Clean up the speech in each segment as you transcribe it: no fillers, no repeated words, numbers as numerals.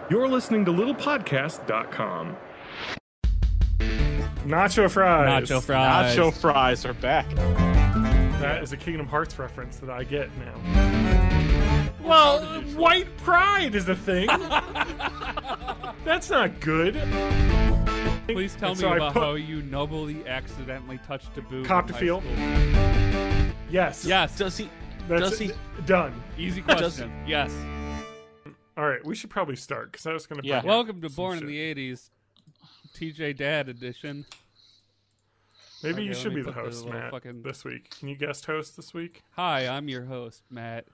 You're listening to littlepodcast.com. Nacho fries. Nacho fries. Nacho fries are back. That is a Kingdom Hearts reference that I get now. Well, white pride is a thing. That's not good. Please tell me about how you nobly accidentally touched a boob. Cop to in high feel. school. Yes. Yes. Does he? That's Does he? done. Easy question. Yes. All right, we should probably start because I was going to. Yeah. Welcome to Born in the 80s, TJ Dad edition. Maybe you Okay, should let me be the put the host, little Matt, fucking- this week. Can you guest host this week? Hi, I'm your host, Matt.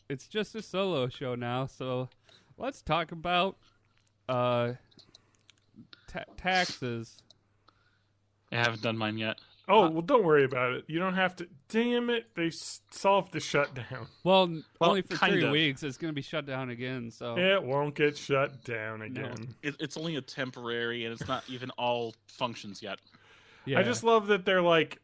It's just a solo show now, so let's talk about taxes. I haven't done mine yet. Oh, well, don't worry about it. You don't have to. Damn it, they solved the shutdown. Well, only for kind 3 of. weeks. It's going to be shut down again, so... It won't get shut down again. It's only a temporary, and it's not even all functions yet. Yeah. I just love that they're like,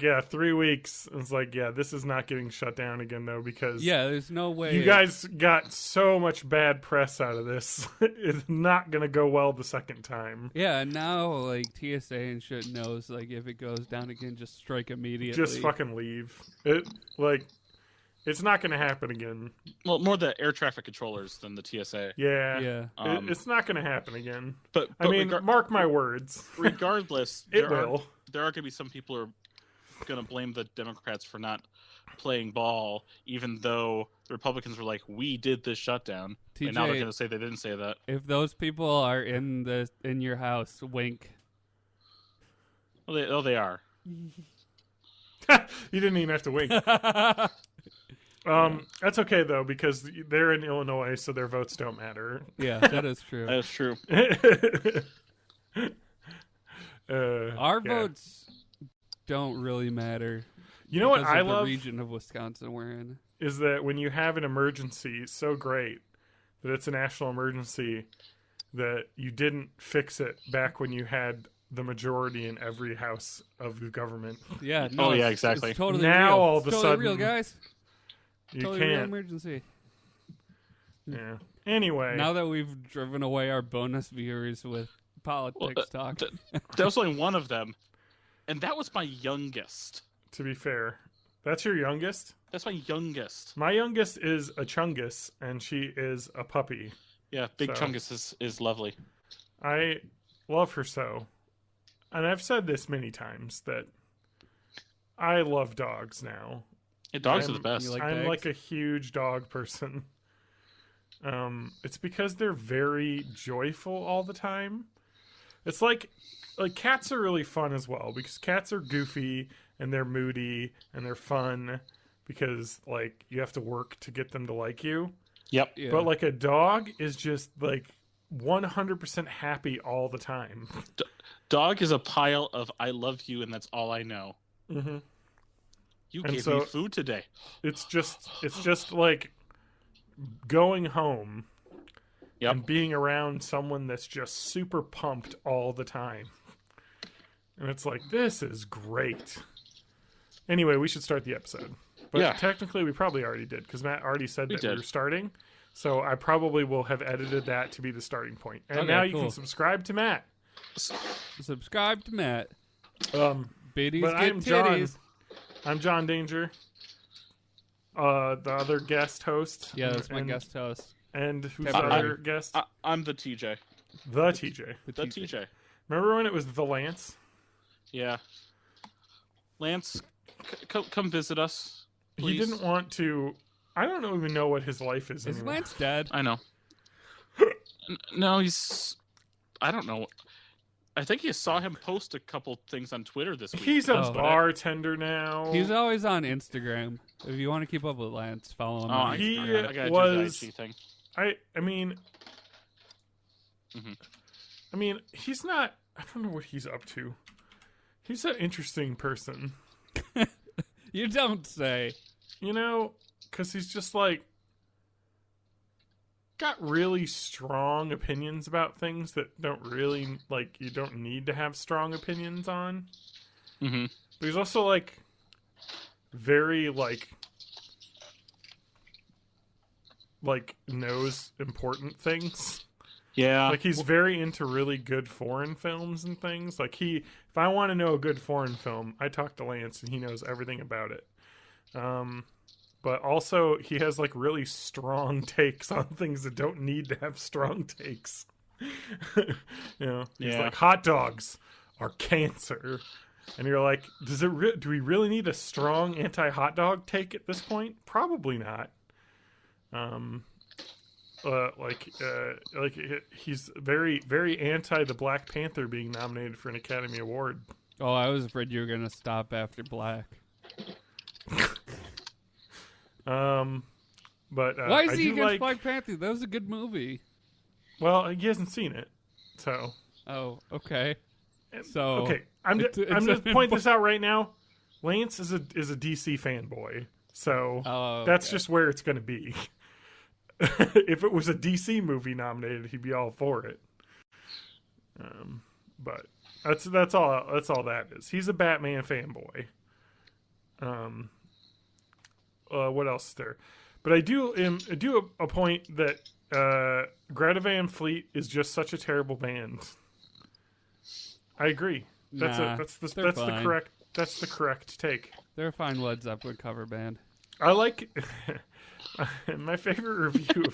yeah, 3 weeks. It's like, yeah, this is not getting shut down again, though, because there's no way... you guys got so much bad press out of this. It's not going to go well the second time. Yeah, and now, like, TSA and shit knows, like, if it goes down again, just strike immediately. Just fucking leave. It's not going to happen again. Well, more the air traffic controllers than the TSA. Yeah. Yeah. It's not going to happen again. But I mean, mark my words. regardless, It there will. There are going to be some people who are going to blame the Democrats for not playing ball, even though the Republicans were like, "We did this shutdown," and now they're TJ, going to say they didn't say that. if those people are in your house, wink. Well, they are. You didn't even have to wink. That's okay though, because they're in Illinois, so their votes don't matter. Yeah, that is true. That is true. Our yeah. votes don't really matter. You know what because I of love the region of Wisconsin we're in. is that when you have an emergency so great that it's a national emergency, that you didn't fix it back when you had the majority in every house of the government. Yeah. Oh, yeah, it's- exactly. It's totally Now, real. all of It's a totally real, sudden, guys. You Totally real can't. emergency. Yeah. Anyway, Now that we've driven away our bonus viewers with politics talk. There was only one of them, and that was my youngest. to be fair, that's your youngest? That's my youngest. My youngest is a chungus, and she is a puppy. Yeah, Big So- Chungus is lovely. I love her so. And I've said this many times that I love dogs now. Yeah, dogs are the best. you like I'm dogs? like a huge dog person. It's because they're very joyful all the time. It's like cats are really fun as well, because cats are goofy and they're moody and they're fun because like you have to work to get them to like you. Yep. Yeah. But like a dog is just like 100% happy all the time. Dog is a pile of "I love you" and that's all I know. Mm-hmm. You And gave so- me food today. It's just like going home Yep. and being around someone that's just super pumped all the time. And it's like, this is great. Anyway, we should start the episode. But Yeah. technically, we probably already did, because Matt already said We that we did. wr starting. So I probably will have edited that to be the starting point. And Okay, now you cool. can subscribe to Matt. Subscribe to Matt. Biddies But get I'm John. titties. I'm John Danger, the other guest host. Yeah, that's my and, guest host. And who's the Temporary. other guest? I'm the TJ. The TJ. The TJ. Remember when it was the Lance? Yeah. Lance, come visit us. Please. He didn't want to. I don't even know what his life is Is anymore. Lance dead? I know. No, he's. I don't know. I think you saw him post a couple things on Twitter this week. He's a Oh. bartender now. He's always on Instagram. If you want to keep up with Lance, follow him on he Instagram. I gotta was- do the IG thing. I mean, Mhm. I mean, he's not. I don't know what he's up to. He's an interesting person, You don't say. you know, because he's just like got really strong opinions about things that don't really like. You don't need to have strong opinions on. Mm-hmm. But he's also like very like knows important things. Yeah. Like he's very into really good foreign films and things. Like if I want to know a good foreign film, I talk to Lance and he knows everything about it. But also he has like really strong takes on things that don't need to have strong takes. He's like, hot dogs are cancer. And you're like, do we really need a strong anti-hot dog take at this point? Probably not. He's very, very anti the Black Panther being nominated for an Academy Award. Oh, I was afraid you were going to stop after Black. But why is he against like, Black Panther? That was a good movie. Well, he hasn't seen it, so. Oh, okay. So okay, I'm just point this out right now. Lance is a DC fanboy, so that's just where it's going to be. If it was a DC movie nominated, he'd be all for it. But that's all that is. He's a Batman fanboy. What else is there? But I do a point that Greta Van Fleet is just such a terrible band. I agree. That's the correct take. They're a fine Led Zeppelin cover band. I like my favorite review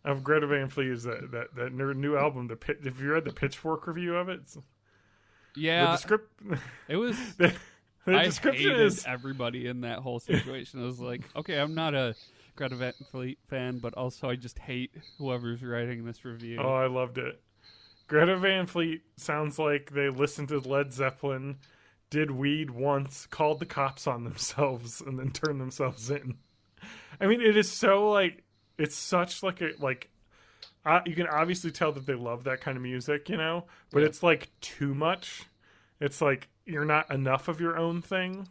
of Greta Van Fleet is that new album. If you read the Pitchfork review of it, yeah, it was. The I description hated is everybody in that whole situation. I was like, okay, I'm not a Greta Van Fleet fan, but also I just hate whoever's writing this review. Oh, I loved it. Greta Van Fleet sounds like they listened to Led Zeppelin, did weed once, called the cops on themselves, and then turned themselves in. I mean, it is so like, it's such like a, like, you can obviously tell that they love that kind of music, you know, but it's like too much. It's like, you're not enough of your own thing.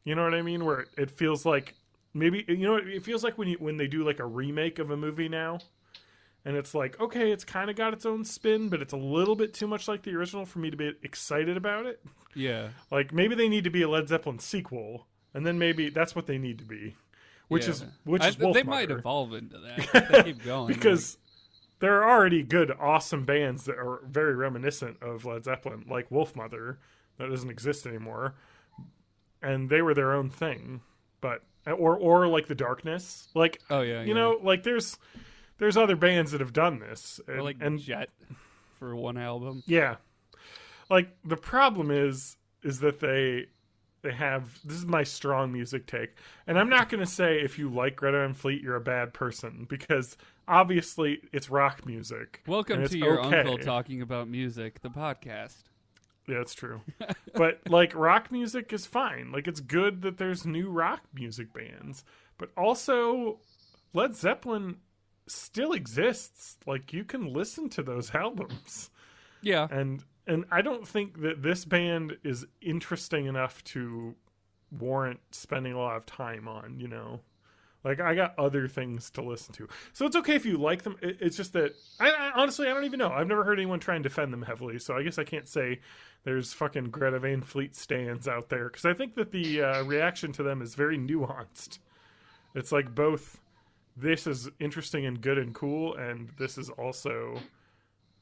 You know what I mean? Where it feels like, maybe, you know, it feels like when they do like a remake of a movie now, and it's like, okay, it's kind of got its own spin, but it's a little bit too much like the original for me to be excited about it. Yeah. Like, maybe they need to be a Led Zeppelin sequel, and then maybe that's what they need to be. Which is Wolf they Mother. might evolve into that if they keep going. Because there are already good, awesome bands that are very reminiscent of Led Zeppelin, like Wolf Mother, that doesn't exist anymore. And they were their own thing. But or like The Darkness. Like, you know, like there's other bands that have done this. Or like Jet for one album. Yeah. Like, the problem is that they have, this is my strong music take, and I'm not going to say if you like Greta Van Fleet you're a bad person, because obviously it's rock music. Welcome to your uncle talking about music, the podcast. Yeah, it's true. But like, rock music is fine. Like, it's good that there's new rock music bands, but also Led Zeppelin still exists. Like, you can listen to those albums. Yeah. And I don't think that this band is interesting enough to warrant spending a lot of time on, you know? Like, I got other things to listen to. So it's okay if you like them. It's just that, I honestly, I don't even know. I've never heard anyone try and defend them heavily, so I guess I can't say there's fucking Greta Van Fleet stans out there, because I think that the reaction to them is very nuanced. It's like both, this is interesting and good and cool, and this is also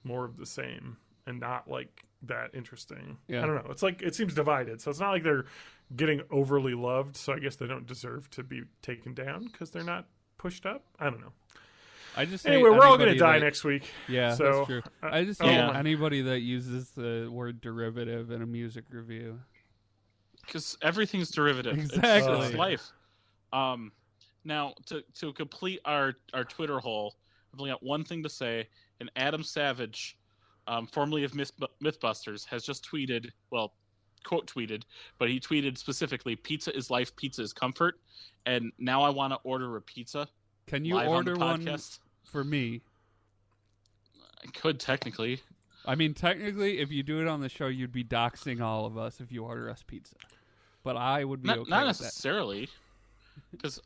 more of the same and not like that interesting. Yeah. I don't know. It's like, it seems divided. So it's not like they're getting overly loved. So I guess they don't deserve to be taken down because they're not pushed up. I don't know. Anyway, we're all going to die next week. Yeah, so, that's true. I just hate anybody that uses the word derivative in a music review. Because everything's derivative. Exactly. It's life. Now, to complete our Twitter hole, I've only got one thing to say. And Adam Savage, formerly of Mythbusters, has just tweeted, well, quote tweeted, but he tweeted specifically, "Pizza is life, pizza is comfort." And now I want to order a pizza. Can you order one for me? I could, technically. I mean, technically, if you do it on the show, you'd be doxing all of us if you order us pizza. But I would be okay with that. Not necessarily. Because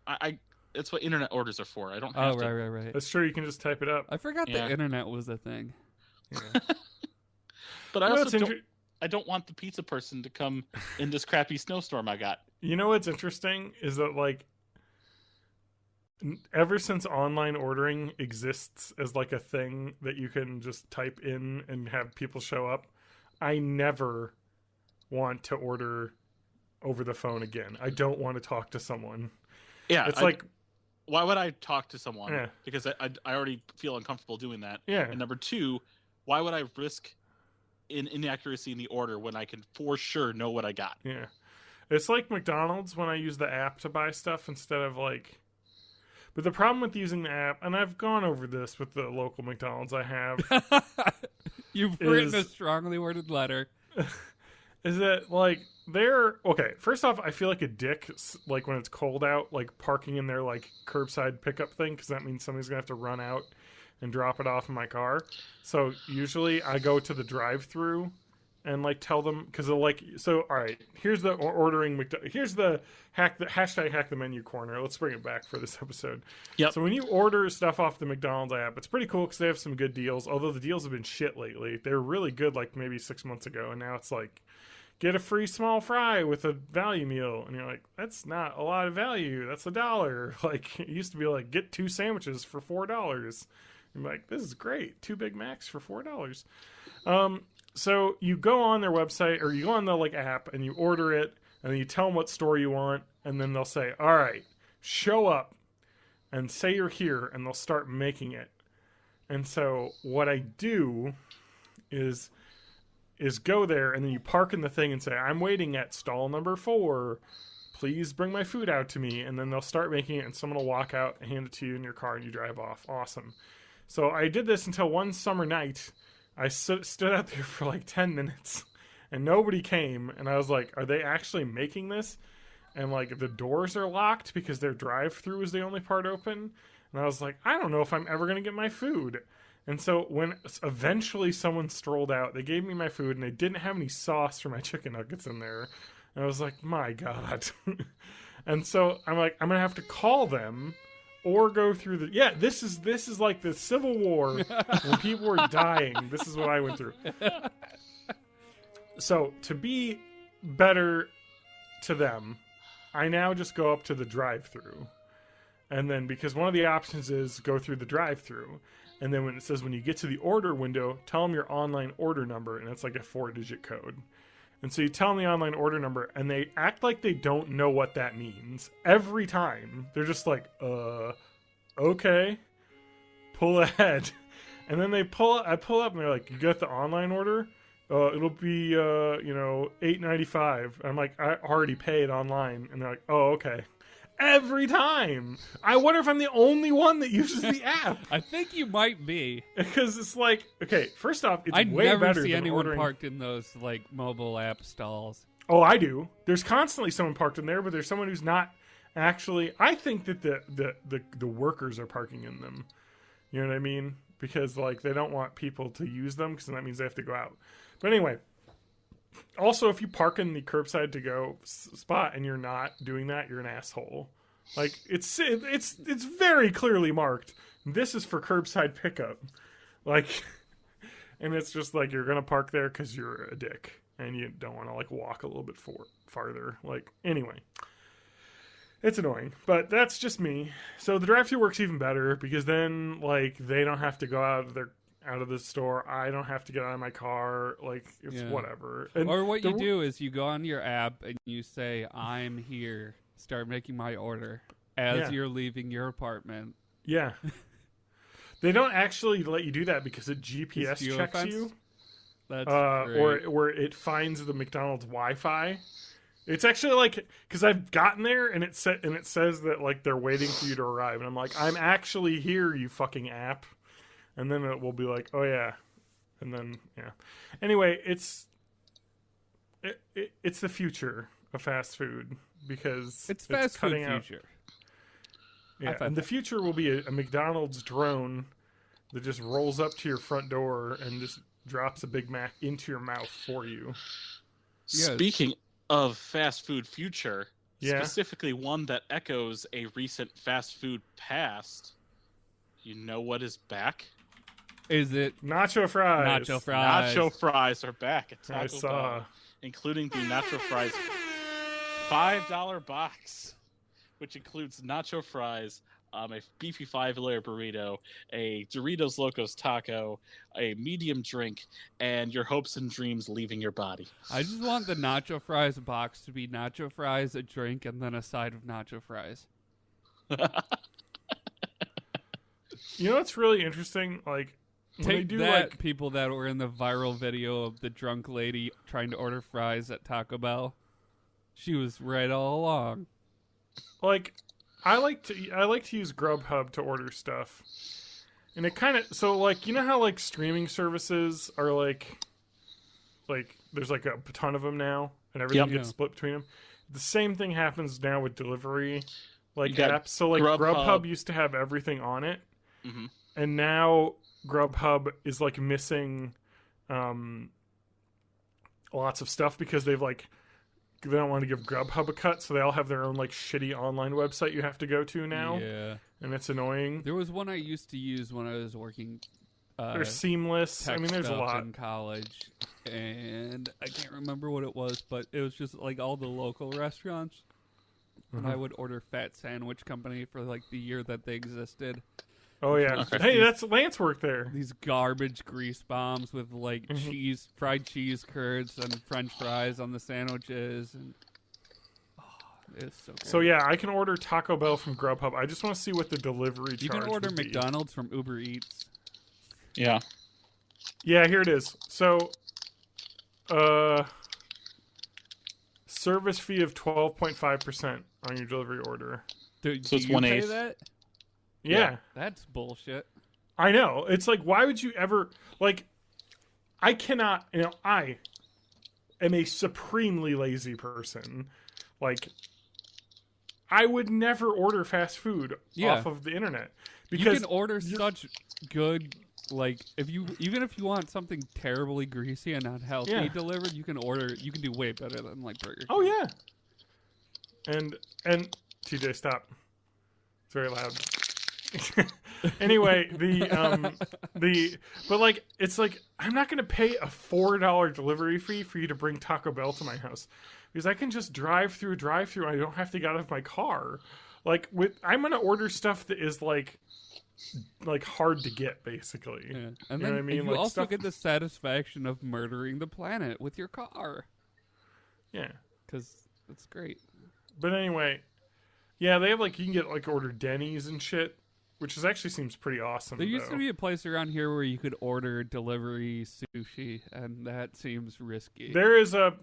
I it's what internet orders are for. I don't have to. Oh, right. That's true. You can just type it up. I forgot the internet was a thing. Yeah. But I also don't want the pizza person to come in this crappy snowstorm I got. You know what's interesting is that, like, ever since online ordering exists as like a thing that you can just type in and have people show up, I never want to order over the phone again. I don't want to talk to someone. Yeah, it's like, why would I talk to someone? Yeah. Because I already feel uncomfortable doing that. Yeah. And number two, why would I risk inaccuracy in the order when I can for sure know what I got? Yeah. It's like McDonald's when I use the app to buy stuff instead of like... But the problem with using the app, and I've gone over this with the local McDonald's I have... You've written a strongly worded letter. Is that, like, they're... Okay, first off, I feel like a dick, like, when it's cold out, like, parking in their, like, curbside pickup thing, because that means somebody's going to have to run out and drop it off in my car. So, usually, I go to the drive-thru and, like, tell them... Because they're like... So, all right, here's the ordering... Here's the hashtag hack the menu corner. Let's bring it back for this episode. Yep. So, when you order stuff off the McDonald's app, it's pretty cool because they have some good deals, although the deals have been shit lately. They were really good, like, maybe 6 months ago, and now it's like... Get a free small fry with a value meal. And you're like, that's not a lot of value. That's $1. Like, it used to be like, get 2 sandwiches for $4. I'm like, this is great. 2 Big Macs for $4. So you go on their website, or you go on the like app, and you order it, and then you tell them what store you want, and then they'll say, all right, show up and say you're here, and they'll start making it. And so what I do is go there, and then you park in the thing and say, I'm waiting at stall number 4. Please bring my food out to me. And then they'll start making it, and someone will walk out and hand it to you in your car, and you drive off. Awesome. So I did this until one summer night. I stood out there for like 10 minutes, and nobody came. And I was like, are they actually making this? And like the doors are locked because their drive-thru is the only part open. And I was like, I don't know if I'm ever going to get my food. And so when eventually someone strolled out, they gave me my food, and they didn't have any sauce for my chicken nuggets in there. And I was like, my God. And so I'm like, I'm going to have to call them or go through the... Yeah, this is like the Civil War when people were dying. This is what I went through. So to be better to them, I now just go up to the drive-thru. And then, because one of the options is go through the drive-thru. And then when it says when you get to the order window, tell them your online order number, and it's like a 4-digit code. And so you tell them the online order number, and they act like they don't know what that means. Every time. They're just like, okay, pull ahead. And then I pull up, and they're like, you got the online order? It'll be, $8.95. I'm like, I already paid online. And they're like, oh, okay. Every time. I wonder if I'm the only one that uses the app. I think you might be. Because it's like, okay, first off, it's I way never better see than anyone ordering. parked in those like mobile app stalls. Oh, I do. There's constantly someone parked in there, but there's someone who's not actually... I think that the workers are parking in them. You know what I mean? Because like they don't want people to use them, because that means they have to go out. But anyway... Also, if you park in the curbside to go spot and you're not doing that, you're an asshole. Like it's very clearly marked. This is for curbside pickup. Like, and it's just like you're gonna park there because you're a dick and you don't want to like walk a little bit farther. Like anyway, it's annoying, but that's just me. So the drive-thru works even better because then like they don't have to go out of the store. I don't have to get out of my car. Like it's whatever. And or what you do is you go on your app and you say, I'm here, start making my order as you're leaving your apartment. Yeah. They don't actually let you do that because it GPS checks offense? you. That's great. Or it finds the McDonald's Wi-Fi. It's actually like, because I've gotten there and it says that like they're waiting for you to arrive, and I'm like, I'm actually here, you fucking app. And then it will be like, oh yeah, and then yeah. Anyway, it's the future of fast food because it's fast food cutting future. Yeah, and the future will be a McDonald's drone that just rolls up to your front door and just drops a Big Mac into your mouth for you. Yes. Speaking of fast food future, specifically one that echoes a recent fast food past, you know what is back? Is it nacho fries? Nacho fries. Nacho fries are back at Taco I saw. Bell, including the nacho fries $5 box, which includes nacho fries, a beefy 5-layer burrito, a Doritos Locos taco, a medium drink, and your hopes and dreams leaving your body. I just want the nacho fries box to be nacho fries, a drink, and then a side of nacho fries. You know what's really interesting? Like, when they Take do that, people that were in the viral video of the drunk lady trying to order fries at Taco Bell. She was right all along. like, I like to use Grubhub to order stuff, and it kind of like, you know how like streaming services are like there's like a ton of them now, and everything gets split between them. The same thing happens now with delivery apps. So like Grubhub used to have everything on it, and now Grubhub is like missing lots of stuff because they don't want to give Grubhub a cut, so they all have their own like shitty online website you have to go to now. Yeah. And it's annoying. There was one I used to use when I was working. They're seamless. I mean, there's a lot in college, and I can't remember what it was, but it was just like all the local restaurants. And I would order Fat Sandwich Company for like the year that they existed. Oh yeah. Hey, that's Lance worked there. These garbage grease bombs with like fried cheese curds and French fries on the sandwiches, and it's so great. So yeah, I can order Taco Bell from Grubhub. I just want to see what the delivery charge You can order would be. McDonald's from Uber Eats. Yeah. Yeah, here it is. So, service fee of 12.5% on your delivery order. So it's do you 1/8. pay that? Yeah. That's bullshit. I know. It's like, why would you ever, like, I cannot, I am a supremely lazy person. Like, I would never order fast food off of the internet. Because you can order such good, like, even if you want something terribly greasy and unhealthy delivered, you can do way better than, like, Burger King. Oh, yeah. And TJ, stop. It's very loud. Anyway, but like, it's like, I'm not going to pay a $4 delivery fee for you to bring Taco Bell to my house, because I can just drive through and I don't have to get out of my car. Like, I'm going to order stuff that is like hard to get, basically. Yeah. You And know then what I mean? you Like, also stuff... get the satisfaction of murdering the planet with your car. Yeah. Because it's great. But anyway, yeah, they have you can get order Denny's and shit, which actually seems pretty awesome. There used to be a place around here where you could order delivery sushi, and that seems risky.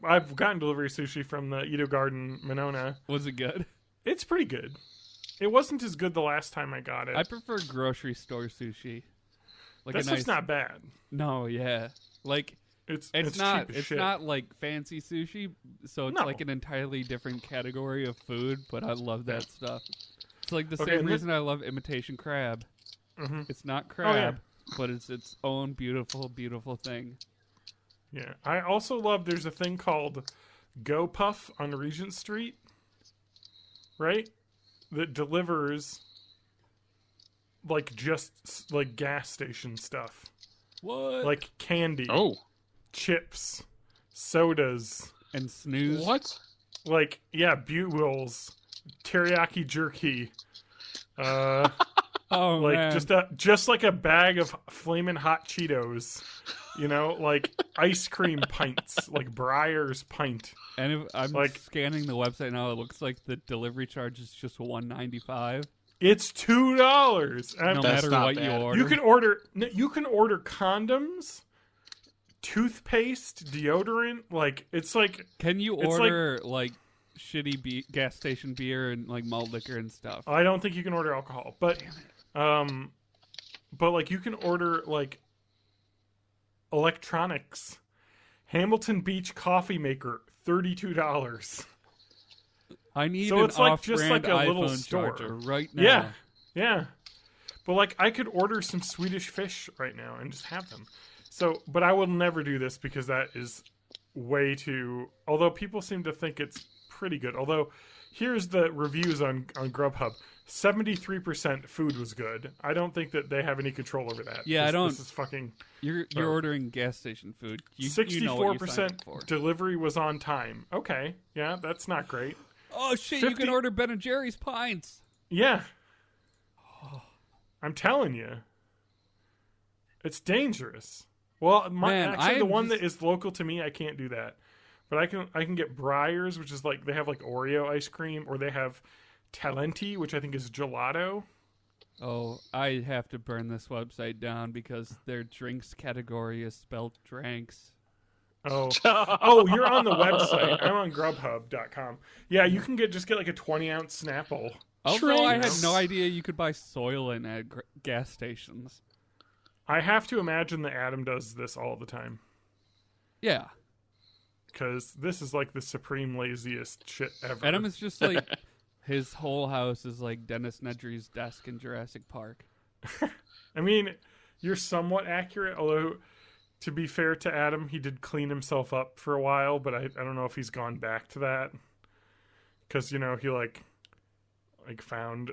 I've gotten delivery sushi from the Edo Garden, Monona. Was it good? It's pretty good. It wasn't as good the last time I got it. I prefer grocery store sushi. That stuff's not bad. No, yeah. Like, it's not cheap as shit. not like fancy sushi, so it's like an entirely different category of food, but I love that stuff. It's like the same reason I love imitation crab. It's not crab, but it's its own beautiful, beautiful thing. Yeah. I also love, there's a thing called Go Puff on Regent Street, right? That delivers just gas station stuff. What? Like candy. Oh. Chips. Sodas. And snooze. What? Bugles. Teriyaki jerky. Oh, man. just like a bag of flamin' hot Cheetos, ice cream pints, like Breyer's pint. And if I'm scanning the website now, it looks like the delivery charge is just $1.95. It's $2. No matter what you order. You can order condoms, toothpaste, deodorant. It's like. Can you order shitty gas station beer and malt liquor and stuff? I don't think you can order alcohol, but you can order electronics. Hamilton Beach coffee maker, $32. I need so it's an just off-brand a little iPhone store charger right now. Yeah. But I could order some Swedish fish right now and just have them. So, but I will never do this because that is way too. Although people seem to think it's pretty good. Although, here's the reviews on Grubhub. 73% food was good. I don't think that they have any control over that. Yeah, I don't. This is fucking. You're ordering gas station food. 64% delivery was on time. Okay, yeah, that's not great. Oh shit! You can order Ben and Jerry's pints. Yeah. I'm telling you. It's dangerous. Well, the one that is local to me, I can't do that. But I can get Breyers, which is like, they have like Oreo ice cream, or they have Talenti, which I think is gelato. Oh, I have to burn this website down because their drinks category is spelled dranks. Oh, you're on the website. I'm on Grubhub.com. Yeah, you can get like a 20-ounce Snapple. Also, I had no idea you could buy Soylent at gas stations. I have to imagine that Adam does this all the time. Yeah. Because this is like the supreme laziest shit ever. Adam is just like, his whole house is like Dennis Nedry's desk in Jurassic Park. I mean, you're somewhat accurate, although, to be fair to Adam, he did clean himself up for a while, but I don't know if he's gone back to that. Because, he like found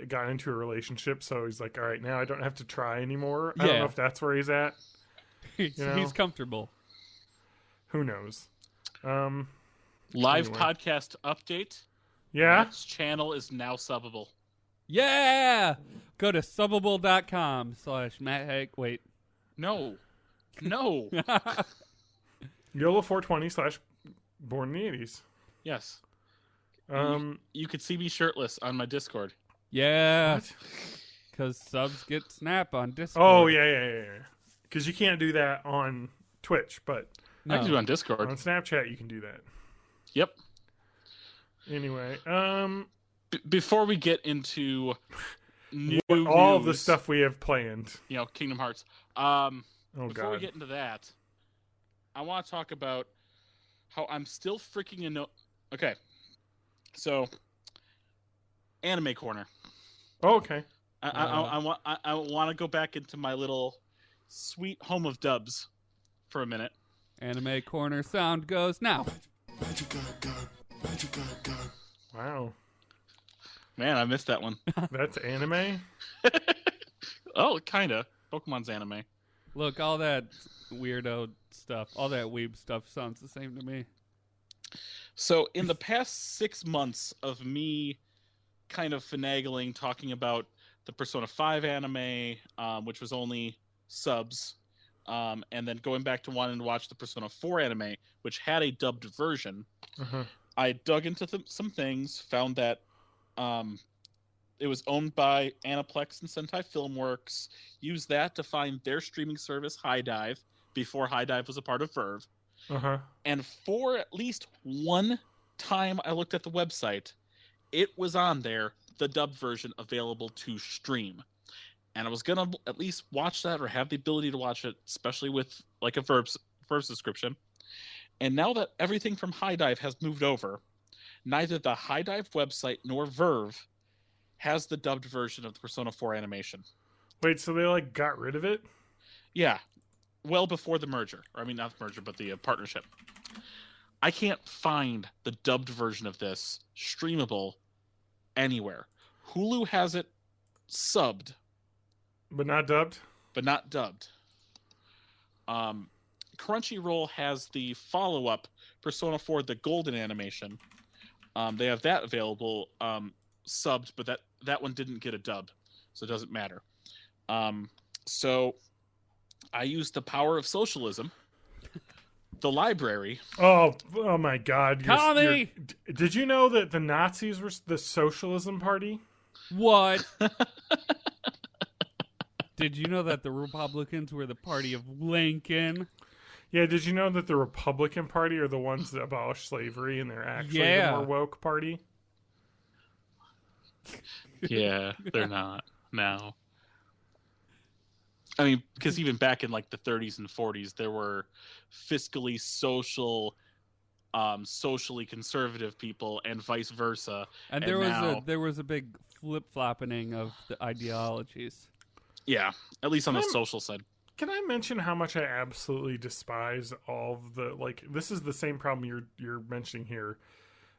got into a relationship, so he's like, all right, now I don't have to try anymore. I don't know if that's where he's at. He's comfortable. Who knows? Live podcast update. Yeah. Next channel is now subbable. Yeah. Go to subbable.com/Matt. Wait. No. YOLO420/born in the 80s. Yes. You could see me shirtless on my Discord. Yeah. Because subs get snap on Discord. Oh, yeah. Because you can't do that on Twitch, but I can do it on Discord. On Snapchat, you can do that. Yep. Anyway, before we get into all of the stuff we have planned, Kingdom Hearts. Before we get into that, I want to talk about how I'm still freaking Okay, so Anime Corner. Oh, okay. I want to go back into my little sweet home of dubs for a minute. Anime Corner sound goes now. Wow. Man, I missed that one. That's anime? Oh, kinda. Pokemon's anime. Look, all that weirdo stuff, all that weeb stuff sounds the same to me. So, in the past 6 months of me kind of finagling, talking about the Persona 5 anime, which was only subs, and then going back to wanting to watch the Persona 4 anime, which had a dubbed version, I dug into some things, found that it was owned by Aniplex and Sentai Filmworks, used that to find their streaming service, High Dive, before High Dive was a part of Verve. And for at least one time I looked at the website, it was on there, the dubbed version available to stream. And I was going to at least watch that or have the ability to watch it, especially with like a Verve subscription. And now that everything from High Dive has moved over, neither the High Dive website nor Verve has the dubbed version of the Persona 4 animation. Wait, so they like got rid of it? Yeah. Well before the merger. Or, I mean, not the merger, but the partnership. I can't find the dubbed version of this streamable anywhere. Hulu has it subbed. But not dubbed? But not dubbed. Crunchyroll has the follow-up Persona 4 The Golden animation. They have that available subbed, but that one didn't get a dub, so it doesn't matter. So I used the power of socialism, the library. Oh my God! Tommy! Did you know that the Nazis were the socialism party? What? Did you know that the Republicans were the party of Lincoln? Yeah, did you know that the Republican Party are the ones that abolish slavery and they're actually the more woke party? Yeah, they're not now. I mean, because even back in like the 30s and 40s, there were fiscally social, socially conservative people, and vice versa. And there was a big flip-flopping of the ideologies. Yeah, at least on the social side. Can I mention how much I absolutely despise all of the, like, this is the same problem you're mentioning here,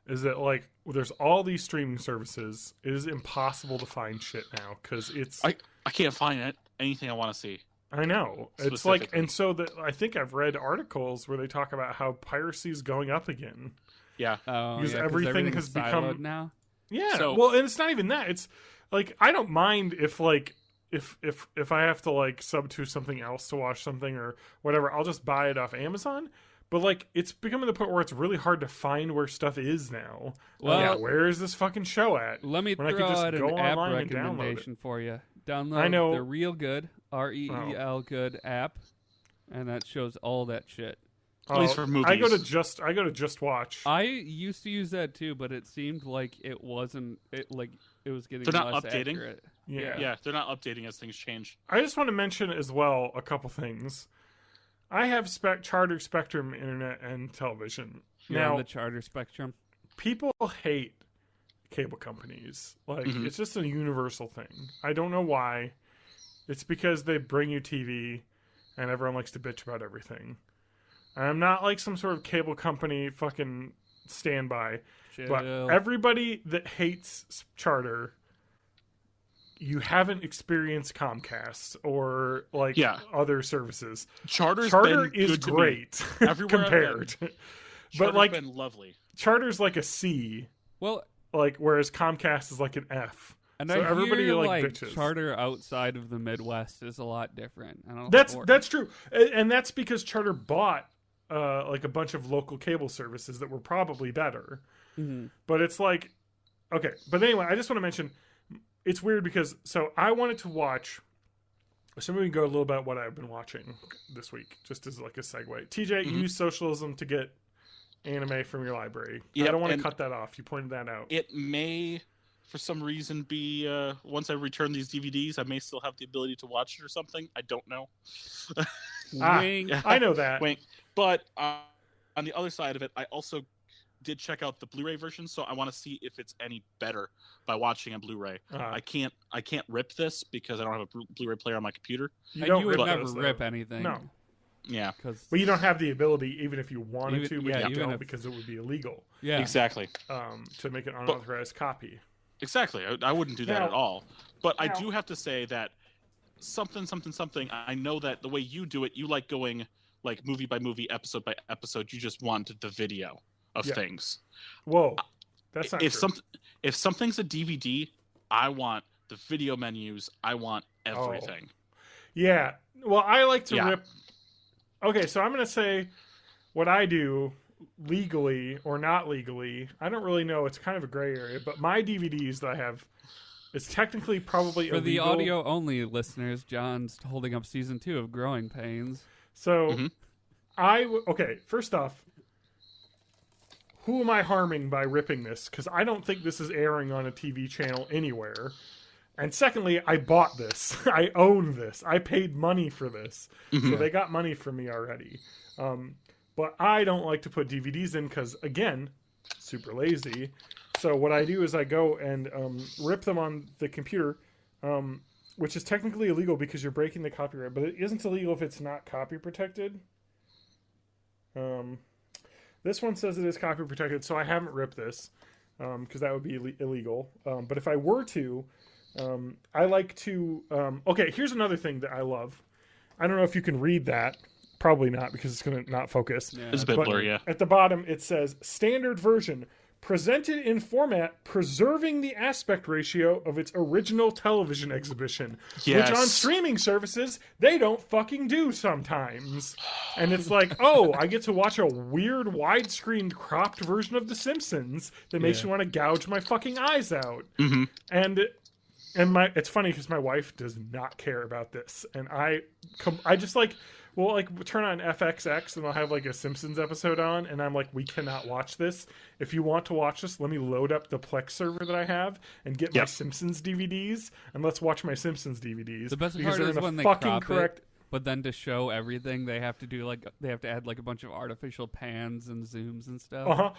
is that, like, there's all these streaming services. It is impossible to find shit now, because it's... I can't find anything I want to see. I know. It's like, and so I think I've read articles where they talk about how piracy is going up again. Yeah. Because everything has become... now? Yeah, well, and it's not even that. It's, like, I don't mind if, like, if I have to like sub to something else to watch something or whatever, I'll just buy it off Amazon. But like, it's becoming the point where it's really hard to find where stuff is now. Well, where is this fucking show at? Let me throw out an app recommendation for you. Download the Real Good, REEL Good app, and that shows all that shit. At least for movies. I go to Just Watch. I used to use that too, but it seemed like it wasn't. It was getting They're not less updating. accurate. Yeah, they're not updating as things change. I just want to mention as well a couple things. I have Charter Spectrum internet and television. Now the Charter Spectrum. People hate cable companies. Like it's just a universal thing. I don't know why. It's because they bring you TV, and everyone likes to bitch about everything. I'm not like some sort of cable company fucking standby, but everybody that hates Charter, you haven't experienced Comcast or like other services. Charter is great compared, but like been lovely. Charter's like a C. Well, like whereas Comcast is like an F. And so I everybody hear, like bitches. Charter outside of the Midwest is a lot different. I don't know that's true, and that's because Charter bought like a bunch of local cable services that were probably better. But it's like, okay. But anyway, I just want to mention, it's weird because, so I wanted to watch, so we can go a little about what I've been watching this week, just as like a segue. TJ, you use socialism to get anime from your library. I don't want to cut that off. You pointed that out. It may, for some reason, be, once I return these DVDs, I may still have the ability to watch it or something. I don't know. Wink. I know that. Wink. But on the other side of it, I also did check out the Blu-ray version, so I want to see if it's any better by watching a Blu-ray. I can't rip this because I don't have a Blu-ray player on my computer. You would never rip anything. No. Yeah. Well, you don't have the ability, even if you wanted to, but you don't because it would be illegal. Yeah. Exactly. To make an unauthorized copy. Exactly. I wouldn't do that at all. But I do have to say that something, I know that the way you do it, you like going like movie by movie, episode by episode. You just want the video of things. Whoa. That's not true. If something's a DVD, I want the video menus. I want everything. Yeah. Well, I like to rip. Okay, so I'm going to say what I do legally or not legally. I don't really know. It's kind of a gray area, but my DVDs that I have, it's technically probably for illegal. the audio only listeners. John's holding up season 2 of Growing Pains. So first off, who am I harming by ripping this? Because I don't think this is airing on a TV channel anywhere. And secondly, I bought this. I own this. I paid money for this. So they got money from me already. But I don't like to put DVDs in because, again, super lazy. So what I do is I go and rip them on the computer, which is technically illegal because you're breaking the copyright. But it isn't illegal if it's not copy protected. This one says it is copy protected, so I haven't ripped this because that would be illegal. But if I were to, I like to... okay, here's another thing that I love. I don't know if you can read that. Probably not because it's going to not focus. Yeah. It's a bit blurry, yeah. At the bottom, it says, standard version, presented in format preserving the aspect ratio of its original television exhibition. Yes. Which on streaming services, they don't fucking do sometimes. And it's like, oh, I get to watch a weird widescreen cropped version of The Simpsons that makes me want to gouge my fucking eyes out. And it's funny because my wife does not care about this. And I just like... Well, like, turn on FXX and they'll have, like, a Simpsons episode on, and I'm like, we cannot watch this. If you want to watch this, let me load up the Plex server that I have and get my Simpsons DVDs, and let's watch my Simpsons DVDs. The best part is when they crop it, but then to show everything, they have to add, like, a bunch of artificial pans and zooms and stuff.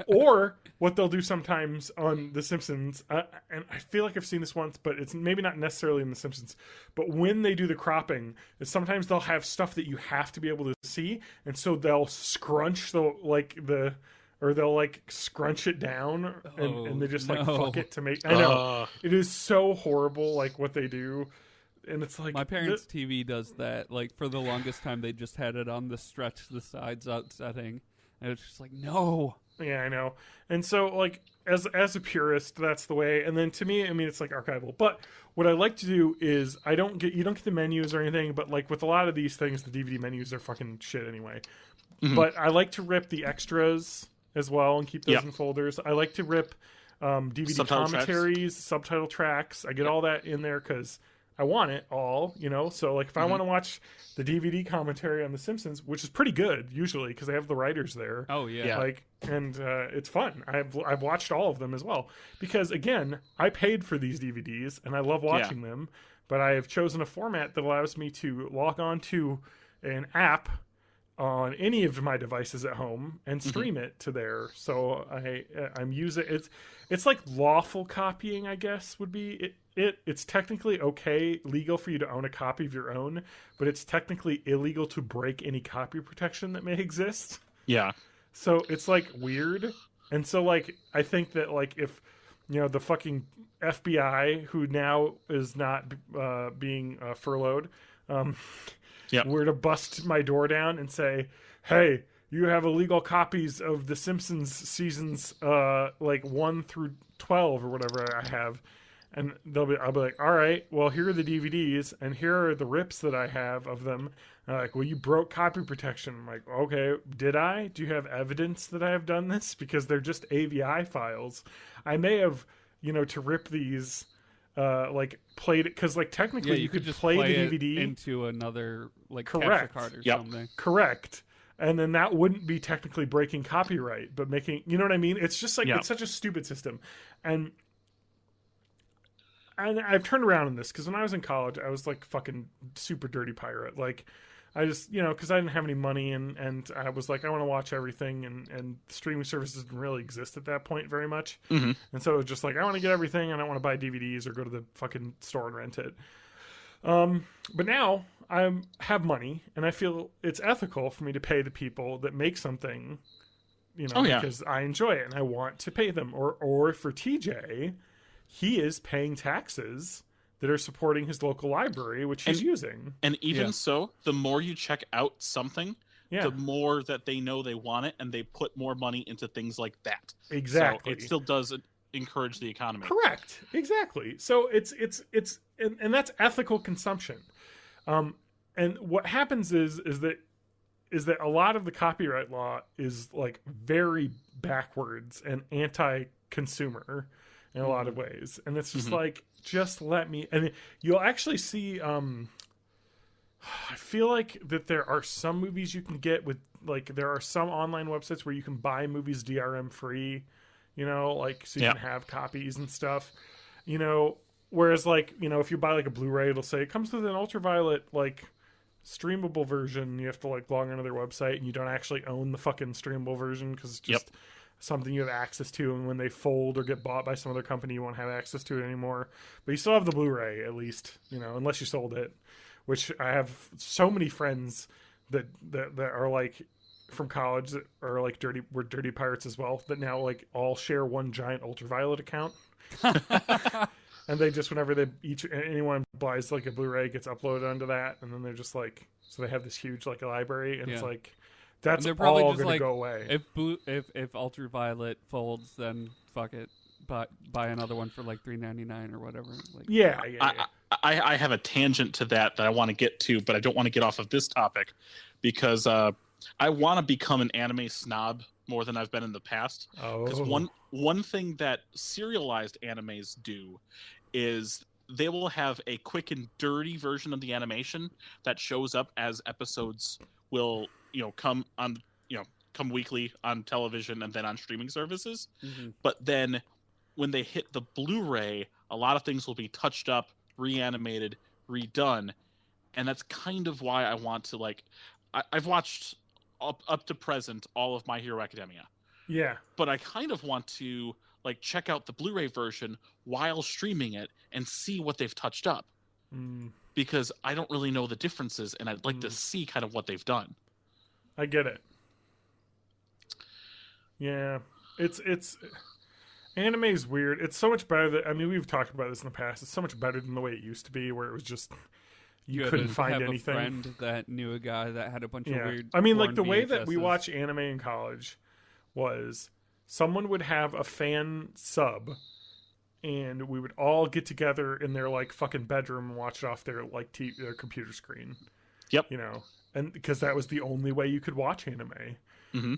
Or what they'll do sometimes on The Simpsons, and I feel like I've seen this once, but it's maybe not necessarily in The Simpsons, but when they do the cropping, sometimes they'll have stuff that you have to be able to see, and so they'll scrunch they'll like scrunch it down, and they just like fuck it to make... I know. It is so horrible, like, what they do. And it's like... My parents' TV does that. Like, for the longest time, they just had it on the stretch the sides out setting. And it's just like, no. Yeah, I know. And so, like, as a purist, that's the way. And then to me, I mean, it's like archival. But what I like to do is you don't get the menus or anything. But like with a lot of these things, the DVD menus are fucking shit anyway. Mm-hmm. But I like to rip the extras as well and keep those in folders. I like to rip DVD subtitle commentaries, subtitle tracks. I get all that in there because I want it all, you know. So like if I want to watch the DVD commentary on The Simpsons, which is pretty good usually because they have the writers there. Oh yeah. Like, and it's fun. I've watched all of them as well because again, I paid for these DVDs and I love watching them, but I have chosen a format that allows me to log on to an app on any of my devices at home and stream it to there. So I'm using it's like lawful copying, I guess would be it's technically legal for you to own a copy of your own, but it's technically illegal to break any copy protection that may exist. Yeah. So it's like weird. And so like I think that like if the fucking FBI, who now is not being furloughed, were to bust my door down and say, hey, you have illegal copies of The Simpsons seasons like 1 through 12 or whatever I have. And I'll be like, all right, well, here are the DVDs, and here are the rips that I have of them. And like, well, you broke copy protection. I'm like, okay, did I? Do you have evidence that I have done this? Because they're just AVI files. I may have, to rip these, like, played it, because, like, technically you could just play the DVD into another, like, correct. capture card or something. Correct. And then that wouldn't be technically breaking copyright, but making, you know what I mean? It's just like, it's such a stupid system. And I've turned around on this because when I was in college, I was like fucking super dirty pirate. Like, I just, because I didn't have any money and I was like, I want to watch everything. And streaming services didn't really exist at that point very much. Mm-hmm. And so it was just like, I want to get everything. I don't want to buy DVDs or go to the fucking store and rent it. But now I have money and I feel it's ethical for me to pay the people that make something, because I enjoy it and I want to pay them. Or for TJ, he is paying taxes that are supporting his local library, which he's using. And even so, the more you check out something, the more that they know they want it, and they put more money into things like that. Exactly. So it still does encourage the economy. Correct. Exactly. So it's and that's ethical consumption. And what happens is that a lot of the copyright law is like very backwards and anti-consumer in a lot of ways. And it's just like, just let me, and you'll actually see, I feel like that there are some movies you can get with, like, there are some online websites where you can buy movies DRM free, like, so you can have copies and stuff, whereas like, if you buy like a Blu-ray, it'll say it comes with an ultraviolet, like, streamable version. You have to like log onto their website and you don't actually own the fucking streamable version because it's just something you have access to, and when they fold or get bought by some other company, you won't have access to it anymore. But you still have the Blu-ray, at least, unless you sold it. Which I have so many friends that are like from college that are like dirty pirates as well, that now like all share one giant ultraviolet account. And they just, whenever anyone buys like a Blu-ray, gets uploaded onto that, and then they're just like, so they have this huge like library, and it's like, that's all going to go away. If ultraviolet folds, then fuck it. Buy another one for like $3.99 or whatever. Like, I have a tangent to that I want to get to, but I don't want to get off of this topic because I want to become an anime snob more than I've been in the past. Because one thing that serialized animes do is they will have a quick and dirty version of the animation that shows up as episodes will come weekly on television and then on streaming services. But then when they hit the Blu-ray, a lot of things will be touched up, reanimated, redone, and that's kind of why I want to like. I've watched up to present all of My Hero Academia. Yeah, but I kind of want to like check out the Blu-ray version while streaming it and see what they've touched up, because I don't really know the differences, and I'd like to see kind of what they've done. I get it. Yeah, it's anime is weird. It's so much better we've talked about this in the past. It's so much better than the way it used to be, where it was just you couldn't find anything. A friend that knew a guy that had a bunch of weird. I mean, like the way that we watch anime in college was someone would have a fan sub, and we would all get together in their like fucking bedroom and watch it off their like their computer screen. Yep. You know, and because that was the only way you could watch anime. Mm-hmm.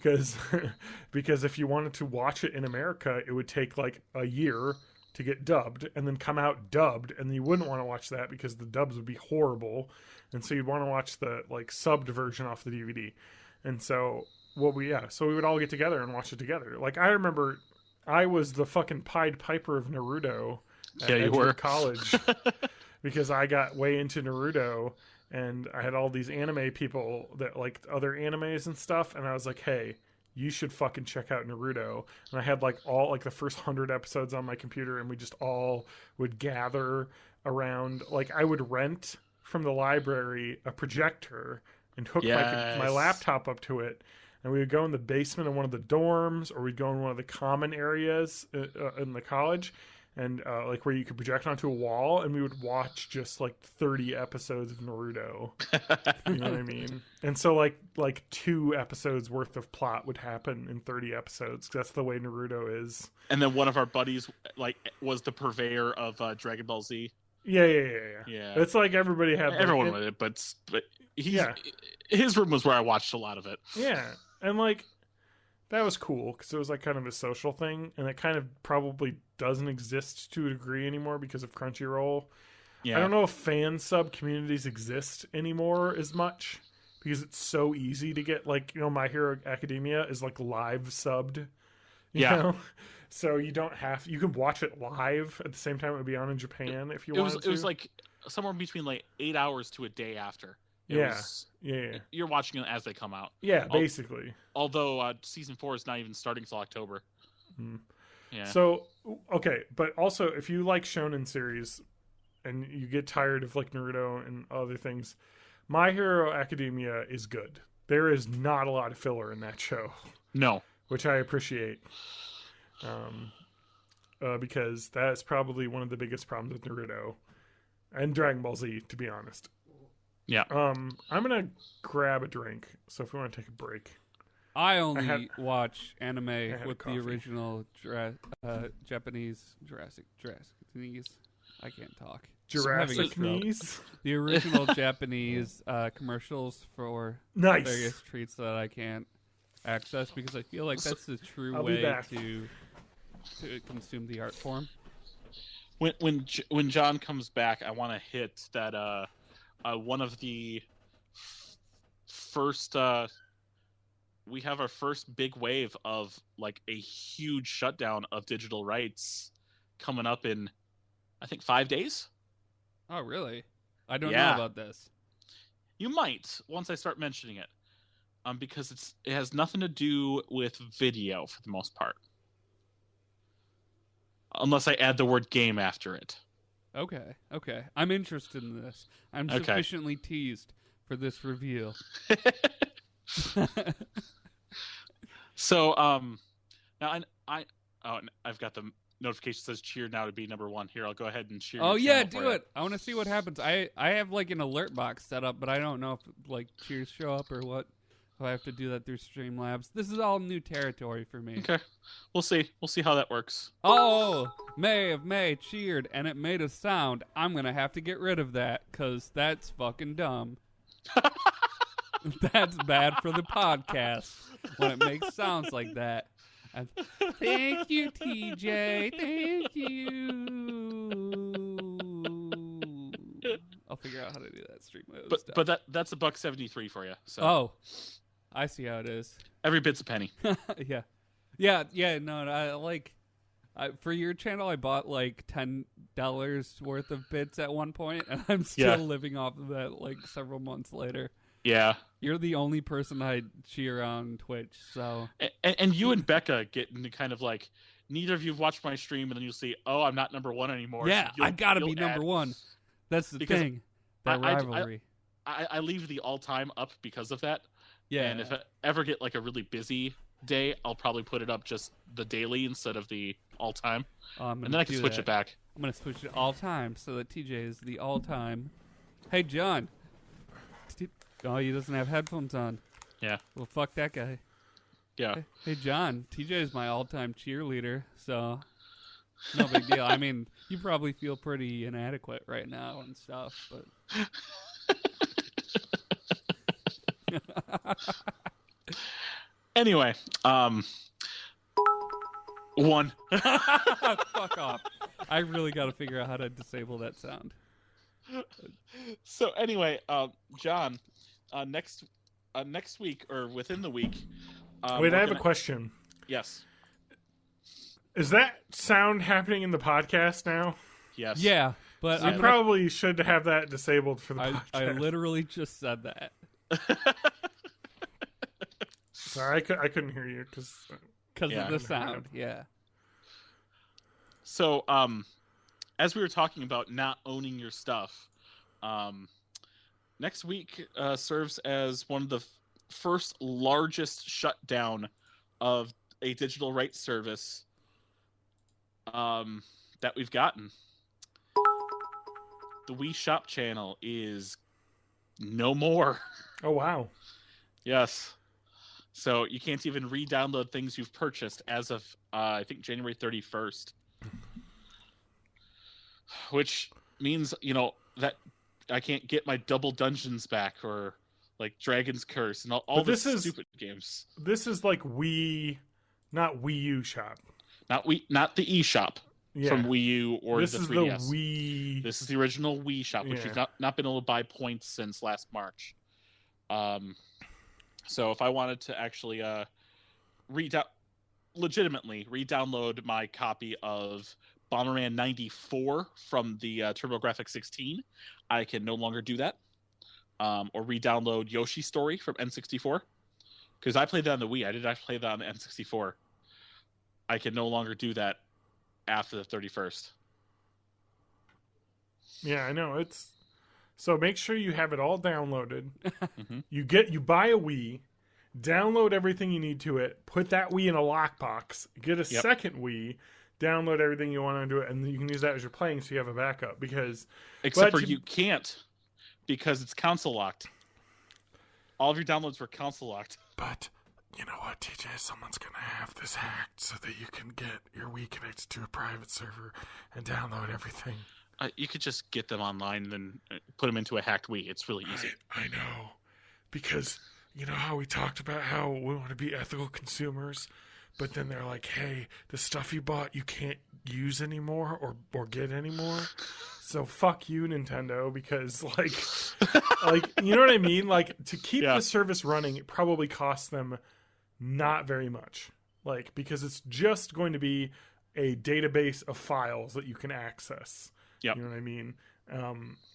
Because if you wanted to watch it in America, it would take like a year to get dubbed and then come out dubbed, and you wouldn't want to watch that because the dubs would be horrible, and so you'd want to watch the like subbed version off the DVD. And so we would all get together and watch it together. Like I remember I was the fucking Pied Piper of Naruto at college because I got way into Naruto. And I had all these anime people that liked other animes and stuff. And I was like, hey, you should fucking check out Naruto. And I had like all like the first 100 episodes on my computer. And we just all would gather around. Like I would rent from the library a projector and hook my laptop up to it. And we would go in the basement of one of the dorms, or we'd go in one of the common areas in the college. And like where you could project onto a wall, and we would watch just like 30 episodes of Naruto. You know what I mean? And so like 2 episodes worth of plot would happen in 30 episodes. That's the way Naruto is. And then one of our buddies like was the purveyor of Dragon Ball Z. Yeah. It's like everybody had everyone with it, but his room was where I watched a lot of it. Yeah, and like that was cool because it was like kind of a social thing, and it kind of probably doesn't exist to a degree anymore because of Crunchyroll. Yeah. I don't know if fan sub communities exist anymore as much because it's so easy to get, like, you know, My Hero Academia is like live subbed. You know? So you don't have, you can watch it live at the same time it would be on in Japan if you wanted to. It was like somewhere between like 8 hours to a day after. Yeah. You're watching them as they come out. Yeah, basically. Although season 4 is not even starting till October. Mm. Yeah. So, okay, but also if you like shonen series and you get tired of like Naruto and other things, My Hero Academia is good. There is not a lot of filler in that show. No. Which I appreciate. Because that is probably one of the biggest problems with Naruto and Dragon Ball Z, to be honest. Yeah. I'm gonna grab a drink. So if we want to take a break, I only watch anime with the original Japanese Jurassic. I can't talk. Jurassic knees. The original Japanese commercials for various treats that I can't access because I feel like that's the true way to consume the art form. When John comes back, I want to hit that one of the first. We have our first big wave of like a huge shutdown of digital rights coming up in, I think, 5 days. Oh, really? I don't know about this. You might once I start mentioning it, because it has nothing to do with video for the most part, unless I add the word game after it. Okay. I'm interested in this. I'm sufficiently teased for this reveal. So, now I've got the notification that says cheer now to be number 1. Here, I'll go ahead and cheer. Oh yeah, do it. I want to see what happens. I have like an alert box set up, but I don't know if like cheers show up or what. If I have to do that through Streamlabs. This is all new territory for me. Okay, we'll see. We'll see how that works. Oh, May cheered and it made a sound. I'm gonna have to get rid of that because that's fucking dumb. That's bad for the podcast when it makes sounds like that. Thank you, TJ. Thank you. I'll figure out how to do that stream mode stuff. But that's $1.73 for you. So. Oh, I see how it is. Every bit's a penny. Yeah. No, I like. For your channel, I bought like $10 worth of bits at one point, and I'm still living off of that like several months later. Yeah. You're the only person I cheer on Twitch, so... And you and Becca get into kind of like, neither of you have watched my stream, and then you'll see, oh, I'm not number 1 anymore. Yeah, so I gotta be number 1. That's the thing. That rivalry. I leave the all-time up because of that. Yeah. And if I ever get like a really busy day, I'll probably put it up just the daily instead of the all-time. And then I can switch it back. I'm going to switch it all-time so that TJ is the all-time. Hey, John. Oh, he doesn't have headphones on. Yeah. Well, fuck that guy. Yeah. Hey, John, TJ is my all-time cheerleader, so no big deal. I mean, you probably feel pretty inadequate right now and stuff, but... Anyway, one. Fuck off. I really got to figure out how to disable that sound. So anyway, John, next week or within the week. Wait, I have a question. Yes. Is that sound happening in the podcast now? Yes. Yeah, but we probably should have that disabled for the podcast. I literally just said that. Sorry, I couldn't hear you because of the sound. Yeah. So, as we were talking about not owning your stuff, next week serves as one of the first largest shutdown of a digital rights service that we've gotten. The Wii Shop channel is no more. Oh, wow. Yes. So you can't even re-download things you've purchased as of, I think, January 31st. Which means, that I can't get my Double Dungeons back or, like, Dragon's Curse and all these stupid games. This is like Wii, not Wii U Shop. Not the eShop from Wii U or this the 3DS. This is the Wii... This is the original Wii Shop, which we've not been able to buy points since last March. So if I wanted to actually legitimately re-download my copy of Bomberman 94 from the TurboGrafx 16, I can no longer do that. Or re-download Yoshi's Story from N64. Because I played that on the Wii. I did not play that on the N64. I can no longer do that after the 31st. Yeah, I know. So make sure you have it all downloaded. Mm-hmm. You buy a Wii, download everything you need to it, put that Wii in a lockbox, get a second Wii, download everything you want onto it, and then you can use that as you're playing so you have a backup. You can't, because it's console locked. All of your downloads were console locked. But you know what, TJ? Someone's going to have this hacked so that you can get your Wii connected to a private server and download everything. You could just get them online and then put them into a hacked Wii. It's really easy. I know. Because you know how we talked about how we want to be ethical consumers, but then they're like, hey, the stuff you bought you can't use anymore or get anymore. So fuck you, Nintendo, because like you know what I mean? Like, to keep the service running, it probably costs them not very much. Like, because it's just going to be a database of files that you can access. Yep. You know what I mean?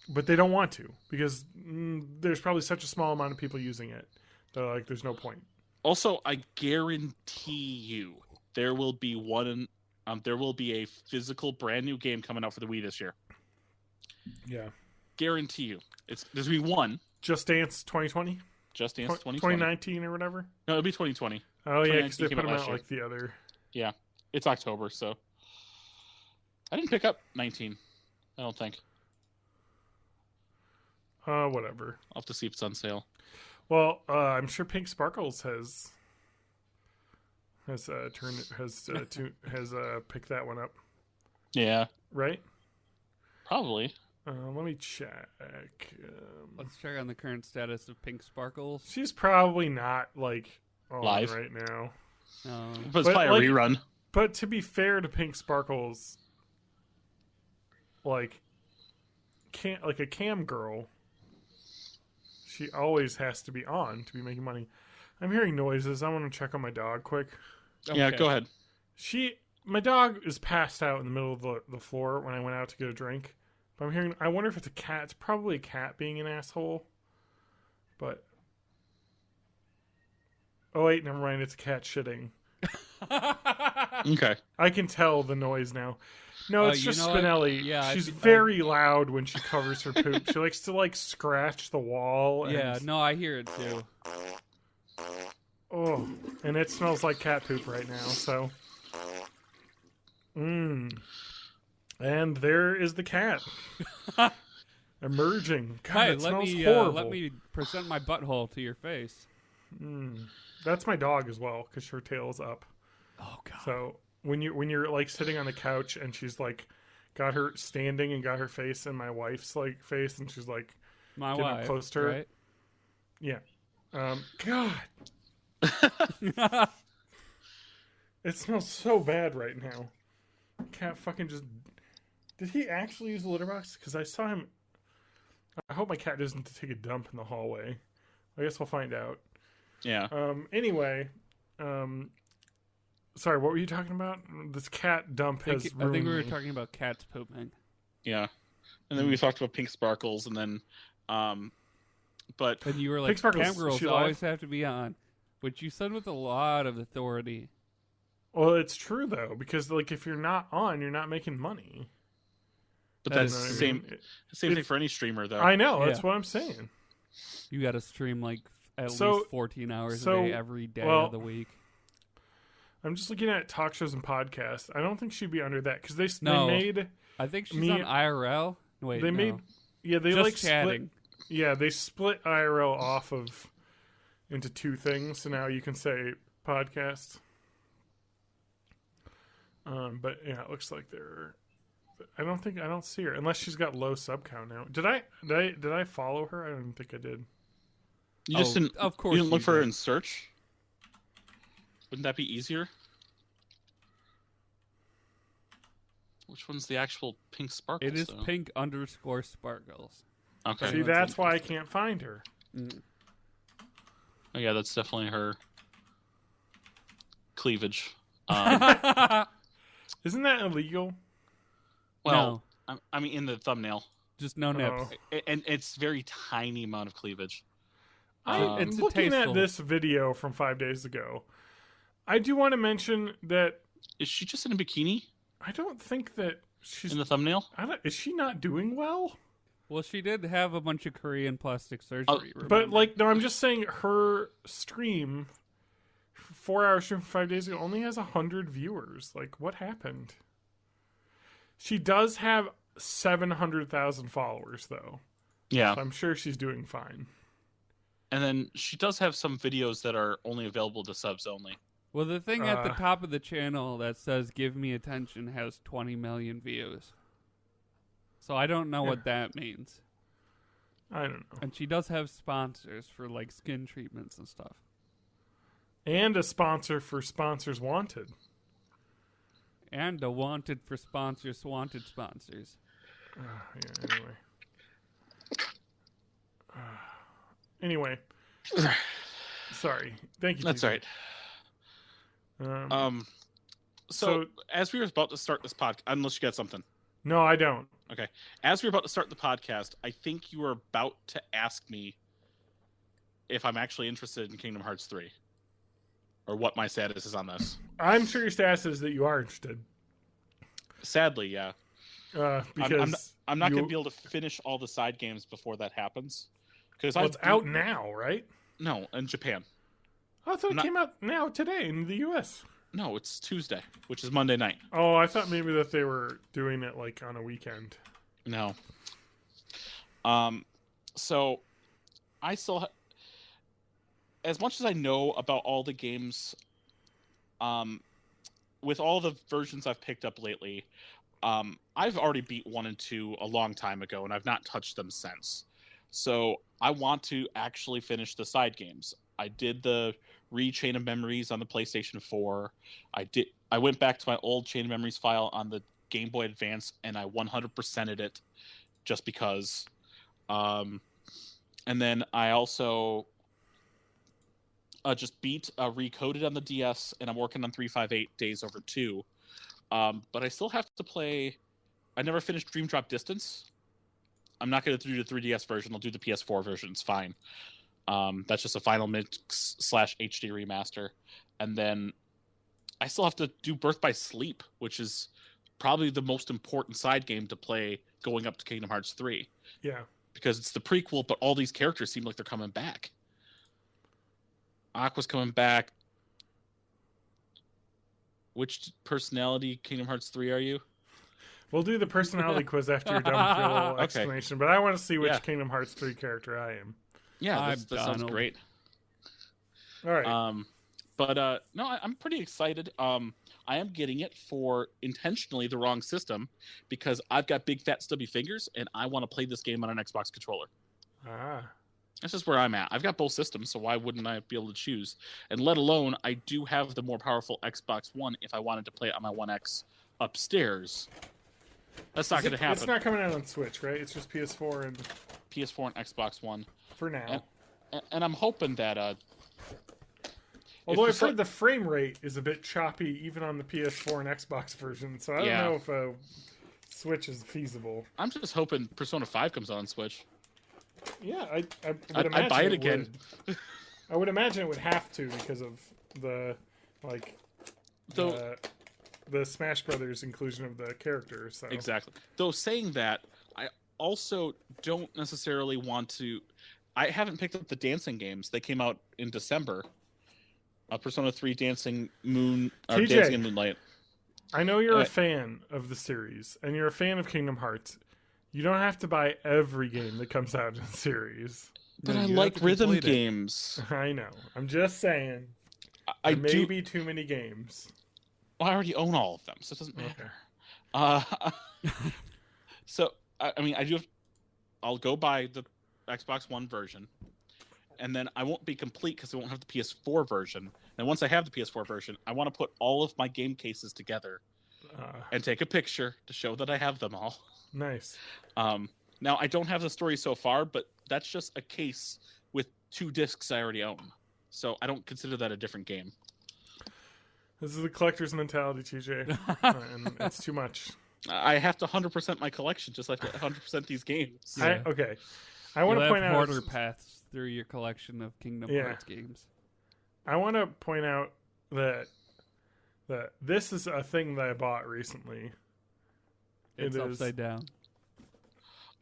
But they don't want to, because there's probably such a small amount of people using it that like there's no point. Also, I guarantee you there will be a physical brand new game coming out for the Wii this year. Yeah. Guarantee you. There's going to be one. Just Dance 2020? Just Dance 2020. 2019 or whatever? No, it'll be 2020. Oh, yeah, because they put them out like the other. Yeah. It's October, so. I didn't pick up 19. I don't think. Whatever. I'll have to see if it's on sale. Well, I'm sure Pink Sparkles has picked that one up. Yeah. Right? Probably. Let me check. Let's check on the current status of Pink Sparkles. She's probably not like on live right now. But it's probably a rerun. But to be fair to Pink Sparkles, like a cam girl, she always has to be on to be making money. I'm hearing noises. I want to check on my dog quick. Okay. Yeah, go ahead. My dog is passed out in the middle of the floor when I went out to get a drink. But I wonder if it's a cat. It's probably a cat being an asshole. But oh wait, never mind. It's a cat shitting. Okay. I can tell the noise now. No, it's just Spinelli. Yeah, she's very loud when she covers her poop. She likes to scratch the wall. Yeah, no, I hear it too. Oh, and it smells like cat poop right now. So, and there is the cat emerging. God, Hey, it smells horrible. let me present my butthole to your face. That's my dog as well, because her tail's up. Oh god. So when you're like sitting on the couch and she's like got her standing and got her face in my wife's like face, and she's like My getting wife, up close to her. right? Yeah. God. It smells so bad right now. Cat fucking just... Did he actually use the litter box? Because I saw him... I hope my cat doesn't take a dump in the hallway. I guess we'll find out. Yeah. Anyway, sorry, what were you talking about? This cat dump has ruined I think we were me. talking about cats pooping. Yeah. And then we talked about pink sparkles, and then... but... And you were like, Pink Sparkles, cam girls she always live? have to be on. Which you said with a lot of authority. Well, it's true, though, because like if you're not on, you're not making money. But That that's is- the I mean, same thing for any streamer, though. I know, that's Yeah. what I'm saying. You got to stream like at So- least 14 hours so- a day every day well, of the week. I'm just looking at talk shows and podcasts. I don't think she'd be under that, because they No. made... I think she's me- on IRL. Wait, They no. made... Yeah, they Just like chatting. split... Yeah, they split IRL off of... into two things, so now you can say podcast. But yeah, it looks like they're... I don't see her, unless she's got low sub count now. Did I follow her? I don't even think I did. You just didn't... Of course You didn't look you for her did. in search? Wouldn't that be easier? Which one's the actual pink sparkles? It is though? pink_sparkles. Okay. See, that's why I can't find her. Oh, yeah, that's definitely her cleavage. Isn't that illegal? Well, I mean, in the thumbnail. Just no nips. Oh. And it's very tiny amount of cleavage. I'm It's looking tasteful. at this video from 5 days ago. I do want to mention that Is she just in a bikini I don't think that she's... in the thumbnail? Is she not doing well? Well, she did have a bunch of Korean plastic surgery. But remember? like, no, I'm just saying her stream, 4 hour stream from 5 days ago, only has 100 viewers. Like, what happened? She does have 700,000 followers, though. Yeah. So I'm sure she's doing fine. And then she does have some videos that are only available to subs only. Well, the thing at the top of the channel that says "Give me attention" has 20 million views. So I don't know what that means. I don't know. And she does have sponsors for like skin treatments and stuff. And a sponsor for Sponsors Wanted. And a wanted for sponsors, wanted sponsors. Yeah, anyway. Anyway. Sorry. Thank you. That's TJ. right. Um, So as we were about to start this podcast, unless you got something. no, I don't. Okay. As we were about to start the podcast, I think you were about to ask me if I'm actually interested in Kingdom Hearts 3. Or what my status is on this. I'm sure your status is that you are interested. Sadly, yeah. Because I'm not going to be able to finish all the side games before that happens. Because it's out now, right? No, in Japan. Oh, I thought it came out now today in the U.S. No, it's Tuesday, which is Monday night. Oh, I thought maybe that they were doing it like on a weekend. No. So I still, as much as I know about all the games, with all the versions I've picked up lately, I've already beat 1 and 2 a long time ago, and I've not touched them since. So I want to actually finish the side games. I did the Chain of Memories on the PlayStation 4. I went back to my old Chain of Memories file on the Game Boy Advance, and I 100%ed it just because. And then I also just beat Recoded on the DS, and I'm working on 358 Days Over 2. But I still have to play... I never finished Dream Drop Distance. I'm not going to do the 3DS version. I'll do the PS4 version. It's fine. That's just a final mix / HD remaster. And then I still have to do Birth by Sleep, which is probably the most important side game to play going up to Kingdom Hearts 3. Yeah. Because it's the prequel, but all these characters seem like they're coming back. Aqua's coming back. Which personality Kingdom Hearts 3 are you? We'll do the personality quiz after you're done with your little Okay. explanation, but I want to see which Yeah. Kingdom Hearts 3 character I am. Yeah, I'm that sounds Donald. great. All right. But no, I'm pretty excited. I am getting it for intentionally the wrong system because I've got big fat stubby fingers and I want to play this game on an Xbox controller. That's just where I'm at. I've got both systems, so why wouldn't I be able to choose? And let alone, I do have the more powerful Xbox One if I wanted to play it on my One X upstairs. That's not going to happen. It's not coming out on Switch, right? It's just PS4 and Xbox One for now. And I'm hoping that. Although I've heard the frame rate is a bit choppy, even on the PS4 and Xbox version, so I don't know if a Switch is feasible. I'm just hoping Persona 5 comes out on Switch. Yeah, I would imagine I'd buy it again. I would imagine it would have to because of the the Smash Brothers inclusion of the characters. So. Exactly. Though saying that, I also don't necessarily want to. I haven't picked up the dancing games. They came out in December. Persona 3 Dancing Moon or TJ, Dancing in Moonlight. I know you're a fan of the series and you're a fan of Kingdom Hearts. You don't have to buy every game that comes out in the series. But I like rhythm games. I know. I'm just saying. There may be too many games. Well, I already own all of them, so it doesn't matter. So I mean, I'll go buy the Xbox One version, and then I won't be complete because I won't have the PS4 version. And once I have the PS4 version, I want to put all of my game cases together and take a picture to show that I have them all. Nice. Now, I don't have the story so far, but that's just a case with 2 discs I already own. So I don't consider that a different game. This is the collector's mentality, TJ. And it's too much. I have to 100% my collection, just like 100% these games. Yeah. I want to point out hoarder paths through your collection of Kingdom Hearts games. I want to point out that this is a thing that I bought recently. It's upside down.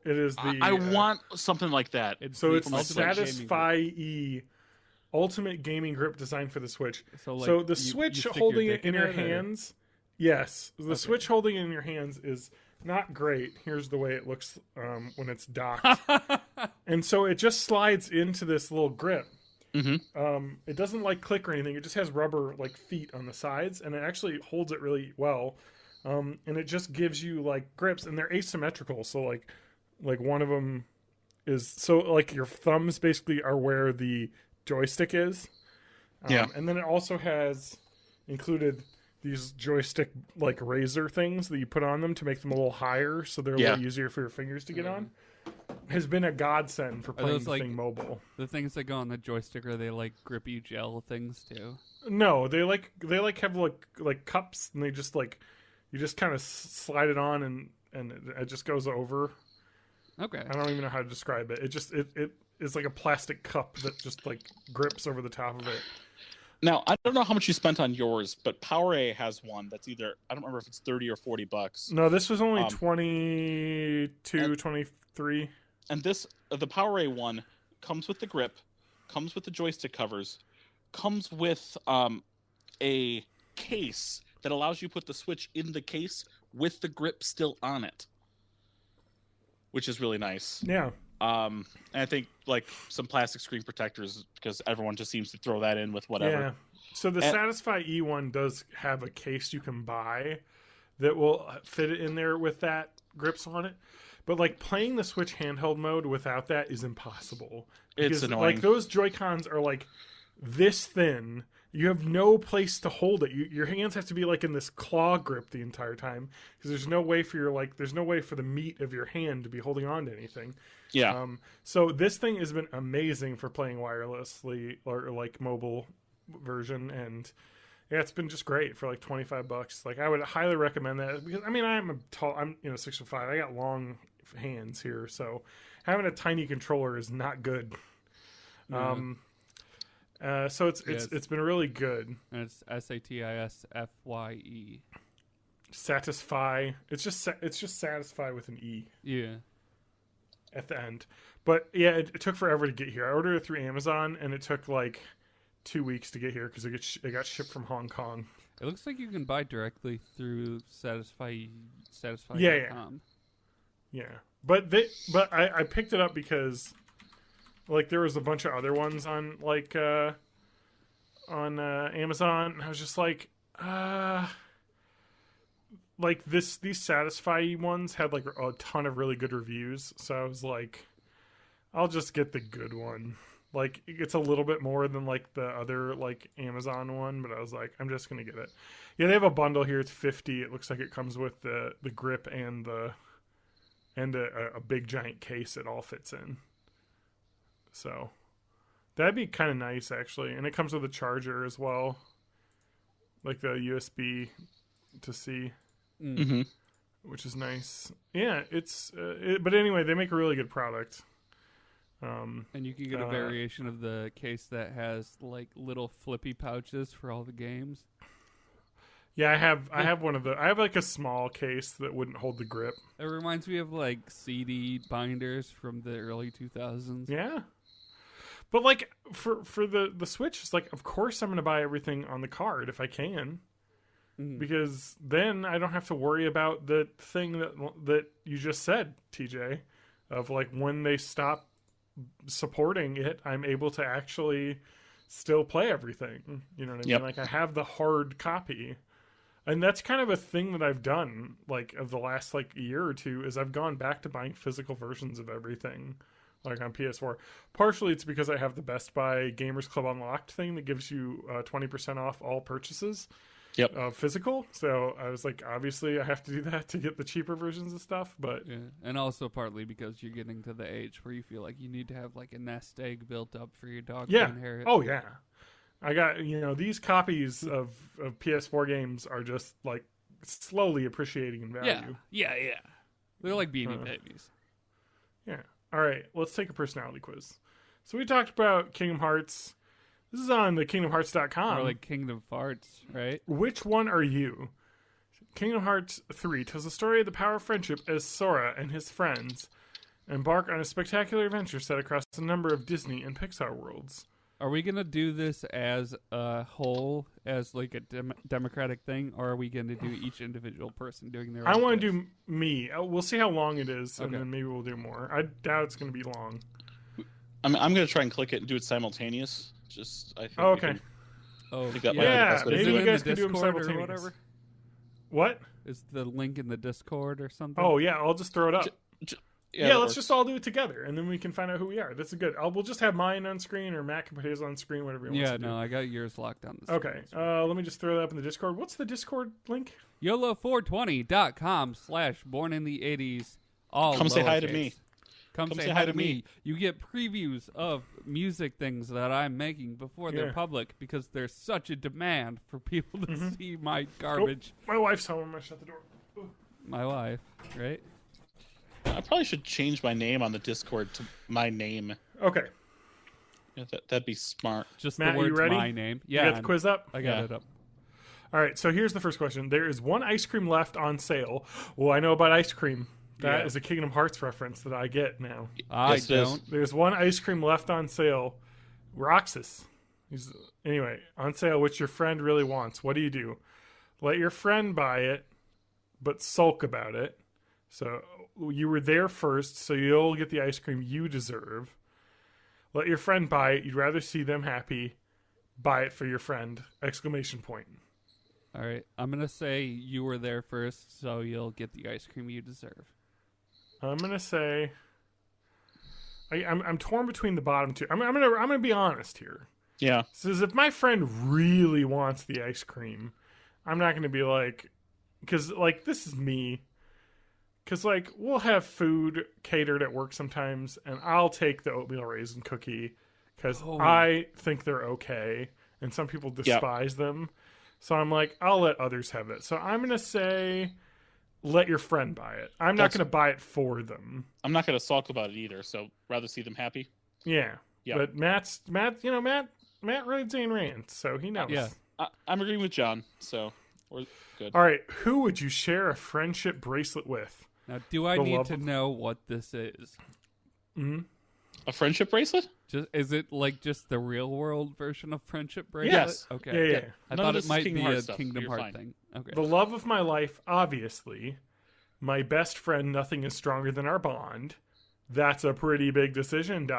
It is the. I want something like that. It's the Satisfy Ultimate Gaming Grip designed for the Switch. So the Switch holding it in your hands. Yes, the Switch holding it in your hands is not great. Here's the way it looks when it's docked, and so it just slides into this little grip. Mm-hmm. It doesn't click or anything. It just has rubber feet on the sides, and it actually holds it really well. And it just gives you grips, and they're asymmetrical. So one of them is your thumbs basically are where the joystick is. And then it also has included these joystick razor things that you put on them to make them a little higher, so they're a little easier for your fingers to get on. Has been a godsend for playing the thing mobile. The things that go on the joystick, are they grippy gel things too? No, they have cups, and they just you just kind of slide it on and it just goes over. Okay. I don't even know how to describe it. It just it is like a plastic cup that just grips over the top of it. Now, I don't know how much you spent on yours, but PowerA has one that's either, I don't remember if it's $30 or $40. No, this was only 22, 23. And the PowerA one comes with the grip, comes with the joystick covers, comes with a case that allows you to put the Switch in the case with the grip still on it, which is really nice. Yeah. And I think some plastic screen protectors, because everyone just seems to throw that in with whatever. Yeah. So the Satisfy E one does have a case you can buy that will fit it in there with that grips on it. But playing the Switch handheld mode without that is impossible. It's annoying. Those Joy-Cons are this thin. You have no place to hold it. Your hands have to be in this claw grip the entire time, because there's no way for there's no way for the meat of your hand to be holding on to anything. Yeah. So this thing has been amazing for playing wirelessly or mobile version, and it's been just great for $25. I would highly recommend that, because I'm 6'5". I got long hands here, so having a tiny controller is not good. So it's been really good. And it's SATISFYE. Satisfy. It's just Satisfy with an E. Yeah. At the end, but yeah, it took forever to get here. I ordered it through Amazon, and it took 2 weeks to get here because it got shipped from Hong Kong. It looks like you can buy directly through Satisfy.com. Yeah. But I picked it up because there was a bunch of other ones on on Amazon. And I was just like these Satisfy ones had like a ton of really good reviews. So I was like, I'll just get the good one. Like, it's a little bit more than like the other like Amazon one, but I was like, I'm just gonna get it. Yeah, they have a bundle here. It's $50. It looks like it comes with the grip and a big giant case it all fits in. So that'd be kind of nice, actually. And it comes with a charger as well, like the USB to C, which is nice. Yeah, but anyway, they make a really good product. And you can get a variation of the case that has like little flippy pouches for all the games. Yeah, I have one of I have like a small case that wouldn't hold the grip. It reminds me of like CD binders from the early 2000s. Yeah. But like for the Switch, it's like, of course I'm going to buy everything on the card if I can. Because then I don't have to worry about the thing that you just said, TJ, of like when they stop supporting it, I'm able to actually still play everything. You know what I mean? Like, I have the hard copy. And that's kind of a thing that I've done, like, of the last, like, year or two, is I've gone back to buying physical versions of everything, like, on PS4. Partially, it's because I have the Best Buy Gamers Club Unlocked thing that gives you 20% off all purchases. Physical. So I was like, obviously I have to do that to get the cheaper versions of stuff, but and also partly because you're getting to the age where you feel like you need to have like a nest egg built up for your dog to inherit. Oh yeah, I got, these copies of PS4 games are just like slowly appreciating in value. Yeah. They're like Beanie Babies. Yeah. All right, let's take a personality quiz. So we talked about Kingdom Hearts. This is on the KingdomHearts.com. Or like Kingdom Farts, right? Which one are you? Kingdom Hearts 3 tells the story of the power of friendship as Sora and his friends embark on a spectacular adventure set across a number of Disney and Pixar worlds. Are we going to do this as a whole, as like a democratic thing, or are we going to do each individual person doing their own I want quiz? to do me. We'll see how long it is, and then maybe we'll do more. I doubt it's going to be long. I'm going to try and click it and do it simultaneous. I think okay. Maybe you guys can do them simultaneously. Or whatever. What? Is the link in the Discord or something? Oh yeah, I'll just throw it up. Let's works. just all do it together, and then we can find out who we are. That's good. We'll just have mine on screen, or Matt can put his on screen, whatever he wants to do. I got yours locked down. Okay, let me just throw that up in the Discord. What's the Discord link? YOLO420.com/bornintheeighties. All Come say hi to lowercase. me. Come say hi to me. You get previews of music things that I'm making before they're public, because there's such a demand for people to see my garbage. Oh, my wife's home. I'm going to shut the door. My wife, right? I probably should change my name on the Discord to my name. Okay. Yeah, that'd be smart. Just Matt, the words you ready? my name. You got the quiz up? I got it up. All right, so here's the first question. There is one ice cream left on sale. Well, I know about ice cream. That is a Kingdom Hearts reference that I get now. I don't. There's one ice cream left on sale. Roxas. Anyway, on sale, which your friend really wants. What do? Let your friend buy it, but sulk about it. So you were there first, so you'll get the ice cream you deserve. Let your friend buy it. You'd rather see them happy. Buy it for your friend! ! All right, I'm going to say you were there first, so you'll get the ice cream you deserve. I'm gonna say I'm torn between the bottom two. I'm gonna be honest here. Yeah. Says if my friend really wants the ice cream, I'm not gonna be like, because like this is me. Because like we'll have food catered at work sometimes, and I'll take the oatmeal raisin cookie because I think they're okay, and some people despise them. So I'm like, I'll let others have it. So I'm gonna say, let your friend buy it. I'm not going to buy it for them. I'm not going to sulk about it either, so rather see them happy. Yeah. But Matt rides Ayn Rand, so he knows. Yeah. I'm agreeing with John, so we're good. All right, who would you share a friendship bracelet with? Now, do I need to know what this is? Mm-hmm. A friendship bracelet? Is it like just the real world version of friendship bracelet? Yes. Okay. Yeah. I thought it might be a Kingdom Hearts thing. Okay. The love of my life, obviously. My best friend, nothing is stronger than our bond. That's a pretty big decision, ...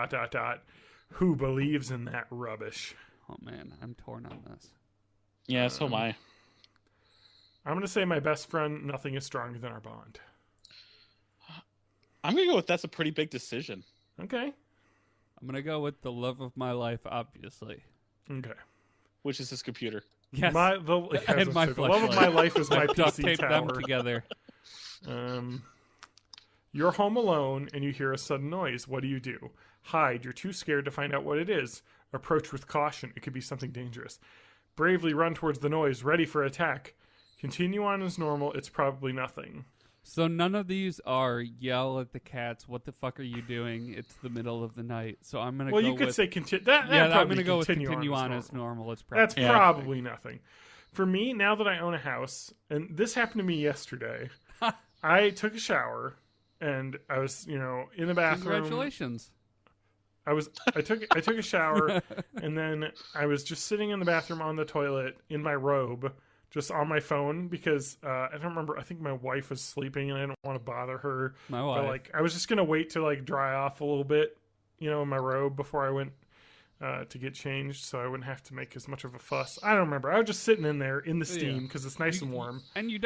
Who believes in that rubbish? Oh man, I'm torn on this. Yeah, so am I. I'm going to say my best friend, nothing is stronger than our bond. I'm going to go with that's a pretty big decision. Okay. I'm going to go with the love of my life, obviously. Okay. Which is his computer. Yes. The love of my life is my duct PC tape tower. them together. You're home alone and you hear a sudden noise. What do? Hide. You're too scared to find out what it is. Approach with caution. It could be something dangerous. Bravely run towards the noise, ready for attack. Continue on as normal. It's probably nothing. So none of these are yell at the cats. What the fuck are you doing? It's the middle of the night. So I'm gonna. Well, go you could with, say continue. I'm gonna go with continue on as normal. It's That's probably probably nothing. For me, now that I own a house, and this happened to me yesterday, I took a shower and I was, in the bathroom. Congratulations. I took a shower and then I was just sitting in the bathroom on the toilet in my robe, just on my phone because I don't remember. I think my wife was sleeping and I didn't want to bother her. My wife. But I was just gonna wait to dry off a little bit, in my robe before I went to get changed, so I wouldn't have to make as much of a fuss. I don't remember. I was just sitting in there in the steam because it's nice and warm. And you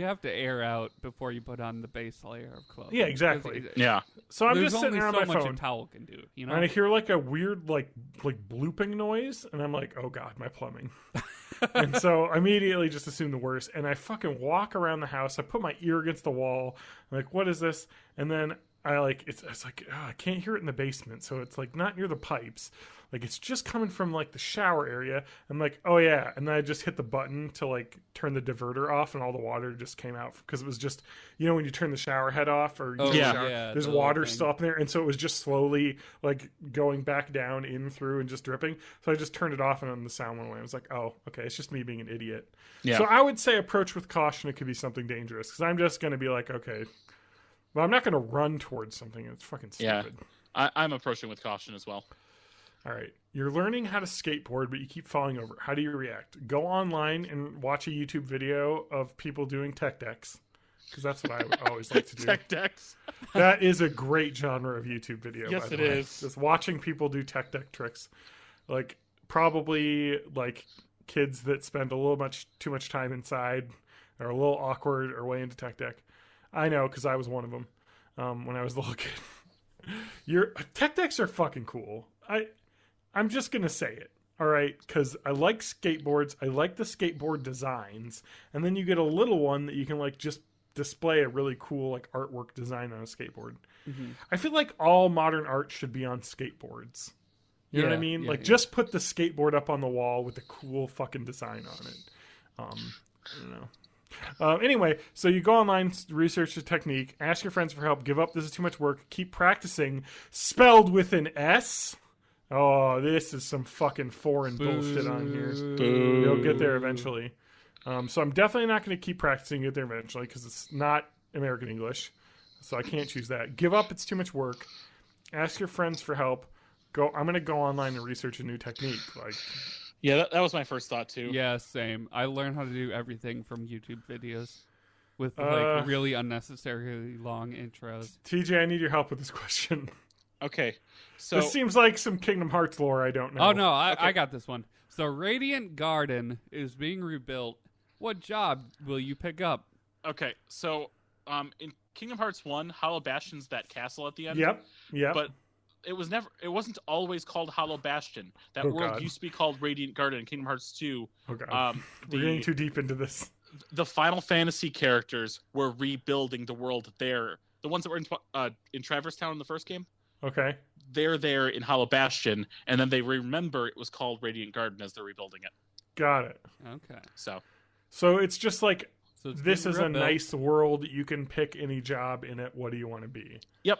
have to air out before you put on the base layer of clothes. Yeah, exactly. Yeah. So I'm just sitting there on my There's only so phone. much a towel can do, And I hear a weird like blooping noise, and I'm like, oh god, my plumbing. And so I immediately just assume the worst, and I fucking walk around the house. I put my ear against the wall. I'm like, what is this? And then it's like I can't hear it in the basement, so it's not near the pipes. It's just coming from the shower area. I'm like, oh yeah, and then I just hit the button to turn the diverter off, and all the water just came out because it was just when you turn the shower head off or there's water still up there, and so it was just slowly going back down in through and just dripping. So I just turned it off, and then the sound went away. I was like, oh okay, it's just me being an idiot. Yeah. So I would say approach with caution. It could be something dangerous because I'm just going to be like, okay, well I'm not going to run towards something. It's fucking stupid. Yeah, I'm approaching with caution as well. All right. You're learning how to skateboard, but you keep falling over. How do you react? Go online and watch a YouTube video of people doing tech decks, because that's what I would always like to do. Tech decks? That is a great genre of YouTube video. Yes, by the it way. is. Just watching people do tech deck tricks. Probably kids that spend a little too much time inside are a little awkward or way into tech deck. I know, because I was one of them when I was a little kid. Tech decks are fucking cool. I'm just going to say it, all right? Because I like skateboards. I like the skateboard designs. And then you get a little one that you can, just display a really cool, artwork design on a skateboard. Mm-hmm. I feel like all modern art should be on skateboards. You know what I mean? Yeah, just put the skateboard up on the wall with a cool fucking design on it. I don't know. Anyway, so you go online, research the technique, ask your friends for help, give up, this is too much work, keep practicing, spelled with an S. Oh, this is some fucking foreign bullshit on here. Boo. You'll get there eventually. So I'm definitely not going to keep practicing get there eventually because it's not American English. So I can't choose that. Give up, it's too much work. Ask your friends for help. I'm going to go online and research a new technique. Yeah, that was my first thought too. Yeah, same. I learned how to do everything from YouTube videos with really unnecessarily long intros. TJ, I need your help with this question. Okay, so this seems like some Kingdom Hearts lore I don't know. Oh no, I got this one. So Radiant Garden is being rebuilt. What job will you pick up? Okay, so in Kingdom Hearts 1, Hollow Bastion's that castle at the end. Yep. But it wasn't always called Hollow Bastion. That world used to be called Radiant Garden in Kingdom Hearts 2. Oh god. We're getting too deep into this. The Final Fantasy characters were rebuilding the world there. The ones that were in Traverse Town in the first game. Okay. They're there in Hollow Bastion, and then they remember it was called Radiant Garden as they're rebuilding it. Got it. Okay. So it's just this is a rebuilt. nice world. You can pick any job in it. What do you want to be? Yep.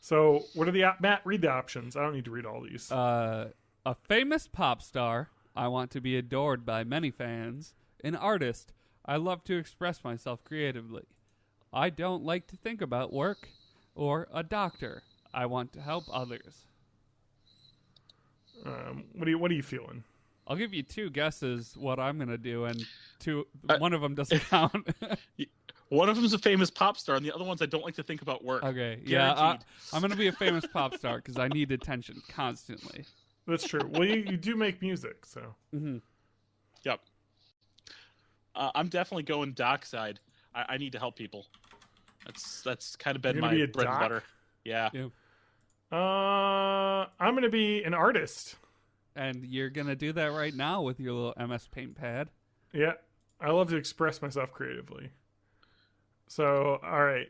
So what are Matt, read the options. I don't need to read all these. A famous pop star. I want to be adored by many fans. An artist. I love to express myself creatively. I don't like to think about work. Or a doctor. I want to help others. What are you feeling? I'll give you two guesses what I'm going to do, and one of them doesn't count. One of them's a famous pop star, and the other one's I don't like to think about work. Okay, Guaranteed. I'm going to be a famous pop star because I need attention constantly. That's true. Well, you do make music, so. Mm-hmm. Yep. I'm definitely going doc side. I need to help people. That's kind of been You're my gonna be a bread and doc? butter. Yeah. I'm gonna be an artist. And you're gonna do that right now with your little MS Paint pad. Yeah, I love to express myself creatively. So, all right.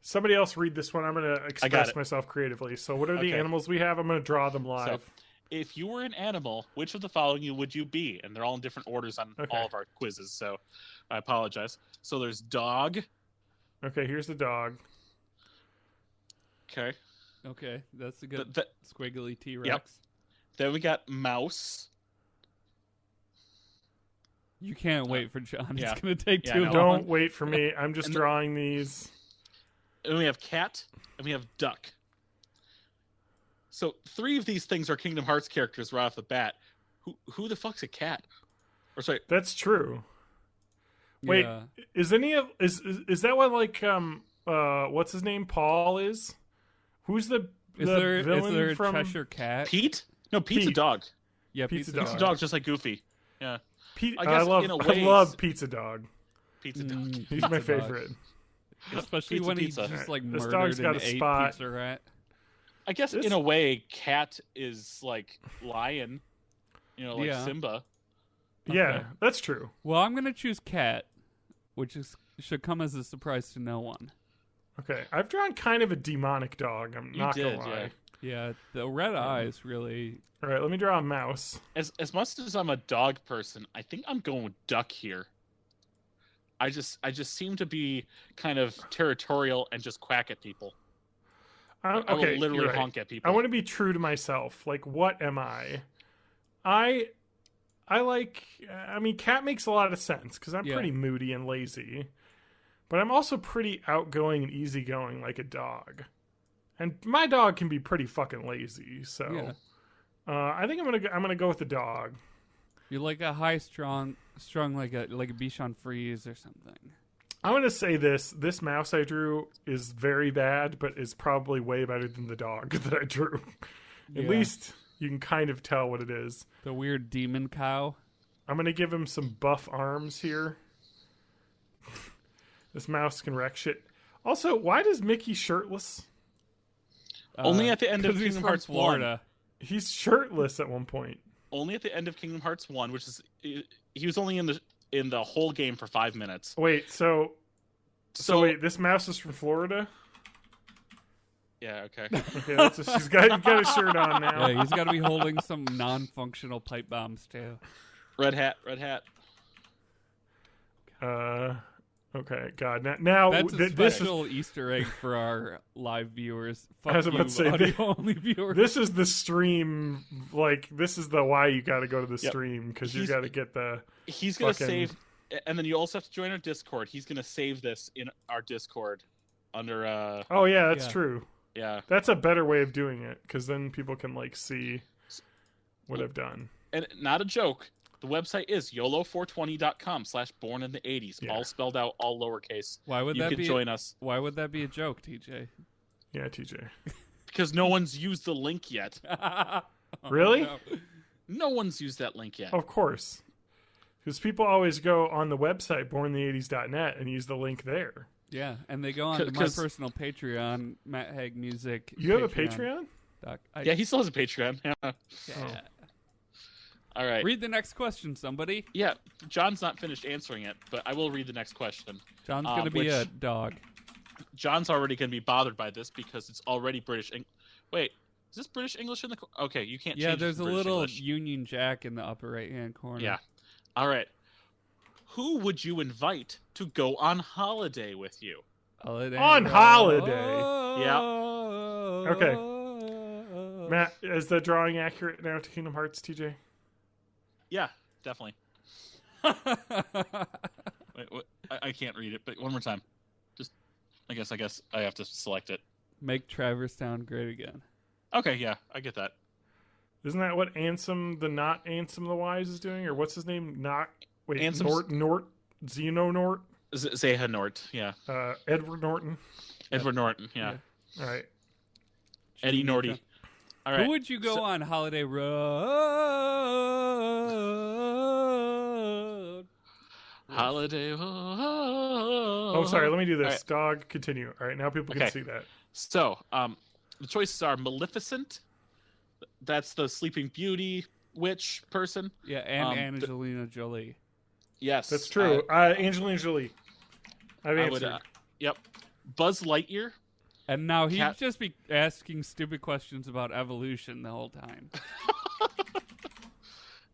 Somebody else read this one. I'm going to express myself creatively. So, what are the animals we have? I'm going to draw them live. So, if you were an animal, which of the following would you be? And they're all in different orders on all of our quizzes, so I apologize. So, there's dog. Okay, here's the dog. Okay, that's a good squiggly T-Rex. Yep. Then we got mouse. You can't wait for John. It's going to take too long. Don't wait for me. I'm just drawing these. And we have cat, and we have duck. So 3 of these things are Kingdom Hearts characters right off the bat. Who the fuck's a cat? Or sorry, that's true. Wait, is that what like what's his name? Paul is? Who's the villain is there from a Cheshire Cat? Pete's a dog. Yeah, Pete's dog. Pete's a dog, just like Goofy. Yeah. I love Pizza Dog. Pizza Dog. He's my favorite. Especially when he's just like this murdered dog's got and a ate spot. Pizza Rat. I guess in a way, cat is like lion. Like Simba. Yeah, that's true. Well, I'm gonna choose cat, which should come as a surprise to no one. Okay, I've drawn kind of a demonic dog. I'm not gonna lie. Yeah, the red eyes really. All right, let me draw a mouse. As much as I'm a dog person, I think I'm going with duck here. I just seem to be kind of territorial and just quack at people. I will literally honk at people. I want to be true to myself. Like, what am I? I mean, cat makes a lot of sense because I'm pretty moody and lazy, but I'm also pretty outgoing and easygoing like a dog. And my dog can be pretty fucking lazy, so I think I'm gonna go with the dog. You're like a high strung like a Bichon Frise or something. I'm gonna say this mouse I drew is very bad, but is probably way better than the dog that I drew. At least you can kind of tell what it is. The weird demon cow. I'm gonna give him some buff arms here. This mouse can wreck shit. Also, why does Mickey shirtless? Only at the end of Kingdom Hearts Florida. 1. He's shirtless at one point. Only at the end of Kingdom Hearts 1, which is he was only in the whole game for 5 minutes. Wait, so wait, this mouse is from Florida? Yeah, okay. Okay, he's got a shirt on now. Yeah, he's got to be holding some non-functional pipe bombs too. Red hat. Okay, God. Now that's a special Easter egg for our live viewers. Fuck I was about to say, audio-only viewers. This is the stream. Like, this is the why you got to go to the stream because you got to get the. He's gonna save, and then you also have to join our Discord. He's gonna save this in our Discord under. Oh yeah, that's true. Yeah, that's a better way of doing it because then people can like see what I've done. And not a joke. The website is YOLO420.com/born in the 80s, all spelled out, all lowercase. Why would that be? Join us. Why would that be a joke, TJ? Yeah, TJ. Because no one's used the link yet. Really? No one's used that link yet. Of course. Because people always go on the website, bornthE80s.net, and use the link there. Yeah, and they go on to my personal Patreon, Matt Haig Music. You have a Patreon? Yeah, he still has a Patreon. Yeah. Yeah. All right. Read the next question, somebody. Yeah, John's not finished answering it, but I will read the next question. John's going to be a dog. John's already going to be bothered by this because it's already British. Wait, is this British English in the? Okay, you can't. Yeah, change there's a British little English. Union Jack in the upper right-hand corner. Yeah. All right. Who would you invite to go on holiday with you? On holiday. Yeah. Okay. Matt, is the drawing accurate now to Kingdom Hearts, TJ? Yeah, definitely. Wait, I can't read it, but one more time. Just, I guess I have to select it. Make Traverse Town great again. Okay, yeah, I get that. Isn't that what Ansem the Wise is doing? Or what's his name? Ansem's... Xenonort? Zehanort, yeah. Edward Norton. Edward Norton, yeah. All right. Eddie Norty. All right. Who would you go on Holiday Road? Holiday Road. Oh, sorry. Let me do this. Right. Dog, continue. All right, now people can see that. So, the choices are Maleficent. That's the Sleeping Beauty witch person. Yeah, and Angelina Jolie. Yes, that's true. Angelina Jolie. I've answered. Yep. Buzz Lightyear. And now he'd just be asking stupid questions about evolution the whole time.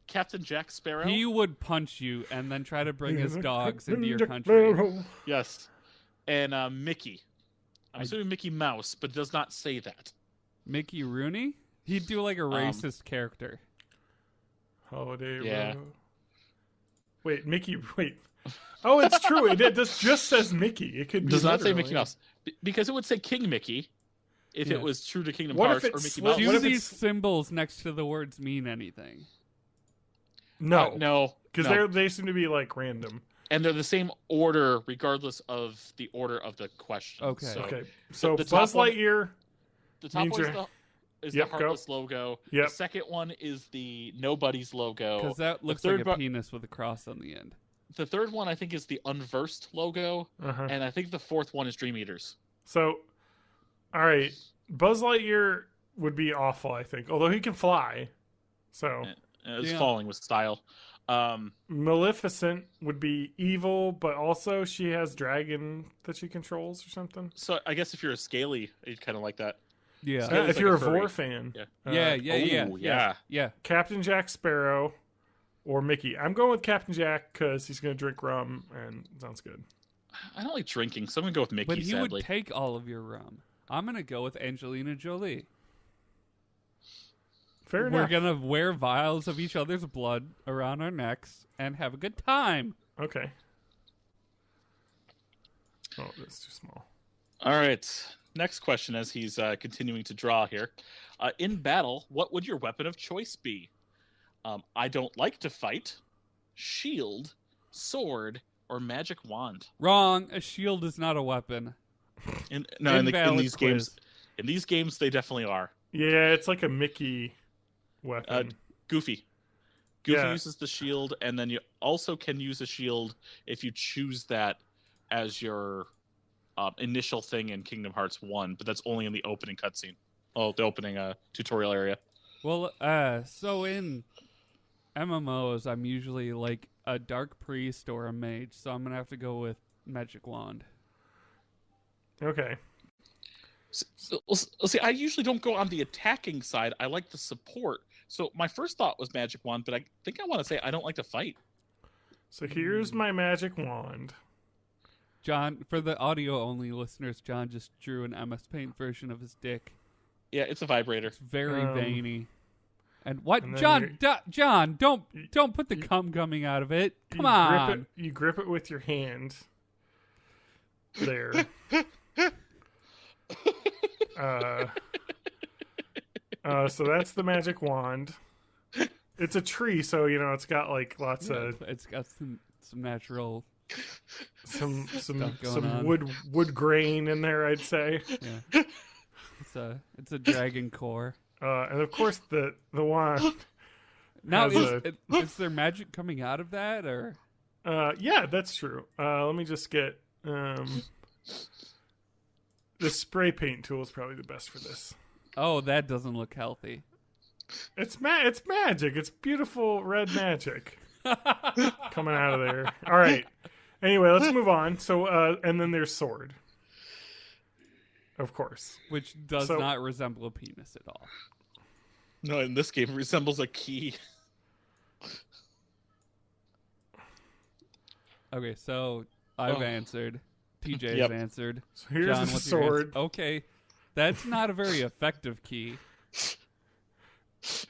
Captain Jack Sparrow. He would punch you and then try to bring his dogs into your country. Yes. And Mickey. I'm assuming Mickey Mouse, but does not say that. Mickey Rooney? He'd do like a racist character. Holiday Yeah. Road. Wait, Mickey. Wait. Oh, it's true. It just says Mickey. It could be does not say literally. Mickey Mouse because it would say King Mickey if it was true to Kingdom What Hearts if or it's Mickey what Mouse. Do these symbols next to the words mean anything? No, no, because they seem to be like random. And they're the same order regardless of the order of the question. Okay. So the Buzz top one- Lightyear. The top one is the Heartless logo. Yep. The second one is the Nobody's logo. Because that looks like a penis with a cross on the end. The third one, I think, is the Unversed logo. And I think the fourth one is Dream Eaters. So, all right. Buzz Lightyear would be awful, I think. Although he can fly. So. It's falling with style. Maleficent would be evil, but also she has dragon that she controls or something. So I guess if you're a Scaly, you'd kind of like that. Yeah. If like you're a furry. Vor fan. Yeah. Captain Jack Sparrow or Mickey. I'm going with Captain Jack because he's going to drink rum and it sounds good. I don't like drinking, so I'm going to go with Mickey, But he sadly. would take all of your rum. I'm going to go with Angelina Jolie. Fair enough. We're going to wear vials of each other's blood around our necks and have a good time. Okay. Oh, that's too small. All right. Next question as he's continuing to draw here. In battle, what would your weapon of choice be? I don't like to fight, shield, sword, or magic wand. Wrong. A shield is not a weapon. In Invalid these games, they definitely are. Yeah, it's like a Mickey weapon. Goofy uses the shield, and then you also can use a shield if you choose that as your initial thing in Kingdom Hearts 1, but that's only in the opening cutscene. Oh, the opening tutorial area. Well, so in MMOs, I'm usually like a dark priest or a mage, so I'm going to have to go with magic wand. Okay. So, see, I usually don't go on the attacking side. I like the support. So my first thought was magic wand, but I think I want to say I don't like to fight. So here's my magic wand. John, for the audio-only listeners, John just drew an MS Paint version of his dick. Yeah, it's a vibrator. It's very veiny. And what, and John? John, don't put the cum coming out of it. Come on. You grip it with your hand. There. So that's the magic wand. It's a tree, so it's got like lots of. It's got some natural. Some on. wood grain in there, I'd say. Yeah. It's a dragon core. And of course the wand. Now is there magic coming out of that or? Yeah, that's true. Let me just get the spray paint tool is probably the best for this. Oh, that doesn't look healthy. It's magic. It's beautiful red magic coming out of there. All right. Anyway, let's move on. So, and then there's sword. Of course. Which does not resemble a penis at all. No, in this game, it resembles a key. Okay, so I've answered. TJ's answered. So here's John, the what's your answer? sword. Okay, that's not a very effective key.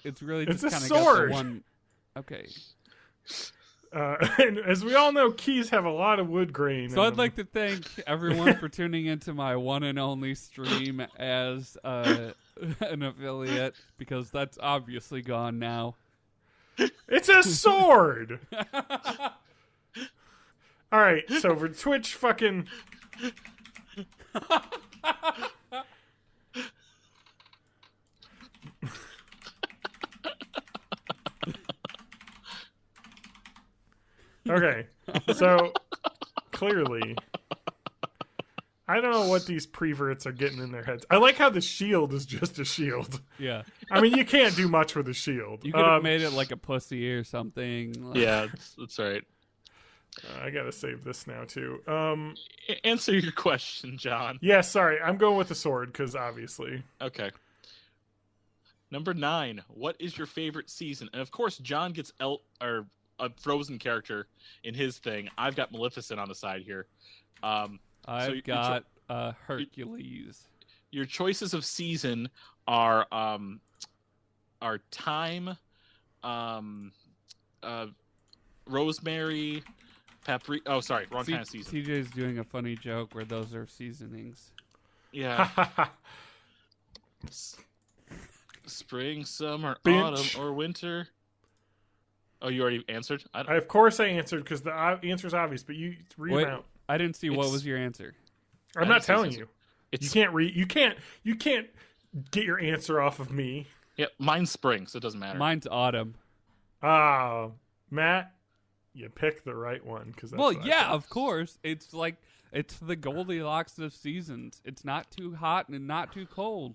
It's really just It's a kind of got sword. the one. Okay. And as we all know, keys have a lot of wood grain. So I'd like to thank everyone for tuning into my one and only stream as an affiliate, because that's obviously gone now. It's a sword! All right, so for Twitch fucking... Okay, so clearly, I don't know what these preverts are getting in their heads. I like how the shield is just a shield. Yeah. I mean, you can't do much with a shield. You could have made it like a pussy or something. Yeah, that's right. I gotta save this now too. Answer your question, John. Yeah, sorry, I'm going with the sword because obviously. Okay. Number 9. What is your favorite season? And of course, John gets or a Frozen character in his thing. I've got Maleficent on the side here. I've got Hercules. Your choices of season are thyme, rosemary, paprika. Oh, sorry, wrong kind of season. TJ's doing a funny joke where those are seasonings. Yeah. Spring, summer, Bitch. autumn, or winter. Oh, you already answered? Of course I answered because the answer's obvious, but you read them out. I didn't see what was your answer. I'm not telling you. It's, You can't read. You can't get your answer off of me. Yeah, mine's spring, so it doesn't matter. Mine's autumn. Matt, you picked the right one because. Well, yeah, of course. It's like it's the Goldilocks of seasons. It's not too hot and not too cold.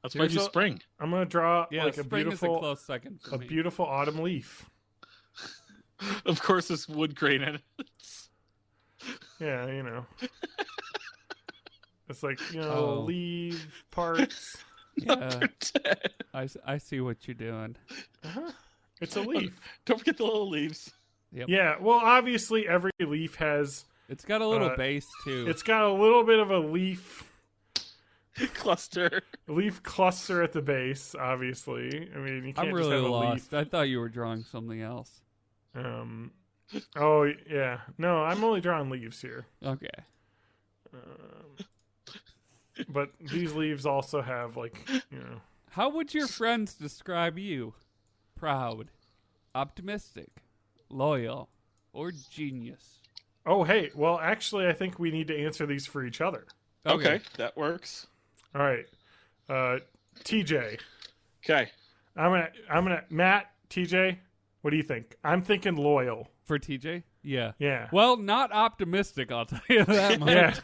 That's why I do spring. I'm gonna draw like a spring beautiful, is a close second for me. beautiful autumn leaf. Of course, it's wood grain in it. Yeah, it's like leaf parts. Yeah, I see what you're doing. It's a leaf. Don't forget the little leaves. Yep. Yeah, well, obviously every leaf has. It's got a little base too. It's got a little bit of a leaf cluster at the base. Obviously, I mean you can't I'm really just have a lost. leaf. I thought you were drawing something else. Oh yeah, no, I'm only drawing leaves here. Okay. But these leaves also have How would your friends describe you? Proud, optimistic, loyal, or genius? Oh hey, well actually I think we need to answer these for each other. Okay, that works. All right, TJ. Okay, I'm gonna Matt. TJ, what do you think? I'm thinking loyal. For TJ? Yeah. Yeah. Well, not optimistic, I'll tell you that much. Yeah.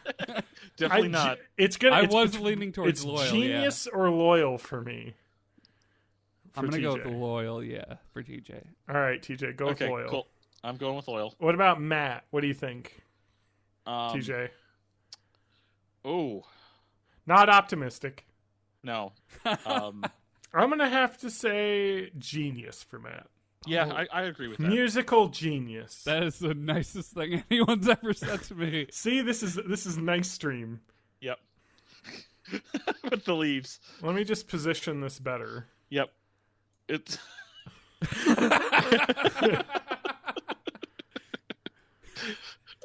definitely not. I was leaning towards it's loyal. Genius or loyal for me. I'm going to go with the loyal, for TJ. All right, TJ, go with loyal. Cool. I'm going with loyal. What about Matt? What do you think? TJ. Oh. Not optimistic. No. I'm going to have to say genius for Matt. Yeah, I agree with that. Musical genius. That is the nicest thing anyone's ever said to me. See, this is nice stream. Yep. With the leaves. Let me just position this better. Yep. It's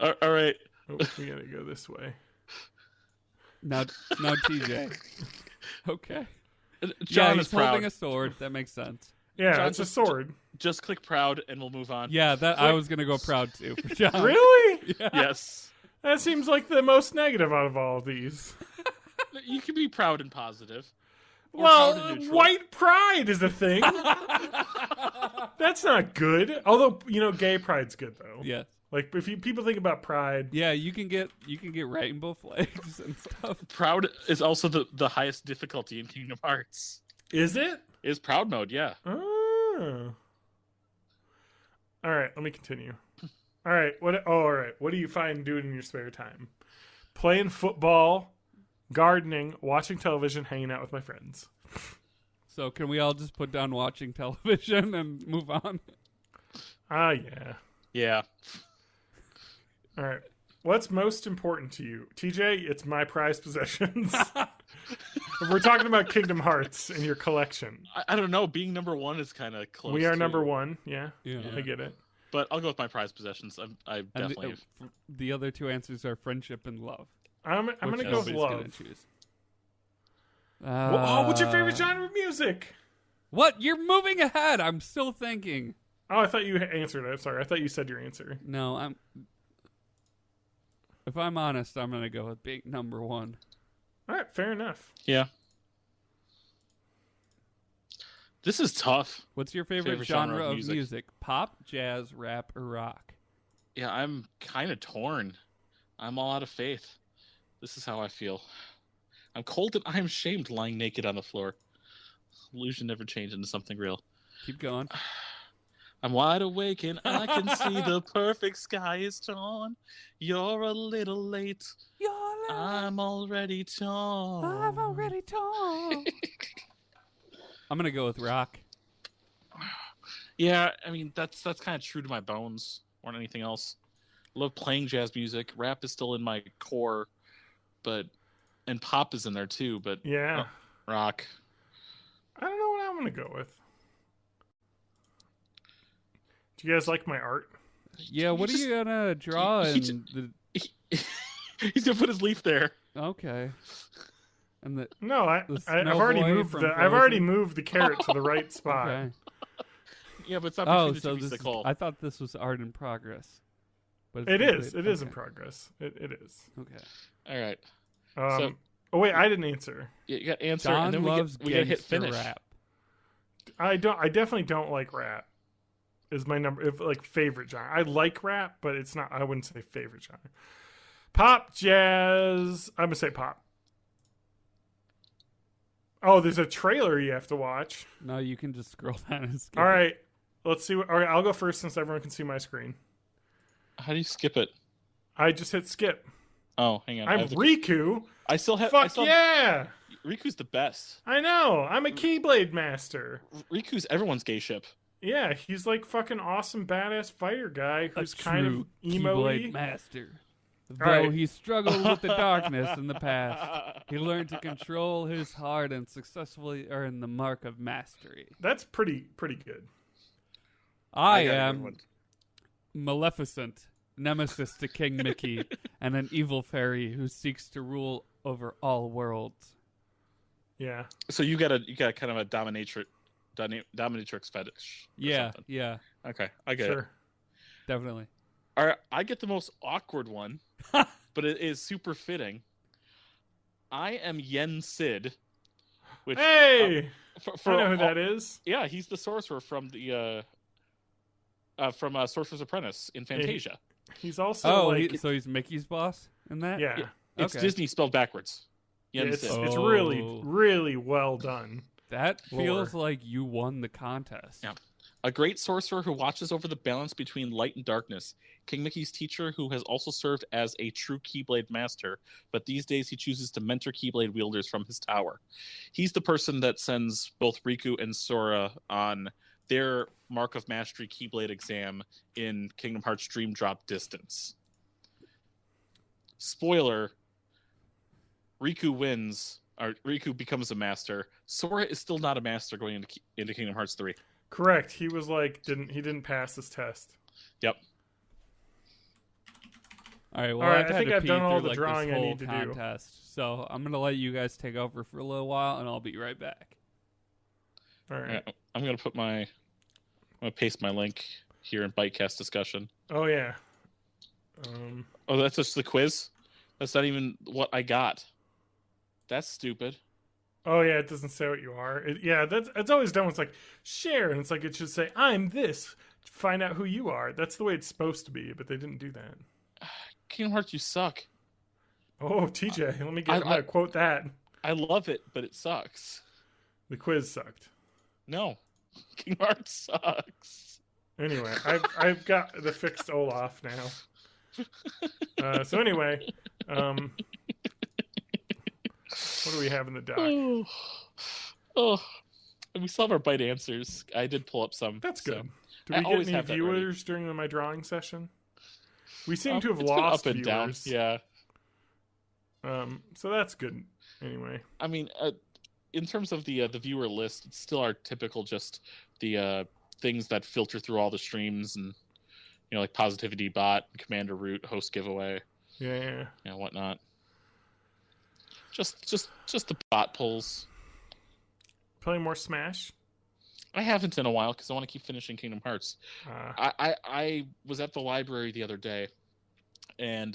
all right. Oh, we gotta go this way. Now TJ. Okay. John he's is proud. holding a sword. That makes sense. Yeah, John, it's a sword. Just click proud and we'll move on. Yeah, I was gonna go proud too for John. Really? Yeah. Yes. That seems like the most negative out of all of these. You can be proud and positive. Or Well, proud and neutral. white pride is a thing. That's not good. Although, gay pride's good though. Yes. Like if people think about pride, Yeah, you can get rainbow flags and stuff. Proud is also the highest difficulty in Kingdom Hearts. is it? Is proud mode, yeah. Oh. All right, let me continue. All right, all right. What do you find doing in your spare time? Playing football, gardening, watching television, hanging out with my friends. So can we all just put down watching television and move on? Yeah. Yeah. All right. What's most important to you? TJ, it's my prized possessions. If we're talking about Kingdom Hearts and your collection. I don't know. Being number one is kind of close. We are too. number one. Yeah. Yeah. I get it. But I'll go with my prized possessions. I And definitely. the other two answers are friendship and love. I'm going to go with Nobody's love. gonna choose. What's your favorite genre of music? What? You're moving ahead. I'm still thinking. Oh, I thought you answered it. Sorry. I thought you said your answer. No, if I'm honest, I'm going to go with being number one. All right. Fair enough. Yeah. This is tough. What's your favorite genre of music? Pop, jazz, rap, or rock? Yeah, I'm kind of torn. I'm all out of faith. This is how I feel. I'm cold and I'm shamed, lying naked on the floor. Illusion never changed into something real. Keep going. I'm wide awake and I can see the perfect sky is torn. You're a little late. I'm already torn. I'm already torn. I'm gonna go with rock. Yeah, I mean that's kind of true to my bones more than anything else. I love playing jazz music. Rap is still in my core, and pop is in there too. But yeah, rock. I don't know what I'm gonna go with. Do you guys like my art? Yeah, what are you gonna draw? He's gonna put his leaf there. Okay. And I've already moved I've already moved the carrot to the right spot. Okay. Yeah, but it's not Oh, between so the this two I thought this was art in progress. But It is okay. in progress. It is. Okay. All right. Oh wait, I didn't answer. Yeah, you got to answer, Don and then loves we got to hit gangster finish. rap. I definitely don't like rap. Is my favorite genre. I like rap, but it's not. I wouldn't say favorite genre. Pop, jazz. I'm gonna say pop. Oh, there's a trailer you have to watch. No, you can just scroll down and skip. All right, let's see. All right, I'll go first since everyone can see my screen. How do you skip it? I just hit skip. Oh, hang on. I'm Riku. I still have. Yeah! Riku's the best. I know. I'm a Keyblade master. Riku's everyone's gay ship. Yeah, he's like fucking awesome badass fighter guy who's kind of emo-y. emo-y. Master. Though right. he struggled with the darkness in the past, he learned to control his heart and successfully earn the mark of mastery. That's pretty good. I am Maleficent, nemesis to King Mickey, and an evil fairy who seeks to rule over all worlds. Yeah. So you got kind of a dominatrix fetish. Yeah, something. yeah. Okay, I get it. Definitely. All right, I get the most awkward one, but it is super fitting. I am Yen Sid. Which, hey! For I know who that is. Yeah, he's the sorcerer from the Sorcerer's Apprentice in Fantasia. He's also so he's Mickey's boss in that? Yeah. It's Okay. Disney spelled backwards. It's really, really well done. That feels like you won the contest. Yeah. A great sorcerer who watches over the balance between light and darkness. King Mickey's teacher who has also served as a true Keyblade master, but these days he chooses to mentor Keyblade wielders from his tower. He's the person that sends both Riku and Sora on their Mark of Mastery Keyblade exam in Kingdom Hearts Dream Drop Distance. Spoiler, Riku wins, or Riku becomes a master. Sora is still not a master going into Kingdom Hearts 3. Correct. He was he didn't pass his test. Yep. All right. Well, I think I've done all the drawing I need to do. So I'm gonna let you guys take over for a little while, and I'll be right back. All right. Yeah, I'm gonna paste my link here in Bytecast discussion. Oh yeah. Oh, that's just the quiz. That's not even what I got. That's stupid. Oh yeah, it doesn't say what you are. It's always done. It's like share, and it's like it should say I'm this. Find out who you are. That's the way it's supposed to be, but they didn't do that. Kingdom Hearts, you suck. Oh, TJ, I'm gonna quote that. I love it, but it sucks. The quiz sucked. No, Kingdom Hearts sucks. Anyway, I've got the fixed Olaf now. So anyway, what do we have in the doc? Oh, we still have our bite answers. I did pull up some. That's good. So Did we get any viewers during my drawing session? We seem to have it's lost been up and viewers. down. Yeah. So that's good. Anyway. I mean, in terms of the viewer list, it's still our typical just the things that filter through all the streams and like Positivity Bot, Commander Root, Host Giveaway. Yeah. Whatnot. Just the bot pulls. Playing more Smash? I haven't in a while because I want to keep finishing Kingdom Hearts. I was at the library the other day, and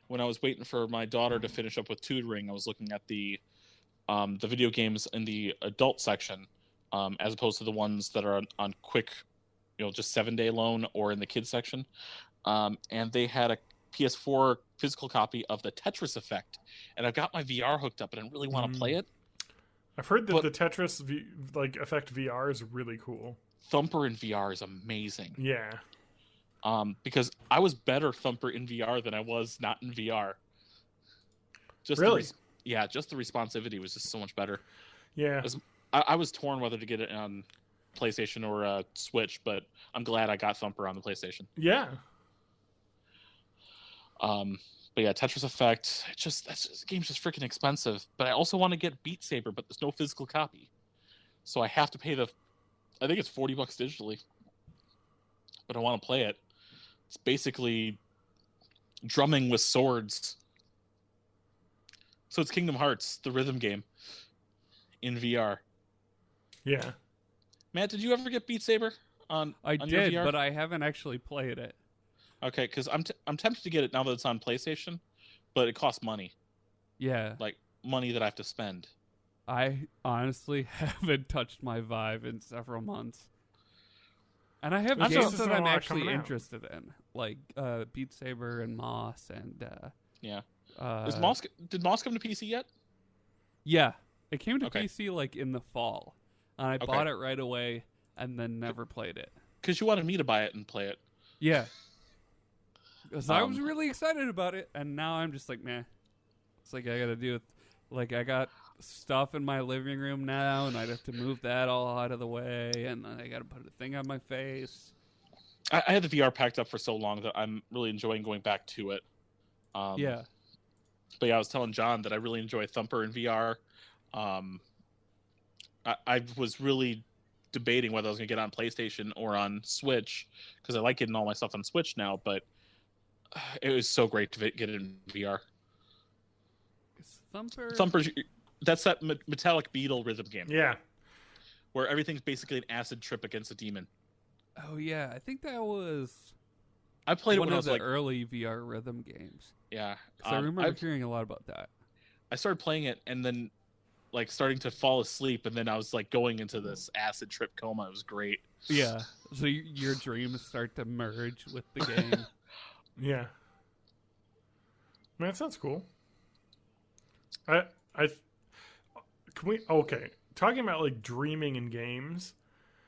when I was waiting for my daughter to finish up with tutoring, I was looking at the video games in the adult section, as opposed to the ones that are on quick, just 7-day loan or in the kids section. and they had a PS4 physical copy of the Tetris Effect, and I've got my VR hooked up, and I really want to play it. I've heard that the Tetris Effect VR is really cool. Thumper in VR is amazing. Yeah. Because I was better Thumper in VR than I was not in VR. Just really? Just the responsivity was just so much better. Yeah. I was torn whether to get it on PlayStation or Switch, but I'm glad I got Thumper on the PlayStation. Yeah. But yeah, Tetris Effect, this game's just freaking expensive. But I also want to get Beat Saber, but there's no physical copy. So I have to pay I think it's $40 digitally. But I want to play it. It's basically drumming with swords. So it's Kingdom Hearts, the rhythm game, in VR. Yeah. Matt, did you ever get Beat Saber on I your did, VR? but I haven't actually played it. Okay, because I'm tempted to get it now that it's on PlayStation, but it costs money. Yeah. Like, money that I have to spend. I honestly haven't touched my Vive in several months. And I have games that I'm actually interested in, like Beat Saber and Moss and... yeah. Did Moss come to PC yet? Yeah. It came to PC like in the fall. And I bought it right away and then never played it. Because you wanted me to buy it and play it. Yeah. Because I was really excited about it, and now I'm just like, meh. It's like I gotta do it. Like, I got stuff in my living room now, and I'd have to move that all out of the way, and then I gotta put a thing on my face. I had the VR packed up for so long that I'm really enjoying going back to it. Yeah. But yeah, I was telling John that I really enjoy Thumper in VR. I was really debating whether I was going to get it on PlayStation or on Switch, because I like getting all my stuff on Switch now, but it was so great to get it in VR. Thumper's that's that Metallic Beetle rhythm game. Yeah. Where everything's basically an acid trip against a demon. Oh yeah, I think that was I played one it when I of was the early VR rhythm games. Yeah. I remember hearing a lot about that. I started playing it and then like starting to fall asleep, and then I was like going into this acid trip coma. It was great. Yeah. So your dreams start to merge with the game. Yeah. Man, that sounds cool. Can we talking about like dreaming in games.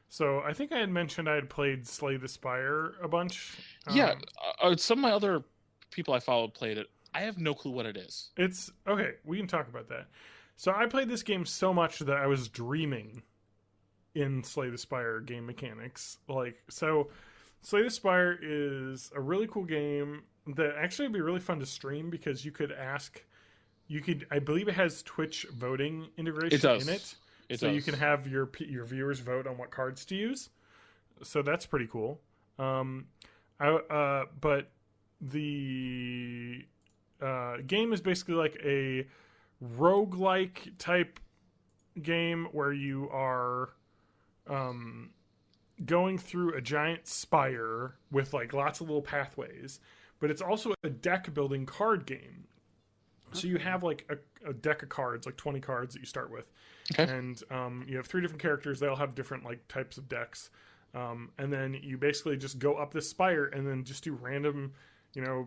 So I think I had mentioned I had played Slay the Spire a bunch. Yeah, some of my other people I followed played it. I have no clue what it is. It's okay. We can talk about that. So I played this game so much that I was dreaming in Slay the Spire game mechanics. So Slay the Spire is a really cool game that actually would be really fun to stream, because I believe it has Twitch voting integration in it. So you can have your viewers vote on what cards to use. So that's pretty cool. But the game is basically like a roguelike type game where you are going through a giant spire with like lots of little pathways, but it's also a deck building card game. So you have like a deck of cards, like 20 cards that you start with. Okay. And you have 3 different characters. They all have different like types of decks. And then you basically just go up this spire and then just do random,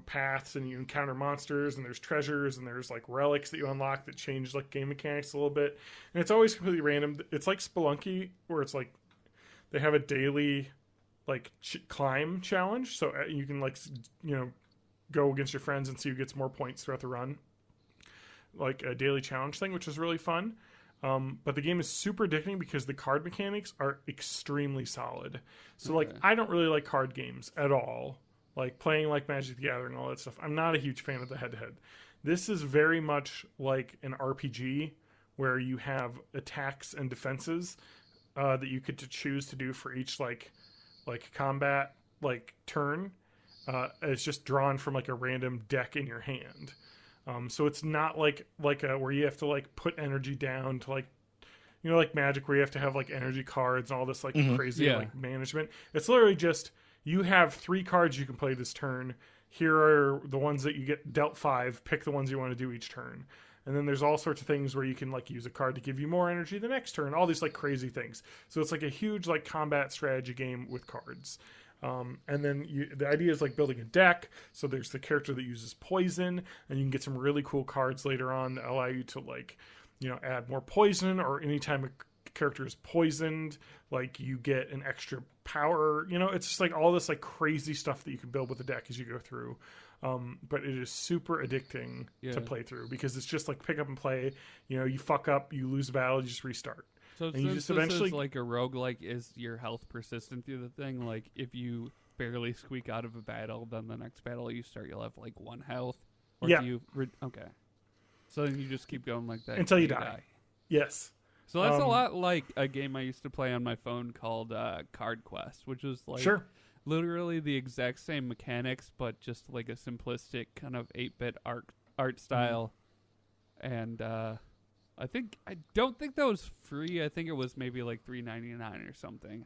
paths, and you encounter monsters, and there's treasures, and there's like relics that you unlock that change like game mechanics a little bit. And it's always completely random. It's like Spelunky, where it's like they have a daily like climb challenge. So you can like, go against your friends and see who gets more points throughout the run. Like a daily challenge thing, which is really fun. But the game is super addicting because the card mechanics are extremely solid. So like, I don't really like card games at all. Like playing like Magic the Gathering and all that stuff. I'm not a huge fan of the head-to-head. This is very much like an RPG where you have attacks and defenses that you could choose to do for each like combat like turn. It's just drawn from like a random deck in your hand. So it's not like where you have to like put energy down to like, like Magic, where you have to have like energy cards and all this like crazy like management. It's literally just, you have 3 cards you can play this turn. Here are the ones that you get dealt 5. Pick the ones you want to do each turn. And then there's all sorts of things where you can like use a card to give you more energy the next turn. All these like crazy things. So it's like a huge like combat strategy game with cards. And then the idea is like building a deck. So there's the character that uses poison, and you can get some really cool cards later on that allow you to like, add more poison, or anytime a character is poisoned, like you get an extra power. It's just like all this like crazy stuff that you can build with the deck as you go through. But it is super addicting to play through because it's just like pick up and play. You fuck up, you lose a battle, you just restart. So and you just this eventually is like a roguelike, is your health persistent through the thing? Like if you barely squeak out of a battle, then the next battle you start, you'll have like 1 health. Or do you okay. So then you just keep going like that until you die. Yes. So that's a lot like a game I used to play on my phone called Card Quest, which was like literally the exact same mechanics, but just like a simplistic kind of 8-bit art style. And I don't think that was free. I think it was maybe like $3.99 or something.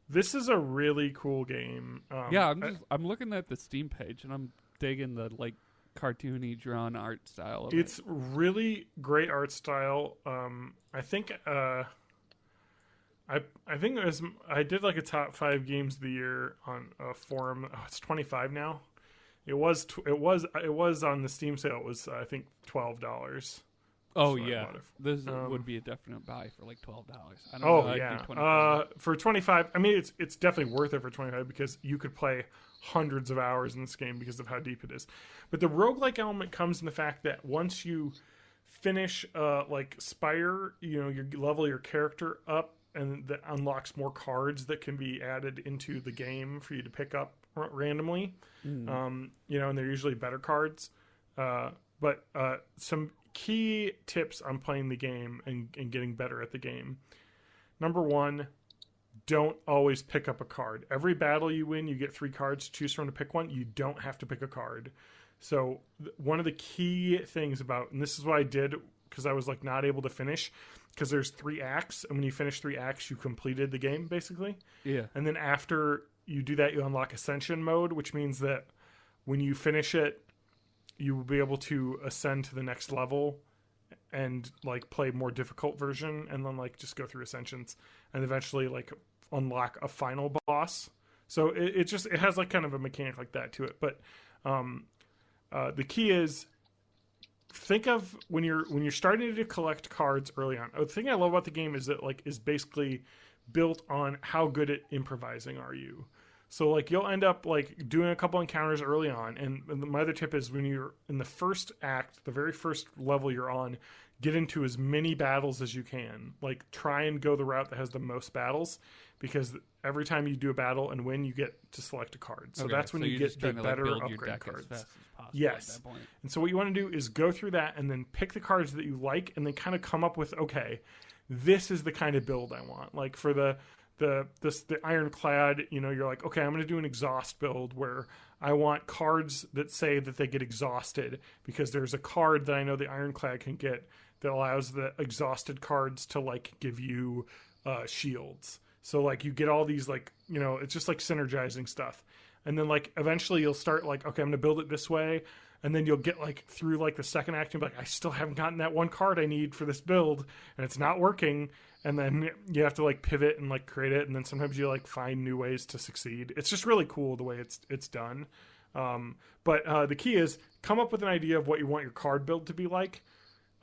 This is a really cool game. I'm looking at the Steam page and I'm digging the like cartoony drawn art style of it's really great art style. I think I did like a top 5 games of the year on a forum. Oh, it's 25 now. It was on the Steam sale. It was I think $12. Oh so yeah, this would be a definite buy for like $12. I don't know. For 25, I mean it's definitely worth it for 25 because you could play hundreds of hours in this game because of how deep it is. But the roguelike element comes in the fact that once you finish like Spire, you level your character up, and that unlocks more cards that can be added into the game for you to pick up randomly. And they're usually better cards. But some key tips on playing the game and getting better at the game. Number 1, don't always pick up a card. Every battle you win, you get 3 cards to choose from to pick one. You don't have to pick a card. So one of the key things about, and this is what I did because I was like not able to finish, because there's 3 acts, and when you finish 3 acts, you completed the game basically. Yeah. And then after you do that, you unlock Ascension mode, which means that when you finish it, you will be able to ascend to the next level and like play more difficult version, and then like just go through Ascensions and eventually like unlock a final boss. So it has like kind of a mechanic like that to it. But the key is, think of when you're starting to collect cards early on. The thing I love about the game is that like is basically built on how good at improvising are you. So like you'll end up like doing a couple encounters early on, and my other tip is when you're in the first act, the very first level you're on, get into as many battles as you can. Like try and go the route that has the most battles, because every time you do a battle and win, you get to select a card. So that's when you get the better upgrade cards. As fast as possible yes. At that point. And so what you want to do is go through that and then pick the cards that you like, and then kind of come up with, okay, this is the kind of build I want. Like for the Ironclad, you're like, okay, I'm going to do an exhaust build where I want cards that say that they get exhausted, because there's a card that I know the Ironclad can get that allows the exhausted cards to like give you shields. So like you get all these like, it's just like synergizing stuff. And then like eventually you'll start like, okay, I'm going to build it this way. And then you'll get like through like the second act and be like, I still haven't gotten that one card I need for this build, and it's not working. And then you have to like pivot and like create it. And then sometimes you like find new ways to succeed. It's just really cool the way it's done. But the key is come up with an idea of what you want your card build to be like.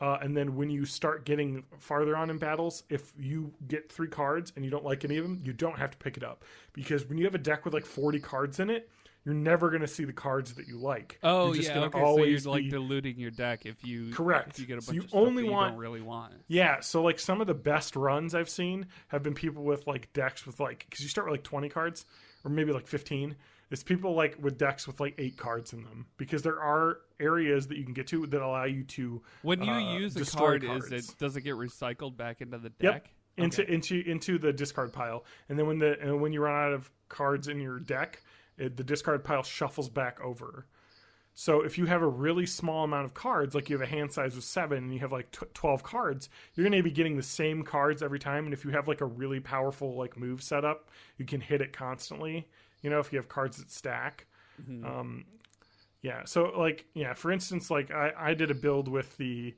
And then when you start getting farther on in battles, if you get 3 cards and you don't like any of them, you don't have to pick it up. Because when you have a deck with like 40 cards in it, you're never going to see the cards that you like. Oh, you're just yeah. Okay, always so you're like diluting your deck if you correct. If you get a So bunch you of stuff only that want, you don't really want. Yeah, so like some of the best runs I've seen have been people with like decks with like, because you start with like 20 cards or maybe like 15. It's people like with decks with like 8 cards in them, because there are areas that you can get to that allow you to when you use a card, does it get recycled back into the deck? Yep. Into the discard pile, and then when you run out of cards in your deck, the discard pile shuffles back over. So if you have a really small amount of cards, like you have a hand size of 7 and you have like 12 cards, you're going to be getting the same cards every time. And if you have like a really powerful like move setup, you can hit it constantly. If you have cards that stack. Mm-hmm. So like, for instance, like I did a build with the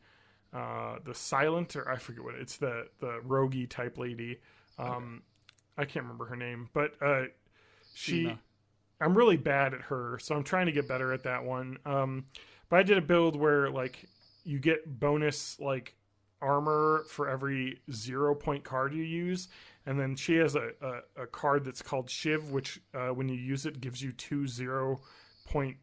silent, or I forget what it's, the roguey type lady. I can't remember her name, but she I'm really bad at her, so I'm trying to get better at that one. But I did a build where like you get bonus like armor for every 0-point card you use, and then she has a card that's called Shiv, which when you use it gives you 2 0-point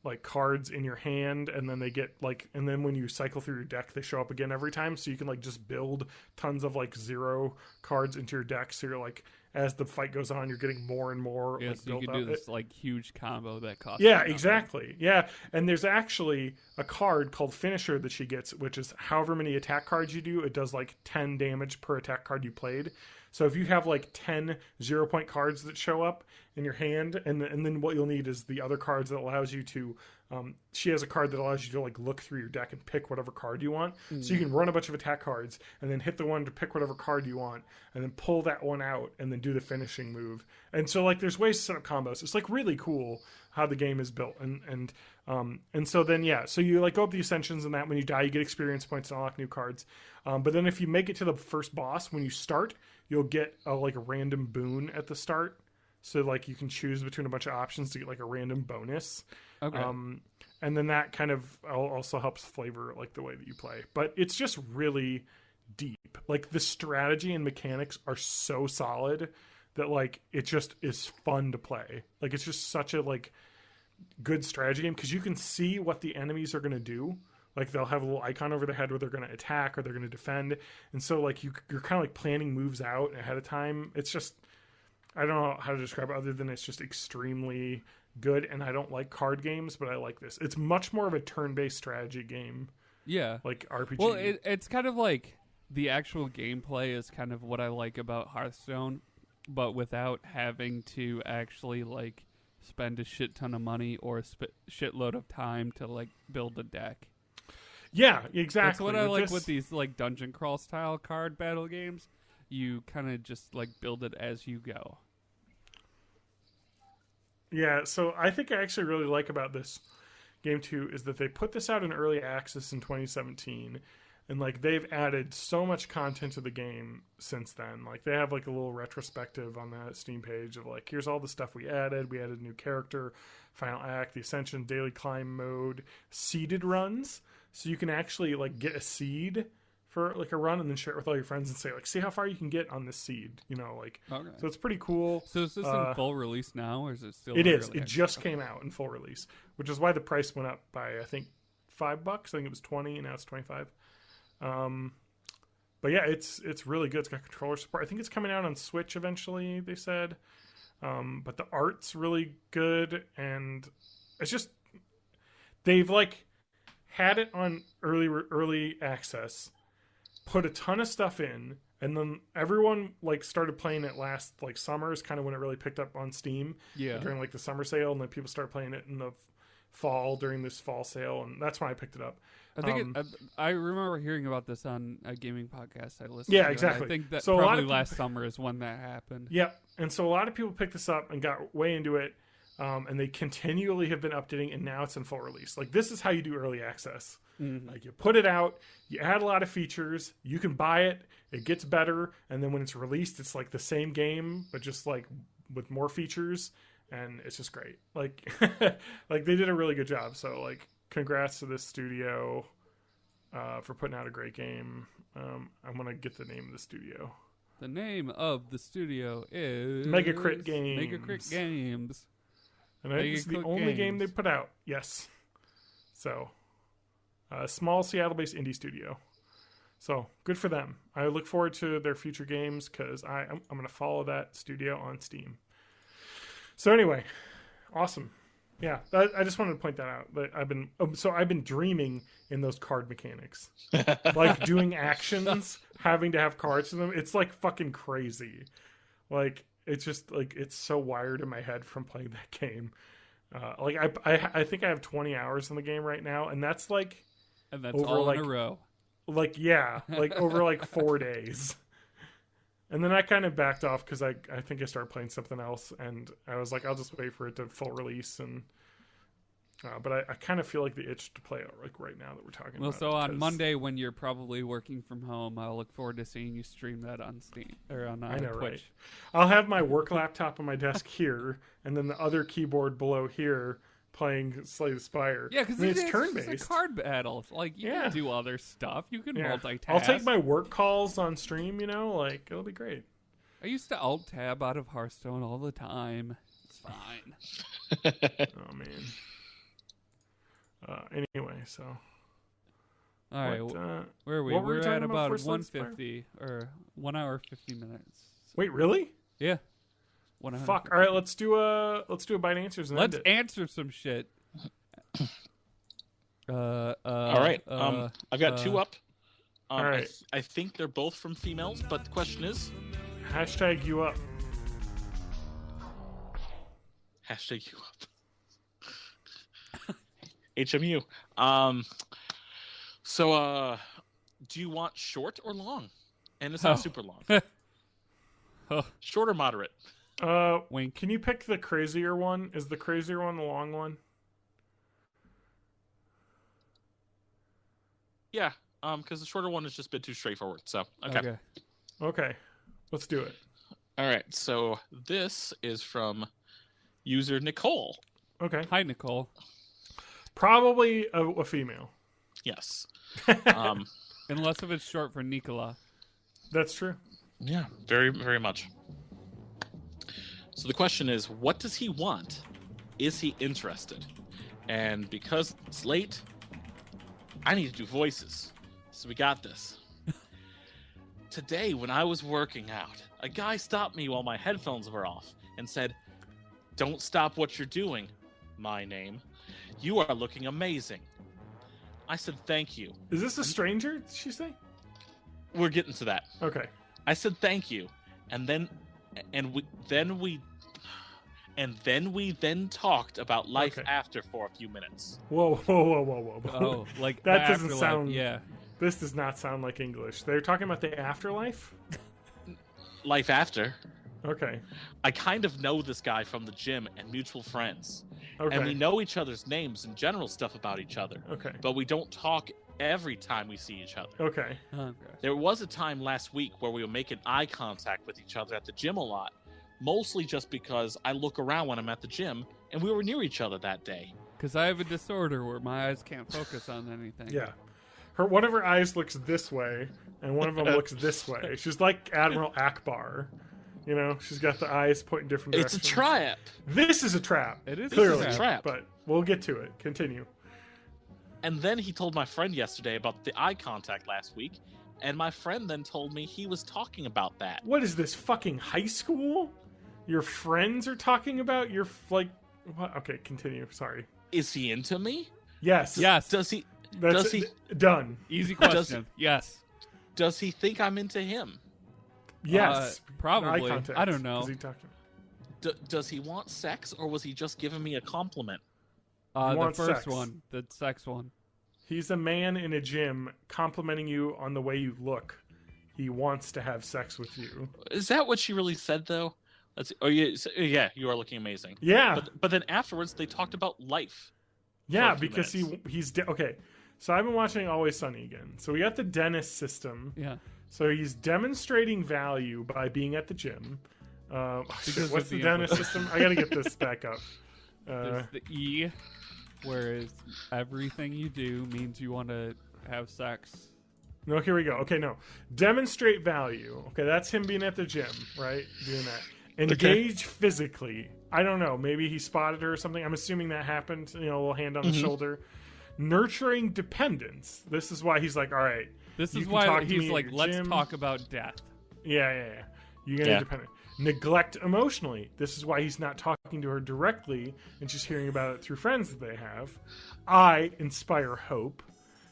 like cards in your hand, and then they get like, and then when you cycle through your deck they show up again every time, so you can like just build tons of like 0 cards into your deck, so you're like, as the fight goes on you're getting more and more like, so you can do this like huge combo that costs exactly. Yeah, and there's actually a card called Finisher that she gets, which is however many attack cards you do, it does like 10 damage per attack card you played. So if you have like 10 0-point cards that show up in your hand, and then what you'll need is the other cards that allows you to, she has a card that allows you to like look through your deck and pick whatever card you want. So you can run a bunch of attack cards and then hit the one to pick whatever card you want, and then pull that one out and then do the finishing move. And so like there's ways to set up combos. It's like really cool how the game is built. And so then, yeah, so you like go up the ascensions, and that when you die you get experience points and unlock new cards. But then if you make it to the first boss, when you start, you'll get a random boon at the start. So like you can choose between a bunch of options to get like a random bonus. Okay. And then that kind of also helps flavor like the way that you play. But it's just really deep. Like the strategy and mechanics are so solid that like it just is fun to play. Like it's just such a like good strategy game, because you can see what the enemies are going to do. Like they'll have a little icon over their head where they're going to attack or they're going to defend. And so like you're kind of like planning moves out ahead of time. It's just, I don't know how to describe it other than it's just extremely good. And I don't like card games, but I like this. It's much more of a turn-based strategy game. Yeah. Like RPG. Well, it's kind of like the actual gameplay is kind of what I like about Hearthstone, but without having to actually like spend a shit ton of money or a shitload of time to like build a deck. Yeah, exactly. That's what I like with these like dungeon crawl style card battle games. You kind of just like build it as you go. Yeah, so I think I actually really like about this game too is that they put this out in early access in 2017, and like they've added so much content to the game since then. Like they have like a little retrospective on that Steam page of like, here's all the stuff we added. We added a new character, final act, the Ascension daily climb mode, seeded runs. So you can actually like get a seed for like a run and then share it with all your friends and say like, see how far you can get on this seed, you know, like, okay. So it's pretty cool. So is this in full release now, or is it still? It is. It just came out in full release, which is why the price went up by, I think, $5. I think it was 20 and now it's 25. But yeah, it's really good. It's got controller support. I think it's coming out on Switch eventually, they said. But the art's really good, and it's just, they've like had it on early access, put a ton of stuff in, and then everyone like started playing it last like summer is kind of when it really picked up on Steam. Yeah, during like the summer sale, and then people started playing it in the fall during this fall sale, and that's when I picked it up. I think I remember hearing about this on a gaming podcast I listened to. Yeah, exactly. I think that so probably last summer is when that happened. Yeah, and so a lot of people picked this up and got way into it, and they continually have been updating, and now it's in full release. Like this is how you do early access. Mm-hmm. Like you put it out, you add a lot of features, you can buy it, it gets better, and then when it's released, it's like the same game, but just like with more features, and it's just great. Like, like they did a really good job. So like, congrats to this studio for putting out a great game. I'm gonna get the name of the studio. The name of the studio is Mega Crit Games. Mega Crit Games. And it's the only game they put out. Yes. So, small Seattle-based indie studio. So, good for them. I look forward to their future games because I'm going to follow that studio on Steam. So anyway, awesome. Yeah, I just wanted to point that out. That I've been dreaming in those card mechanics, like doing actions, having to have cards in them. It's like fucking crazy. Like it's just like it's so wired in my head from playing that game. Like I think I have 20 hours in the game right now, and that's like, and that's all like, in a row. Like yeah, like over like 4 days. And then I kind of backed off because I think I started playing something else, and I was like, I'll just wait for it to full release, and But I kind of feel like the itch to play it like right now that we're talking about. So on Monday, when you're probably working from home, I'll look forward to seeing you stream that on Steam or on I know, Twitch. right? I'll have my work laptop on my desk here, and then the other keyboard below here playing Slay the Spire. Yeah, because it's turn-based. It's a card battle. Like, you can do other stuff. You can multitask. I'll take my work calls on stream, like, it'll be great. I used to alt-tab out of Hearthstone all the time. It's fine. Oh, man. Anyway, so. All right, where are we? We're at about 150 or 1 hour 50 minutes. Wait, really? Yeah. Fuck. All right, let's do a bite answers. And let's answer some shit. All right. I've got two up. All right. I think they're both from females, but the question is, hashtag you up. Hashtag you up. HMU. So, do you want short or long? And it's not super long. Short or moderate? Wink. Can you pick the crazier one? Is the crazier one the long one? Yeah, because the shorter one is just a bit too straightforward. So, Okay. Let's do it. All right. So this is from user Nicole. Okay. Hi, Nicole. Probably a female. Yes. Unless if it's short for Nicola. That's true. Yeah, very, very much. So the question is, what does he want? Is he interested? And because it's late, I need to do voices. So we got this. Today, when I was working out, a guy stopped me while my headphones were off and said, "Don't stop what you're doing, my name. You are looking amazing." I said, "Thank you." Is this a stranger, did she say? We're getting to that. Okay. I said, "Thank you." And then we talked about life after for a few minutes. Whoa. Oh, like that doesn't sound. Yeah. This does not sound like English. They're talking about the afterlife? Life after. Okay. I kind of know this guy from the gym and mutual friends. Okay. And we know each other's names and general stuff about each other. Okay. But we don't talk every time we see each other. Okay. There was a time last week where we were making eye contact with each other at the gym a lot, mostly just because I look around when I'm at the gym, and we were near each other that day. Because I have a disorder where my eyes can't focus on anything. Yeah. One of her eyes looks this way, and one of them looks this way. She's like Admiral Akbar. She's got the eyes pointing different directions. It's a trap. This is a trap. It is clearly a trap. But we'll get to it. Continue. And then he told my friend yesterday about the eye contact last week, and my friend then told me he was talking about that. What is this, fucking high school? Your friends are talking about your, what? Okay, continue. Sorry. Is he into me? Yes. Yes. Does he... Done. Easy question. Yes. Does he think I'm into him? Yes. Probably. Eye contact. I don't know. Is he talking? Does he want sex, or was he just giving me a compliment? The first sex. one. The sex one. He's a man in a gym complimenting you on the way you look. He wants to have sex with you. Is that what she really said, though? Let's see. Oh, yeah, you are looking amazing. Yeah. But then afterwards, they talked about life. Yeah, because he's... Okay, so I've been watching Always Sunny again. So we got the dentist system. Yeah. So he's demonstrating value by being at the gym. What's the dentist system? I gotta get this back up. There's the E, whereas everything you do means you want to have sex. No, here we go. Okay, no. Demonstrate value. Okay, that's him being at the gym, right? Doing that. Engage physically. I don't know. Maybe he spotted her or something. I'm assuming that happened. A little hand on the shoulder. Nurturing dependence. This is why he's like, all right. This is why he's like, let's talk about death. Yeah. You're going to depend. Neglect emotionally. This is why he's not talking to her directly and she's hearing about it through friends that they have. I inspire hope.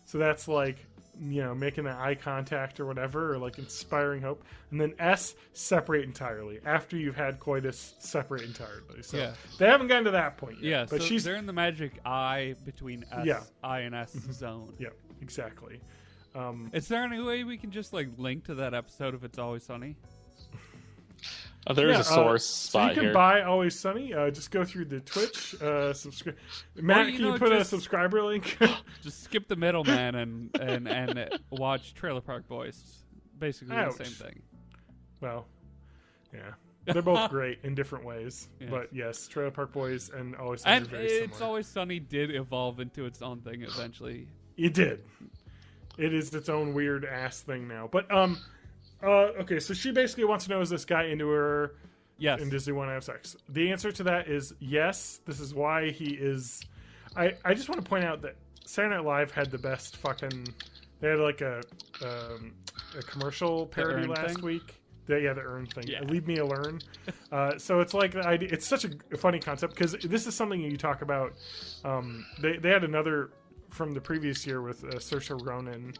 So that's like, making an eye contact or whatever, or like inspiring hope. And then S, separate entirely. After you've had coitus, separate entirely. So they haven't gotten to that point yet. Yeah, but so they're in the magic I between I and S zone. Yeah, exactly. Is there any way we can just link to that episode of It's Always Sunny? There is a source so spot you can here. buy Always Sunny. Just go through the Twitch. Subscribe. Matt, can you put a subscriber link? Just skip the middleman and watch Trailer Park Boys. Basically the same thing. Well, yeah. They're both great in different ways. Yes. But yes, Trailer Park Boys and Always Sunny are very similar. It's Always Sunny did evolve into its own thing eventually. It did. It is its own weird ass thing now. But okay, so she basically wants to know, is this guy into her? Yes. And does he want to have sex? The answer to that is yes. This is why he is. I just want to point out that Saturday Night Live had the best fucking. They had like a commercial parody last week. The Earn thing. Yeah. Leave me alone. So it's like the idea. It's such a funny concept because this is something you talk about. They had another from the previous year with Saoirse Ronan,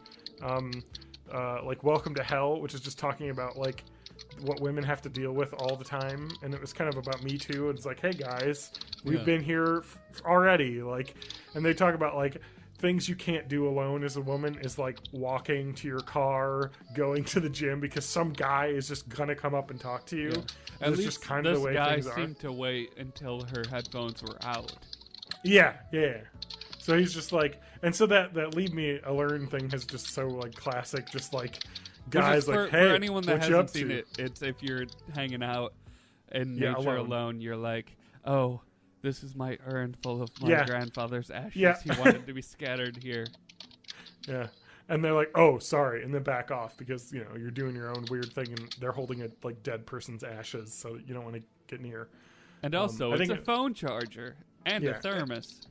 like Welcome to Hell, which is just talking about like what women have to deal with all the time, and it was kind of about Me Too. And it's like, hey guys, we've been here already. Like, and they talk about like. Things you can't do alone as a woman is like walking to your car, going to the gym because some guy is just gonna come up and talk to you. Yeah. At least just kind of the way things are. This guy seemed to wait until her headphones were out. Yeah. So he's just like, and so that Leave Me Alone thing has just so like classic, just like guys like, hey, for anyone that hasn't seen it, it's if you're hanging out in nature alone, you're like, oh. This is my urn full of my grandfather's ashes. Yeah. He wanted to be scattered here. Yeah. And they're like, oh, sorry. And then back off because, you know, you're doing your own weird thing and they're holding a like dead person's ashes. So you don't want to get near. And also, it's a phone charger and a thermos.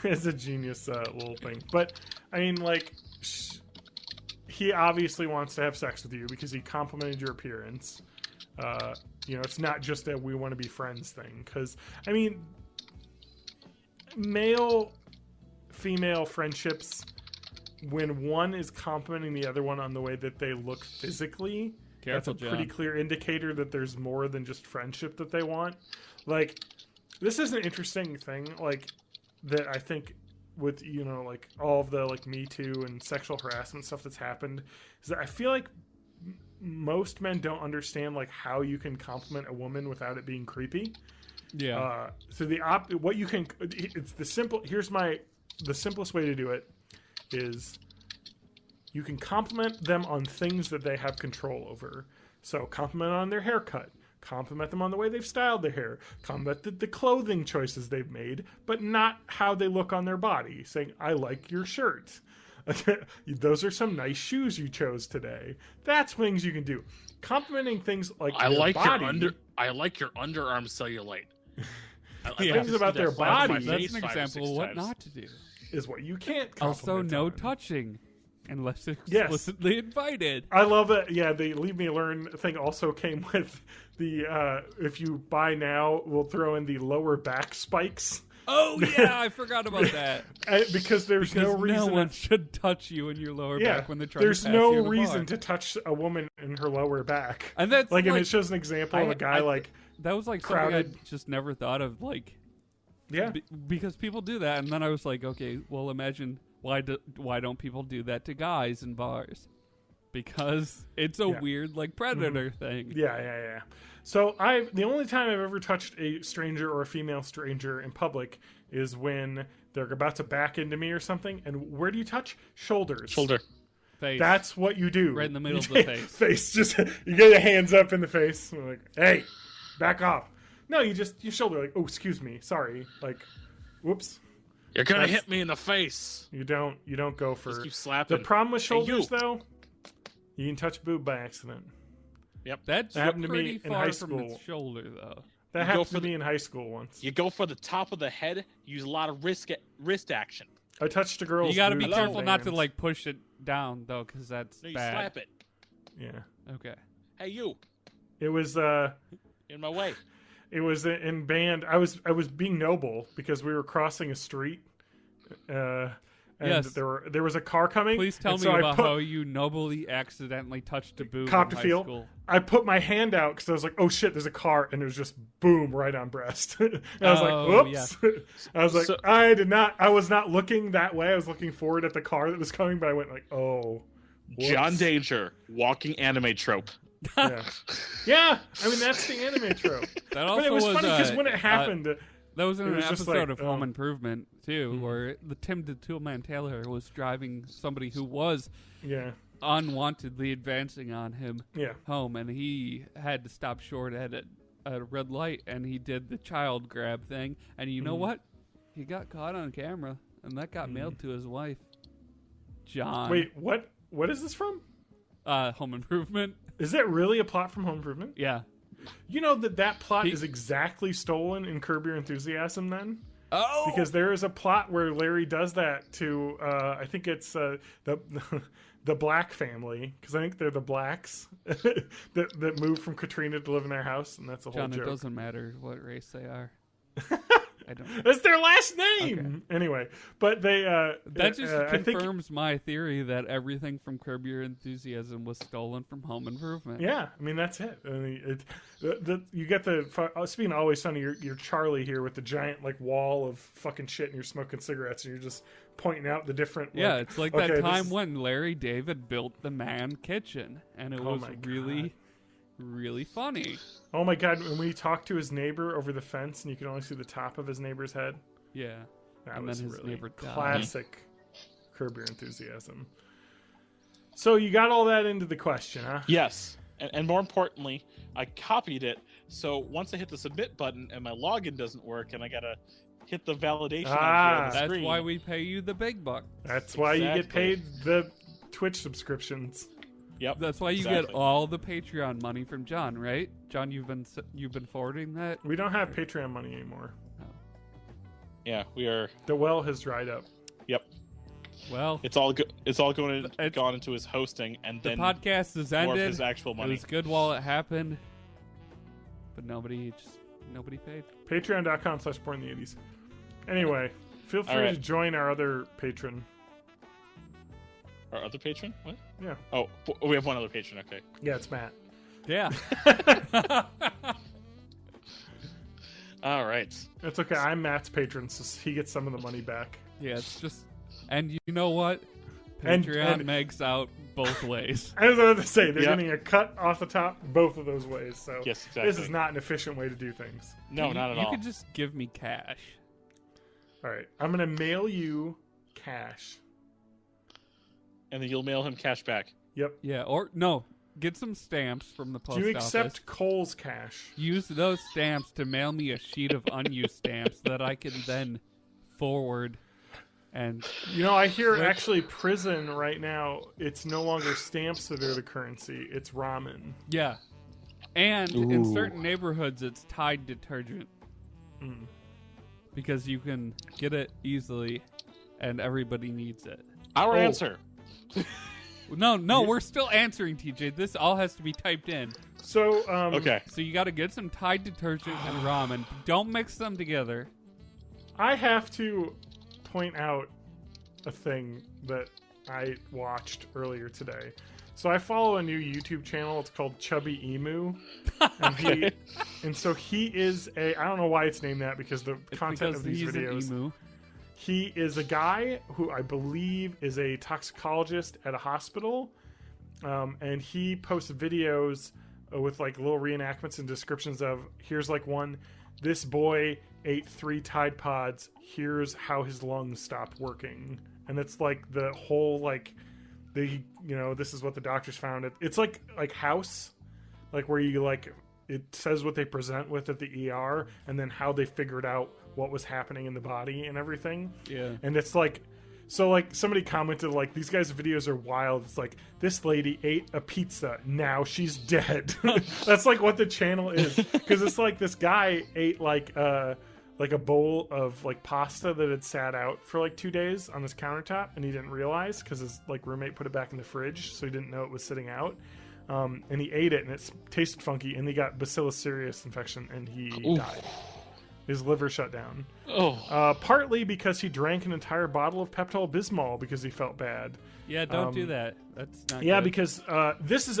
It's a genius little thing. But, I mean, like, he obviously wants to have sex with you because he complimented your appearance. You know, it's not just a we want to be friends thing. Because, I mean, male-female friendships, when one is complimenting the other one on the way that they look physically, that's a pretty clear indicator that there's more than just friendship that they want. Like, this is an interesting thing, like, that I think with, you know, like, all of the, like, Me Too and sexual harassment stuff that's happened, is that I feel like most men don't understand like how you can compliment a woman without it being creepy. Yeah. So what you can, it's the simplest way to do it is you can compliment them on things that they have control over. So compliment on their haircut, compliment them on the way they've styled their hair, compliment the clothing choices they've made, but not how they look on their body. Saying, I like your shirt. Those are some nice shoes you chose today. That's things you can do. Complimenting things like I like body. I like your underarm cellulite. Things about their body. That's an example of what not to do. Is what you can't. Also, no touching unless explicitly invited. I love it. Yeah, the Leave Me Alone thing also came with the if you buy now, we'll throw in the lower back spikes. Oh yeah, I forgot about that. Because no reason. No one should touch you in your lower back when they're trying to pass you There's no the reason bar. to touch a woman in her lower back. And that's like, and it shows an example of a guy that was like crowded. Something I just never thought of. Like, because people do that, and then I was like, okay, well, imagine why don't people do that to guys in bars? Because it's a weird like predator thing. Yeah. So the only time I've ever touched a stranger or a female stranger in public is when they're about to back into me or something. And where do you touch? Shoulders. Shoulder. Face. That's what you do. Right in the middle of the face. Face. Just you get your hands up in the face. And like, hey, back off. No, you shoulder like, oh, excuse me, sorry. Like, whoops. You're gonna hit me in the face. You don't go for. Just keep slapping. The problem with shoulders though, you can touch boob by accident. Yep, that happened to me in high school. From its shoulder, though. That happened to me in high school once. You go for the top of the head. Use a lot of wrist action. I touched a girl's. You got to be careful not to like push it down though, because that's you bad. Slap it. Yeah. Okay. Hey, you. It was in my way. It was in band. I was being noble because we were crossing a street. And there was a car coming. Please tell me about how you nobly accidentally touched a boob in high school. I put my hand out because I was like, oh shit, there's a car, and it was just boom right on breast. And I was like, whoops. Yeah. I was like, I was not looking that way. I was looking forward at the car that was coming, but I went like, oh. Whoops. John Danger, walking anime trope. Yeah. I mean, that's the anime trope. That also but it was funny because when it happened, that was in an episode of like, Home Improvement too, where the Tim the Toolman Taylor was driving somebody who was unwantedly advancing on him home, and he had to stop short at a red light, and he did the child grab thing, and you know what? He got caught on camera, and that got mailed to his wife, John. Wait, what? What is this from? Home Improvement. Is that really a plot from Home Improvement? Yeah. You know that plot is exactly stolen in Curb Your Enthusiasm then? Oh! Because there is a plot where Larry does that to, I think it's the Black family, because I think they're the Blacks that moved from Katrina to live in their house, and that's a whole John, joke. it doesn't matter what race they are. I don't. That's their last name. Okay. Anyway, but they that just confirms my theory that everything from Curb Your Enthusiasm was stolen from Home Improvement. Yeah, I mean that's it. I mean, you get speaking of Always Sunny, you're Charlie here with the giant like wall of fucking shit, and you're smoking cigarettes, and you're just pointing out the different. Yeah, it's like that time when Larry David built the man kitchen, and it was really funny. Oh my god, when he talked to his neighbor over the fence and you can only see the top of his neighbor's head. Yeah. That and was then his really neighbor died. Classic Curb Your Enthusiasm. So you got all that into the question, huh? Yes. And more importantly, I copied it, so once I hit the submit button and my login doesn't work and I gotta hit the validation on the that's screen. why we pay you the big bucks. That's why you get paid the Twitch subscriptions. Yep. That's why you get all the Patreon money from John, right? John, you've been forwarding that? We don't have Patreon money anymore. Oh. Yeah, we are. The well has dried up. Yep. Well, it's all gone into his hosting, and then the podcast is ended. More of his actual money. It was good while it happened, but nobody paid. Patreon.com/Born in the 80s. Anyway, feel free to join our other patron. Our other patron? What? Yeah. Oh, we have one other patron. Okay. Yeah, it's Matt. Yeah. All right. It's okay. I'm Matt's patron, so he gets some of the money back. Yeah, it's just... And you know what? Patreon and makes out both ways. I was about to say, they're getting a cut off the top both of those ways. So yes, exactly. This is not an efficient way to do things. No, not at all. You could just give me cash. All right. I'm going to mail you cash. And then you'll mail him cash back. Yep. Yeah, or no, get some stamps from the post office. Do you accept Cole's cash? Use those stamps to mail me a sheet of unused stamps that I can then forward. And I hear actually prison right now, it's no longer stamps that are the currency, it's ramen. Yeah. And in certain neighborhoods it's Tide detergent. Because you can get it easily and everybody needs it. Our answer. No, we're still answering, TJ. This all has to be typed in. So, okay. So you got to get some Tide detergent and ramen. Don't mix them together. I have to point out a thing that I watched earlier today. So I follow a new YouTube channel. It's called Chubby Emu. And so he is I don't know why it's named that because the content of these videos. An emu. He is a guy who I believe is a toxicologist at a hospital. And he posts videos with like little reenactments and descriptions of, here's like one, this boy ate 3 Tide Pods. Here's how his lungs stopped working. And it's like the whole like, this is what the doctors found. It's like House, like where you like, it says what they present with at the ER and then how they figured out what was happening in the body and everything. Yeah. And it's like, so like somebody commented like, these guys' videos are wild. It's like, this lady ate a pizza. Now she's dead. That's like what the channel is. Because it's like this guy ate like a bowl of like pasta that had sat out for like 2 days on his countertop and he didn't realize because his like roommate put it back in the fridge. So he didn't know it was sitting out. And he ate it and it tasted funky and he got Bacillus cereus infection and he died. His liver shut down. Partly because he drank an entire bottle of Pepto-Bismol because he felt bad. Yeah, don't do that. That's not good. Because this is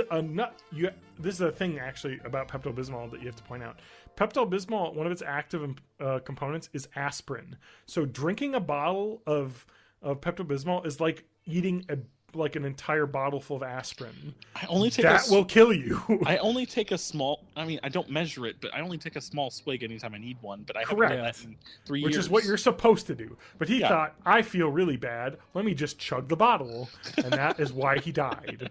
this is a thing actually about Pepto-Bismol that you have to point out. Pepto-Bismol, one of its active components is aspirin. So drinking a bottle of Pepto-Bismol is like eating a like an entire bottle full of aspirin. I only take that will kill you. I only take a small. I mean, I don't measure it, but I only take a small swig anytime I need one. But I haven't done that in 3 years. Which is what you're supposed to do. But he thought, I feel really bad. Let me just chug the bottle, and that is why he died.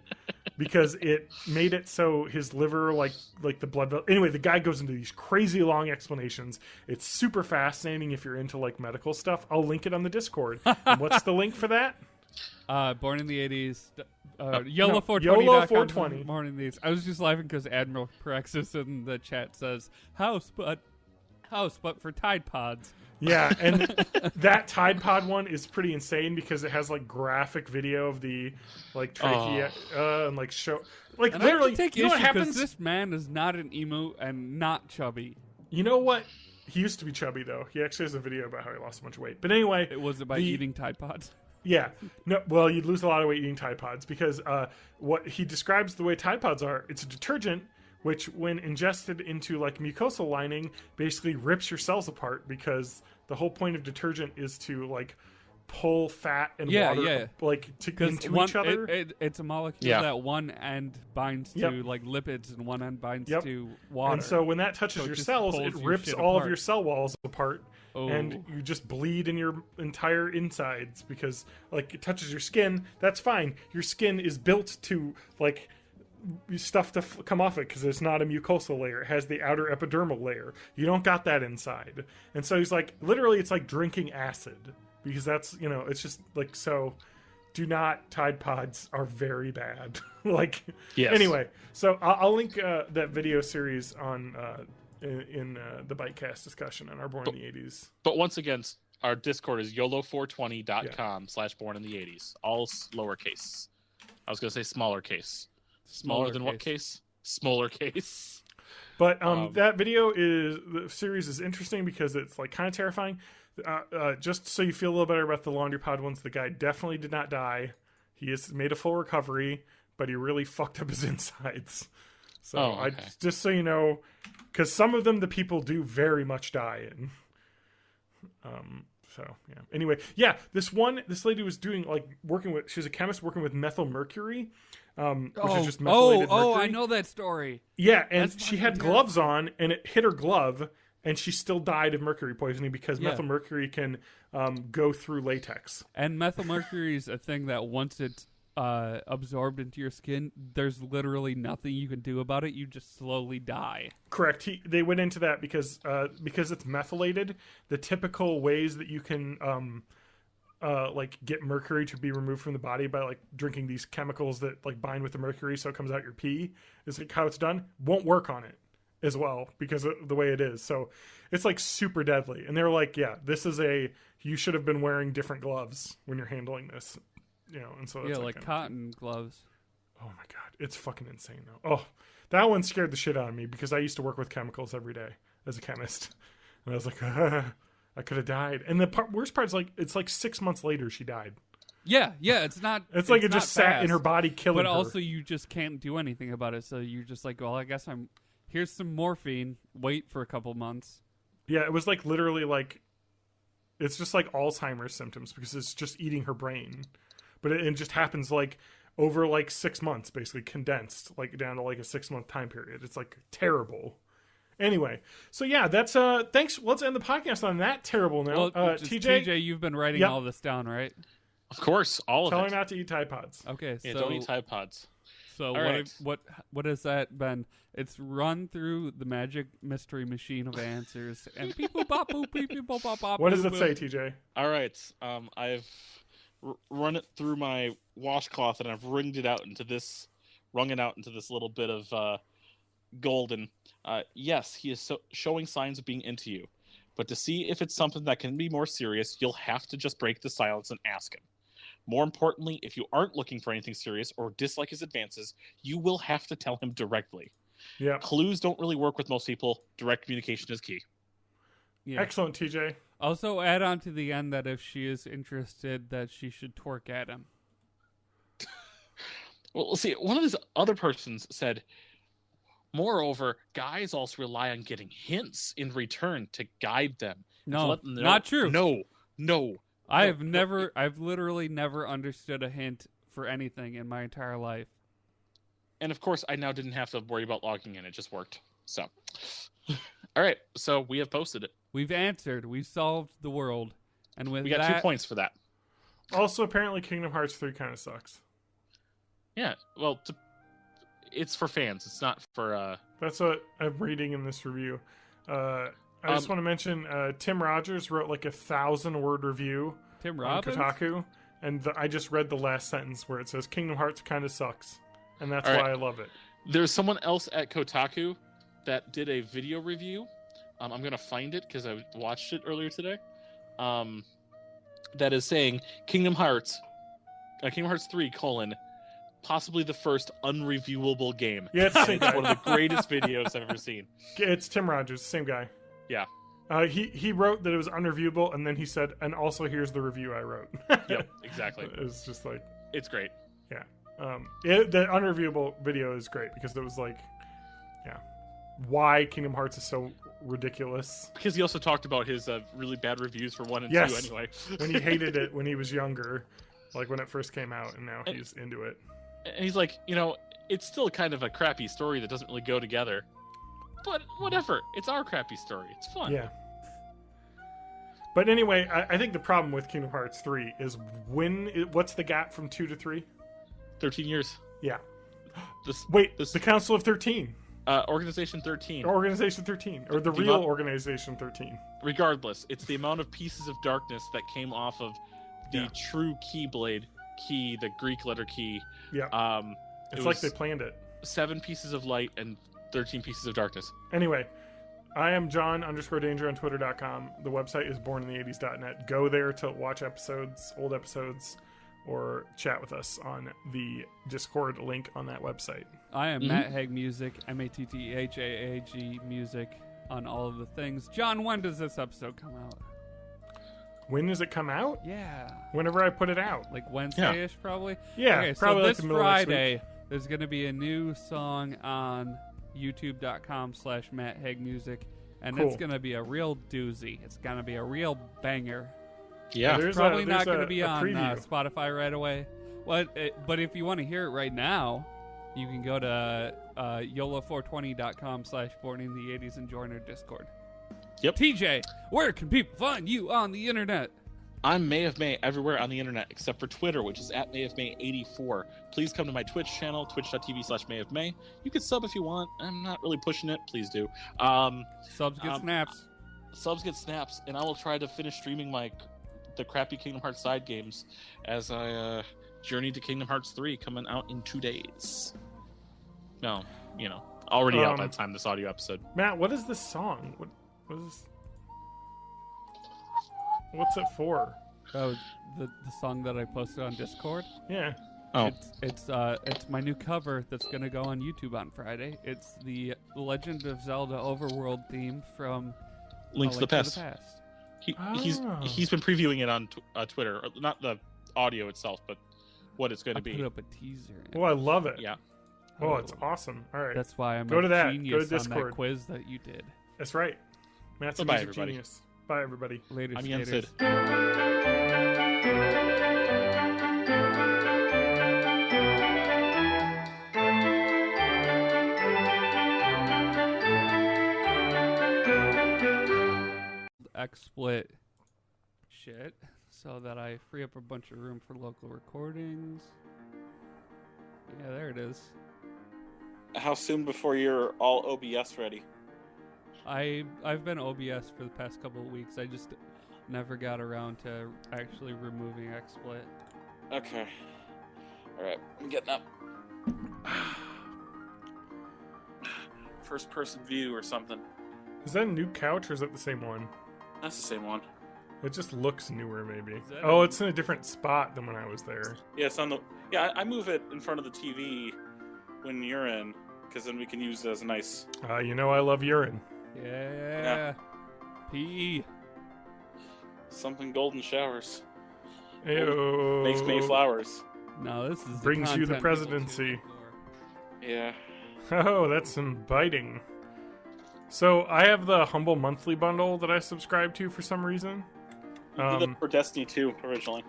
Because it made it so his liver, like the blood. Anyway, the guy goes into these crazy long explanations. It's super fascinating if you're into like medical stuff. I'll link it on the Discord. And what's the link for that? Born in the 80s. YOLO 420. YOLO 420. Born in the 80s. I was just laughing because Admiral Praxis in the chat says house, but for Tide Pods. Yeah, and that Tide Pod one is pretty insane because it has like graphic video of the like trachea and like show like and literally. I take you know what happens? This man is not an emu and not chubby. You know what? He used to be chubby though. He actually has a video about how he lost a bunch of weight. But anyway, it was about eating Tide Pods. Yeah, no. Well, you'd lose a lot of weight eating Tide Pods because what he describes the way Tide Pods are. It's a detergent which, when ingested into like mucosal lining, basically rips your cells apart because the whole point of detergent is to like pull fat and water like into each other. It's a molecule that one end binds to like lipids and one end binds to water. And so when that touches your cells, it rips all of your cell walls apart. Oh. And you just bleed in your entire insides because like it touches your skin. That's fine. Your skin is built to like stuff to come off it because it's not a mucosal layer. It has the outer epidermal layer. You don't got that inside. And so he's like, literally, it's like drinking acid because that's, you know, it's just like, so do not. Tide Pods are very bad. Like, anyway, so I'll link that video series on in the Bytecast discussion on our Born in the 80s. But once again, our Discord is YOLO420.com/born in the 80s. All lowercase. I was going to say smaller case. Smaller than what case? Smaller case. But that the series is interesting because it's like kind of terrifying. Just so you feel a little better about the Laundry Pod ones, the guy definitely did not die. He has made a full recovery, but he really fucked up his insides. So just so you know, because some of them the people do very much die in. So yeah. Anyway, this lady was doing she was a chemist working with methyl mercury. Which is just methylated mercury. I know that story. Yeah, and she had gloves on, and it hit her glove, and she still died of mercury poisoning because methyl mercury can go through latex. And methyl mercury is a thing that once it's absorbed into your skin, there's literally nothing you can do about it. You just slowly die. Correct. They went into that because it's methylated. The typical ways that you can like get mercury to be removed from the body by like drinking these chemicals that like bind with the mercury so it comes out your pee is like how it's done. Won't work on it as well because of the way it is. So it's like super deadly. And they're like, this is you should have been wearing different gloves when you're handling this. You know, and so that's like cotton gloves. Oh my god, it's fucking insane though. Oh, that one scared the shit out of me because I used to work with chemicals every day as a chemist, and I was like, I could have died. And the worst part is like it's like 6 months later she died. Yeah, it's not. It's like it just sat in her body, killing her. But also, you just can't do anything about it. So you're just like, well, I guess here's some morphine. Wait for a couple months. Yeah, it was like literally like, it's just like Alzheimer's symptoms because it's just eating her brain. But it just happens like over like 6 months, basically condensed, like down to like a 6-month time period. It's like terrible. Anyway, so that's thanks. Let's end the podcast on that terrible note. Well, TJ, you've been writing all this down, right? Of course, all of it. Tell her not to eat Tide Pods. Okay, so don't eat Tide Pods. So what has that been? It's run through the magic mystery machine of answers and people bop boop beep bop bop bop. What does it say, TJ? All right, I've run it through my washcloth and I've wrung it out into this little bit of golden. Yes, he is showing signs of being into you, but to see if it's something that can be more serious, you'll have to just break the silence and ask him. More importantly, if you aren't looking for anything serious or dislike his advances, you will have to tell him directly. Yeah. Clues don't really work with most people. Direct communication is key. Yeah. Excellent, TJ. Also, add on to the end that if she is interested, that she should twerk at him. Well, see, one of these other persons said, moreover, guys also rely on getting hints in return to guide them. No, not true. No. I've literally never understood a hint for anything in my entire life. And of course, I now didn't have to worry about logging in. It just worked. So, all right. So we have posted it. We've answered. We've solved the world. And with We got 2 points for that. Also, apparently Kingdom Hearts 3 kind of sucks. Yeah. Well, it's for fans. It's not for... That's what I'm reading in this review. I just want to mention Tim Rogers wrote like 1,000-word review Tim on Robbins? Kotaku. And I just read the last sentence where it says Kingdom Hearts kind of sucks. And that's why I love it. There's someone else at Kotaku that did a video review. I'm going to find it because I watched it earlier today. That is saying Kingdom Hearts 3, possibly the first unreviewable game. Yeah, it's the same guy. One of the greatest videos I've ever seen. It's Tim Rogers, same guy. Yeah. He wrote that it was unreviewable, and then he said, and also here's the review I wrote. Yep, exactly. It's just like... It's great. Yeah. The unreviewable video is great because it was like, why Kingdom Hearts is so ridiculous. Because he also talked about his really bad reviews for 1 and 2 anyway. When he hated it when he was younger, like when it first came out, and now he's into it. And he's like, it's still kind of a crappy story that doesn't really go together. But whatever. It's our crappy story. It's fun. Yeah. But anyway, I think the problem with Kingdom Hearts 3 is what's the gap from 2 to 3? 13 years. Yeah. The Council of 13. Organization 13. Organization 13. Or the real Organization 13. Regardless, it's the amount of pieces of darkness that came off of the true Keyblade key, the Greek letter key. Yeah. It's like they planned it. 7 pieces of light and 13 pieces of darkness. Anyway, I am John_Danger on Twitter.com. The website is borninthE80s.net. Go there to watch old episodes, or chat with us on the Discord link on that website. I am Matt Haig Music, MATTHAAG Music on all of the things. John, when does this episode come out? When does it come out? Yeah. Whenever I put it out. Like Wednesday-ish, probably? Yeah, okay, probably so like this the middle of next Friday, week. there's going to be a new song on youtube.com/Matt Haig Music, and it's going to be a real doozy. It's going to be a real banger. Yeah. It's probably not going to be on Spotify right away. But if you want to hear it right now, you can go to YOLO420.com/borninthE80s and join our Discord. Yep. TJ, where can people find you on the internet? I'm May of May everywhere on the internet except for Twitter, which is at MayofMay84. Please come to my Twitch channel, twitch.tv/MayofMay. You can sub if you want. I'm not really pushing it. Please do. Subs get snaps. Subs get snaps, and I will try to finish streaming the crappy Kingdom Hearts side games as I journey to Kingdom Hearts 3 coming out in 2 days. No, already out by the time this audio episode. Matt, what is this song? What is this? What's it for? Oh, the song that I posted on Discord? Yeah. Oh. It's my new cover that's going to go on YouTube on Friday. It's the Legend of Zelda Overworld theme from Link to the Past. He's been previewing it on Twitter, not the audio itself, but what it's going to be. Put up a teaser. Oh, I love it. Yeah. Oh, it's awesome. All right. That's why I'm Go to that. genius Go to Discord. on that quiz that you did. That's right. Matt's a music genius. Bye, everybody. Later, I'm Yen skaters. Sid. XSplit shit so that I free up a bunch of room for local recordings. Yeah, there it is. How soon before you're all OBS ready? I've been OBS for the past couple of weeks. I just never got around to actually removing XSplit. Okay. Alright, I'm getting up. First person view or something. Is that a new couch or is that the same one? That's the same one. It just looks newer, maybe. Is that Oh, it's in a different spot than when I was there. Yeah, it's on the. Yeah, I move it in front of the TV when you're in, because then we can use it as a nice. I love urine. Yeah. PE. Something golden showers. Ew. Makes May flowers. No, this is Brings you the content presidency. people tune Yeah. Oh, that's some biting. So I have the Humble Monthly bundle that I subscribe to for some reason. You did that for Destiny 2 originally.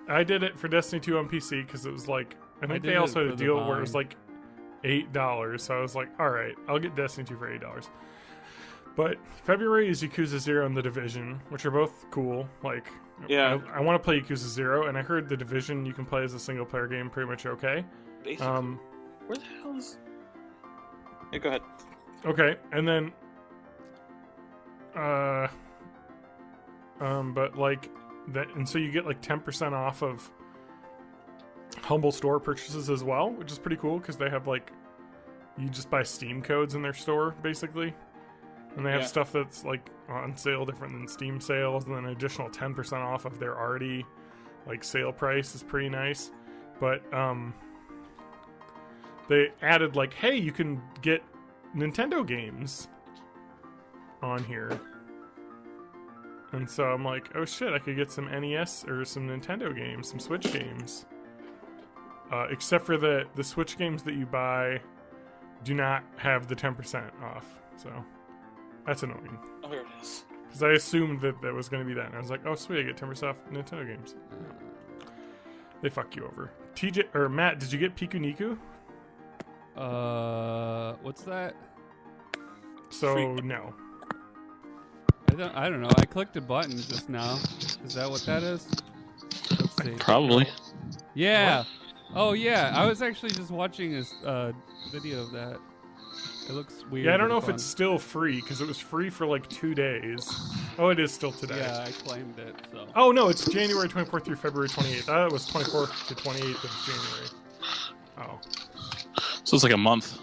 I did it for Destiny 2 on PC because it was like I think they also had a deal where it was like $8. So I was like, all right, I'll get Destiny 2 for $8. But February is Yakuza 0 and The Division, which are both cool. Like, Yeah. I want to play Yakuza 0, and I heard The Division you can play as a single player game pretty much okay. Basically. Where the hell is? Yeah, go ahead. Okay, and then but like that, and so you get like 10% off of Humble Store purchases as well, which is pretty cool because they have like you just buy Steam codes in their store basically, and they have stuff that's like on sale different than Steam sales, and then an additional 10% off of their already like sale price is pretty nice. But they added like, hey, you can get Nintendo games on here. And so I'm like, oh shit, I could get some NES or some Nintendo games, some Switch games. Except for the Switch games that you buy do not have the 10% off. So that's annoying. Oh, here it is. Because I assumed that was going to be that. And I was like, oh sweet, I get 10% off Nintendo games. No. They fuck you over. TJ or Matt, did you get Piku Niku? What's that? So Freak. no. I don't know. I clicked a button just now. Is that what that is? Let's see. Probably. Yeah. Oh yeah. I was actually just watching a video of that. It looks weird. Yeah, I don't know if fun. it's still free because it was free for like 2 days. Oh, it is still today. Yeah, I claimed it. So. Oh no, it's January 24th through February 28th. I thought it was 24th to 28th of January. Oh. So it's like a month.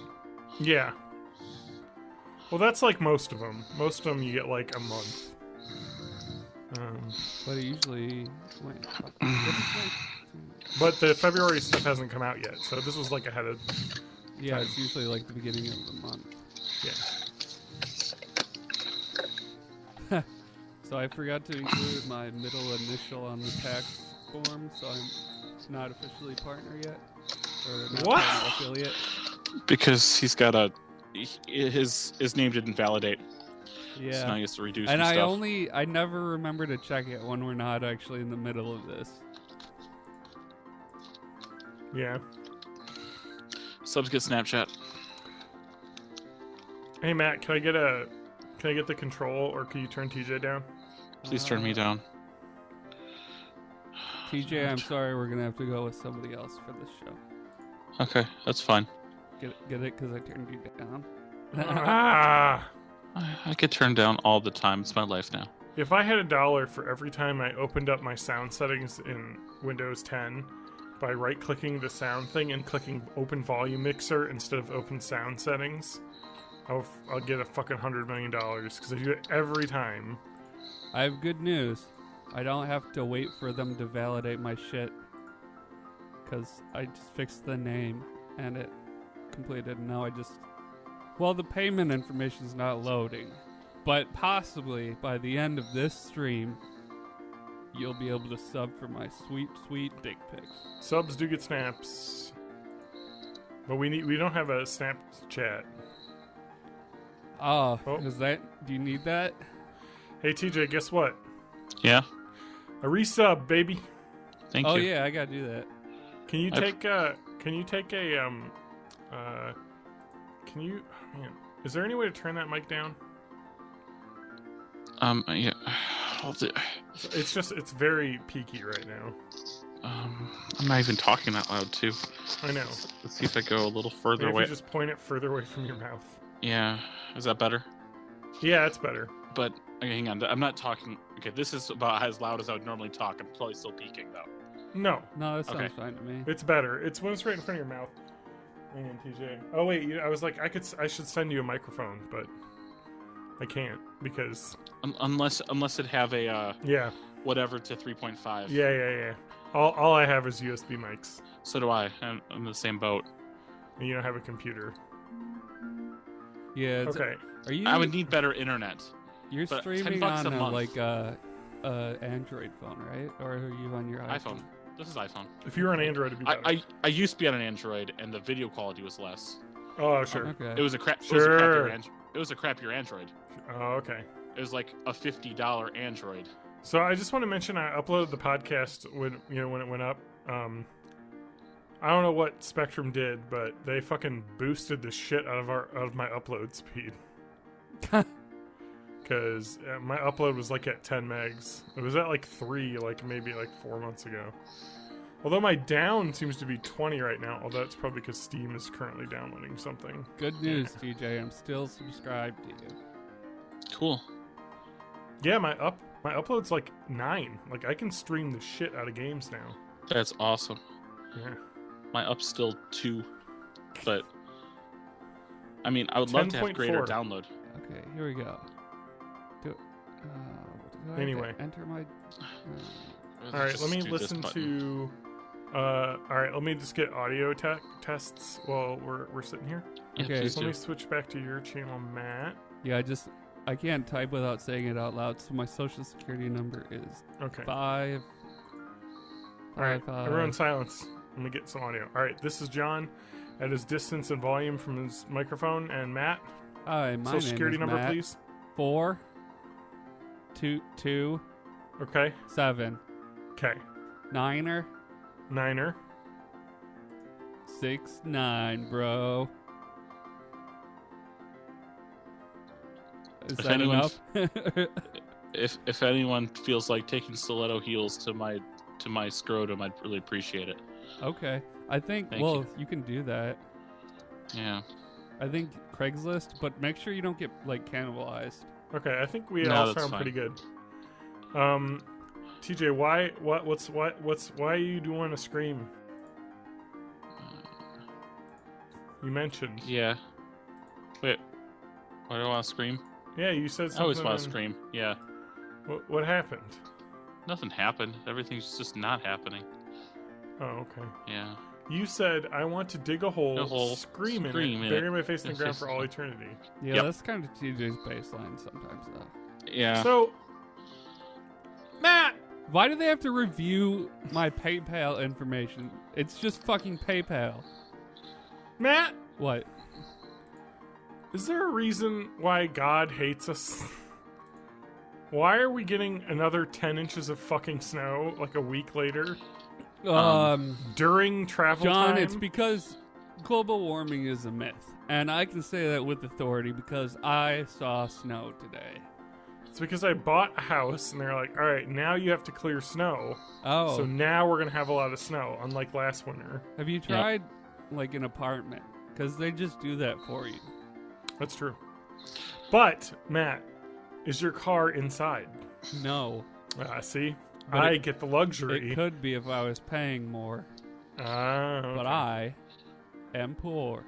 Yeah. Well, that's like most of them. Most of them you get like a month. But it usually. Wait. But the February stuff hasn't come out yet, so this was like ahead of. Yeah, it's usually like the beginning of the month. Yeah. So I forgot to include my middle initial on the tax form, so I'm not officially partner yet. Or not What? partner affiliate. Because he's got his name didn't validate. Yeah. So now he has to reduce And some stuff. I never remember to check it when we're not actually in the middle of this. Yeah. Subs get Snapchat. Hey Matt, can I get the control, or can you turn TJ down? Please turn me down. TJ, I'm sorry, we're gonna have to go with somebody else for this show. Okay, that's fine. Get it? Because I turned you down. Ah! I get turned down all the time. It's my life now. If I had $1 for every time I opened up my sound settings in Windows 10 by right-clicking the sound thing and clicking Open Volume Mixer instead of Open Sound Settings, I'll get a fucking $100 million because I do it every time. I have good news. I don't have to wait for them to validate my shit. Because I just fixed the name and it completed. And now the payment information is not loading. But possibly by the end of this stream, you'll be able to sub for my sweet, sweet dick pics. Subs do get snaps. But we don't have a Snapchat. Oh, Oh. do you need that? Hey TJ, guess what? Yeah? A resub, baby. Thank Oh you. yeah, I gotta do that. Can you take a man, is there any way to turn that mic down? Yeah. It's very peaky right now. I'm not even talking that loud, too. I know. Let's see if I go a little further Maybe away. if you just point it further away from your mouth. Yeah. Is that better? Yeah, it's better. But, okay, hang on. I'm not talking... Okay, this is about as loud as I would normally talk. I'm probably still peaking, though. No, No, that sounds Okay. fine to me. it's better. It's when it's right in front of your mouth. Hang on, TJ. Oh wait, I was like, I should send you a microphone, but I can't because Unless it have a, yeah, whatever to 3.5. yeah. All I have is USB mics, So do I. I'm in the same boat. and you don't have a computer. Yeah. Okay. Are you? I would need better internet. You're but streaming $10 on a month. like a Android phone, right? Or are you on your iPhone. This is iPhone. If you were on Android, it'd be better. I used to be on an Android, and the video quality was less. Oh sure. Okay. It was a crap. Sure. It was a crappier Android. Oh okay. It was like a $50 Android. So I just want to mention I uploaded the podcast when it went up. I don't know what Spectrum did, but they fucking boosted the shit out of my upload speed. Because my upload was like at 10 megs. It was at like 3, maybe 4 months ago. Although my down seems to be 20 right now, although it's probably because Steam is currently downloading something. Good news, TJ. I'm still subscribed to you. Cool. Yeah, my upload's 9. I can stream the shit out of games now. That's awesome. Yeah. My up's still 2, but I mean, I would love to have greater download. Okay, here we go. Anyway, enter my. All right, let me listen to. All right, let me just get audio tests while we're sitting here. Okay, so let me switch back to your channel, Matt. Yeah, I can't type without saying it out loud. So my social security number is 5. All right, everyone, silence. Let me get some audio. All right, this is John at his distance and volume from his microphone, and Matt. Hi, my social security number, Matt. please. 4 2 Okay. 7. Okay. 9er. 69, bro. Is that enough? if anyone feels like taking stiletto heels to my scrotum, I'd really appreciate it. Okay. I think, you can do that. Yeah. I think Craigslist, but make sure you don't get, cannibalized. Okay, I think we all sound pretty good. TJ, why you do want to scream? You mentioned. Yeah. Wait. Why do I want to scream? Yeah, you said something. I always want to scream. Yeah. What happened? Nothing happened. Everything's just not happening. Oh, okay. Yeah. You said, I want to dig a hole, scream in it, bury my face in the ground for all eternity. Yeah, that's kind of TJ's baseline sometimes, though. Yeah. So, Matt! Why do they have to review my PayPal information? It's just fucking PayPal. Matt! What? Is there a reason why God hates us? Why are we getting another 10 inches of fucking snow a week later? During travel John, time? it's because global warming is a myth. And I can say that with authority because I saw snow today. It's because I bought a house and they're like, all right, now you have to clear snow. Oh. So now we're going to have a lot of snow, unlike last winter. Have you tried, an apartment? Because they just do that for you. That's true. But, Matt, is your car inside? No. See? But I get the luxury. It could be if I was paying more. Okay. But I am poor.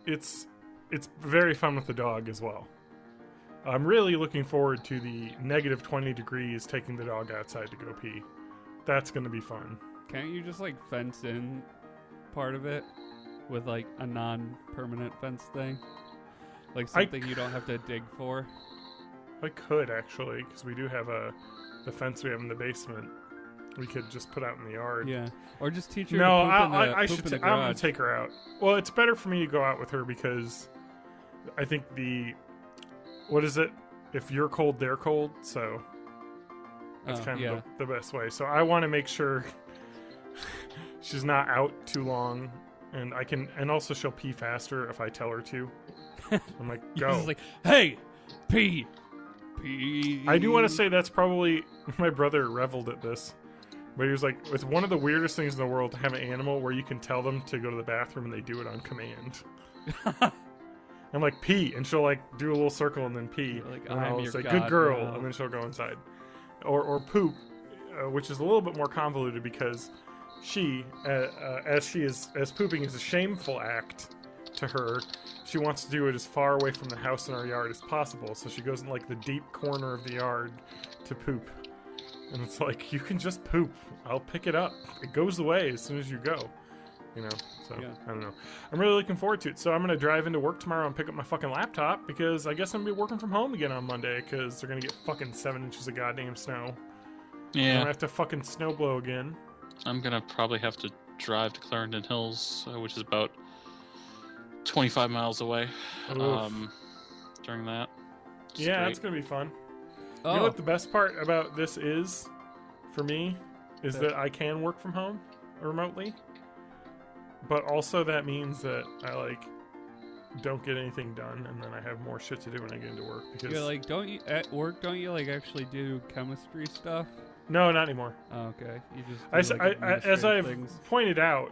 It's very fun with the dog as well. I'm really looking forward to the negative 20 degrees taking the dog outside to go pee. That's going to be fun. Can't you just fence in part of it with a non-permanent fence thing? Something you don't have to dig for? I could actually, because we do have the fence we have in the basement. We could just put out in the yard. Yeah, or just teach her. No, to poop I'm gonna take her out. Well, it's better for me to go out with her because I think what is it? If you're cold, they're cold. So that's kind of the best way. So I want to make sure she's not out too long, and also she'll pee faster if I tell her to. I'm like, go. He's hey, pee. I do want to say that's probably my brother reveled at this. But he was like, it's one of the weirdest things in the world to have an animal where you can tell them to go to the bathroom and they do it on command. I'm like, pee, and she'll do a little circle and then pee. And I'll say, good girl, and then she'll go inside. Or poop, which is a little bit more convoluted because she, as pooping is a shameful act to her, she wants to do it as far away from the house and our yard as possible. So she goes in the deep corner of the yard to poop. And it's you can just poop. I'll pick it up. It goes away as soon as you go. So I don't know. I'm really looking forward to it. So I'm going to drive into work tomorrow and pick up my fucking laptop because I guess I'm going to be working from home again on Monday because they're going to get fucking 7 inches of goddamn snow. Yeah. I'm going to have to fucking snow blow again. I'm going to probably have to drive to Clarendon Hills, which is about 25 miles away. during that. Yeah, it's gonna be fun. Oh, You know what the best part about this is, for me, is that I can work from home remotely. But also that means that I don't get anything done, and then I have more shit to do when I get into work. Because don't you at work? Don't you actually do chemistry stuff? no, not anymore. Oh, okay, you just do, As I've things. pointed out,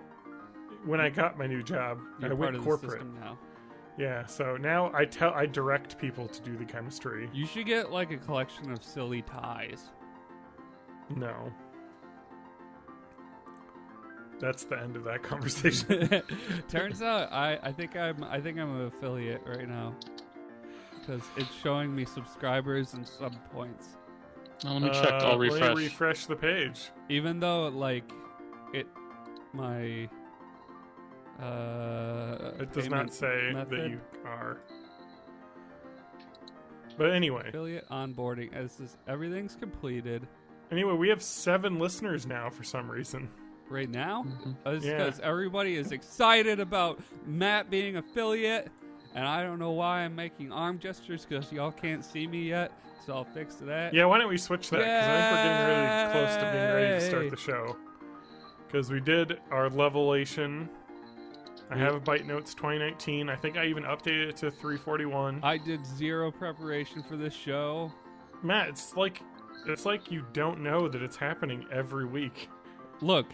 when I got my new job, You're I part went of corporate. the system now. Yeah, so now I direct people to do the chemistry. You should get a collection of silly ties. No. That's the end of that conversation. Turns out I think I'm an affiliate right now because it's showing me subscribers and sub points. Let me check. I'll refresh. Let me refresh the page. Even though it does not say method, that you are. But anyway. affiliate onboarding as this everything's completed Anyway, we have 7 listeners now for some reason. right now. It's Yeah. because everybody is excited about Matt being affiliate, and I don't know why I'm making arm gestures because y'all can't see me yet. So I'll fix that. Yeah, why don't we switch that? Because I think we're getting really close to being ready to start the show. Because we did our levelation. I have Bite Notes 2019. I think I even updated it to 341. I did zero preparation for this show. Matt, it's like you don't know that it's happening every week. Look,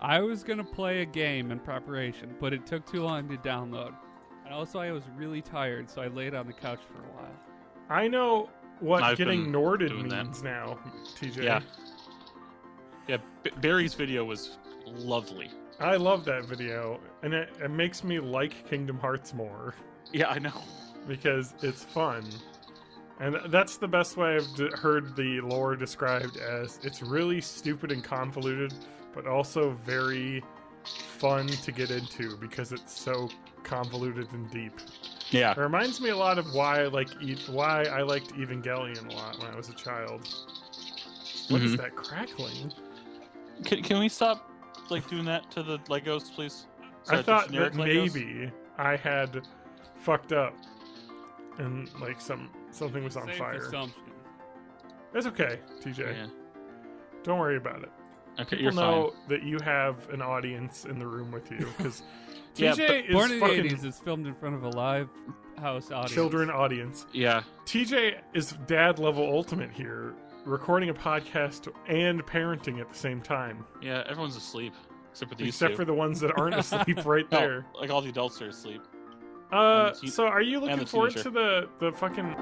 I was gonna play a game in preparation, but it took too long to download. And also I was really tired, so I laid on the couch for a while. I know what I've getting been Norded doing means now, TJ. Yeah. Yeah, Barry's video was lovely. I love that video, and it makes me like Kingdom Hearts more Yeah, I know. because it's fun. And that's the best way I've heard the lore described as. It's really stupid and convoluted, but also very fun to get into because it's so convoluted and deep. Yeah. It reminds me a lot of why I liked Evangelion a lot when I was a child. What is that crackling? Can we stop doing that to the Legos, please? I The thought generic that Legos? maybe I had fucked up and something was on Safe fire. assumption. It's okay, TJ. Yeah. Don't worry about it. Okay, People you're know fine. that you have an audience in the room with you because Yeah, TJ Born is in the fucking 80s is filmed in front of a live house audience. children audience. Yeah. TJ is dad level ultimate here, recording a podcast and parenting at the same time. Yeah, everyone's asleep. Except for these Except two. for the ones that aren't asleep right there. No, all the adults are asleep. So are you and looking the forward teenager. to the fucking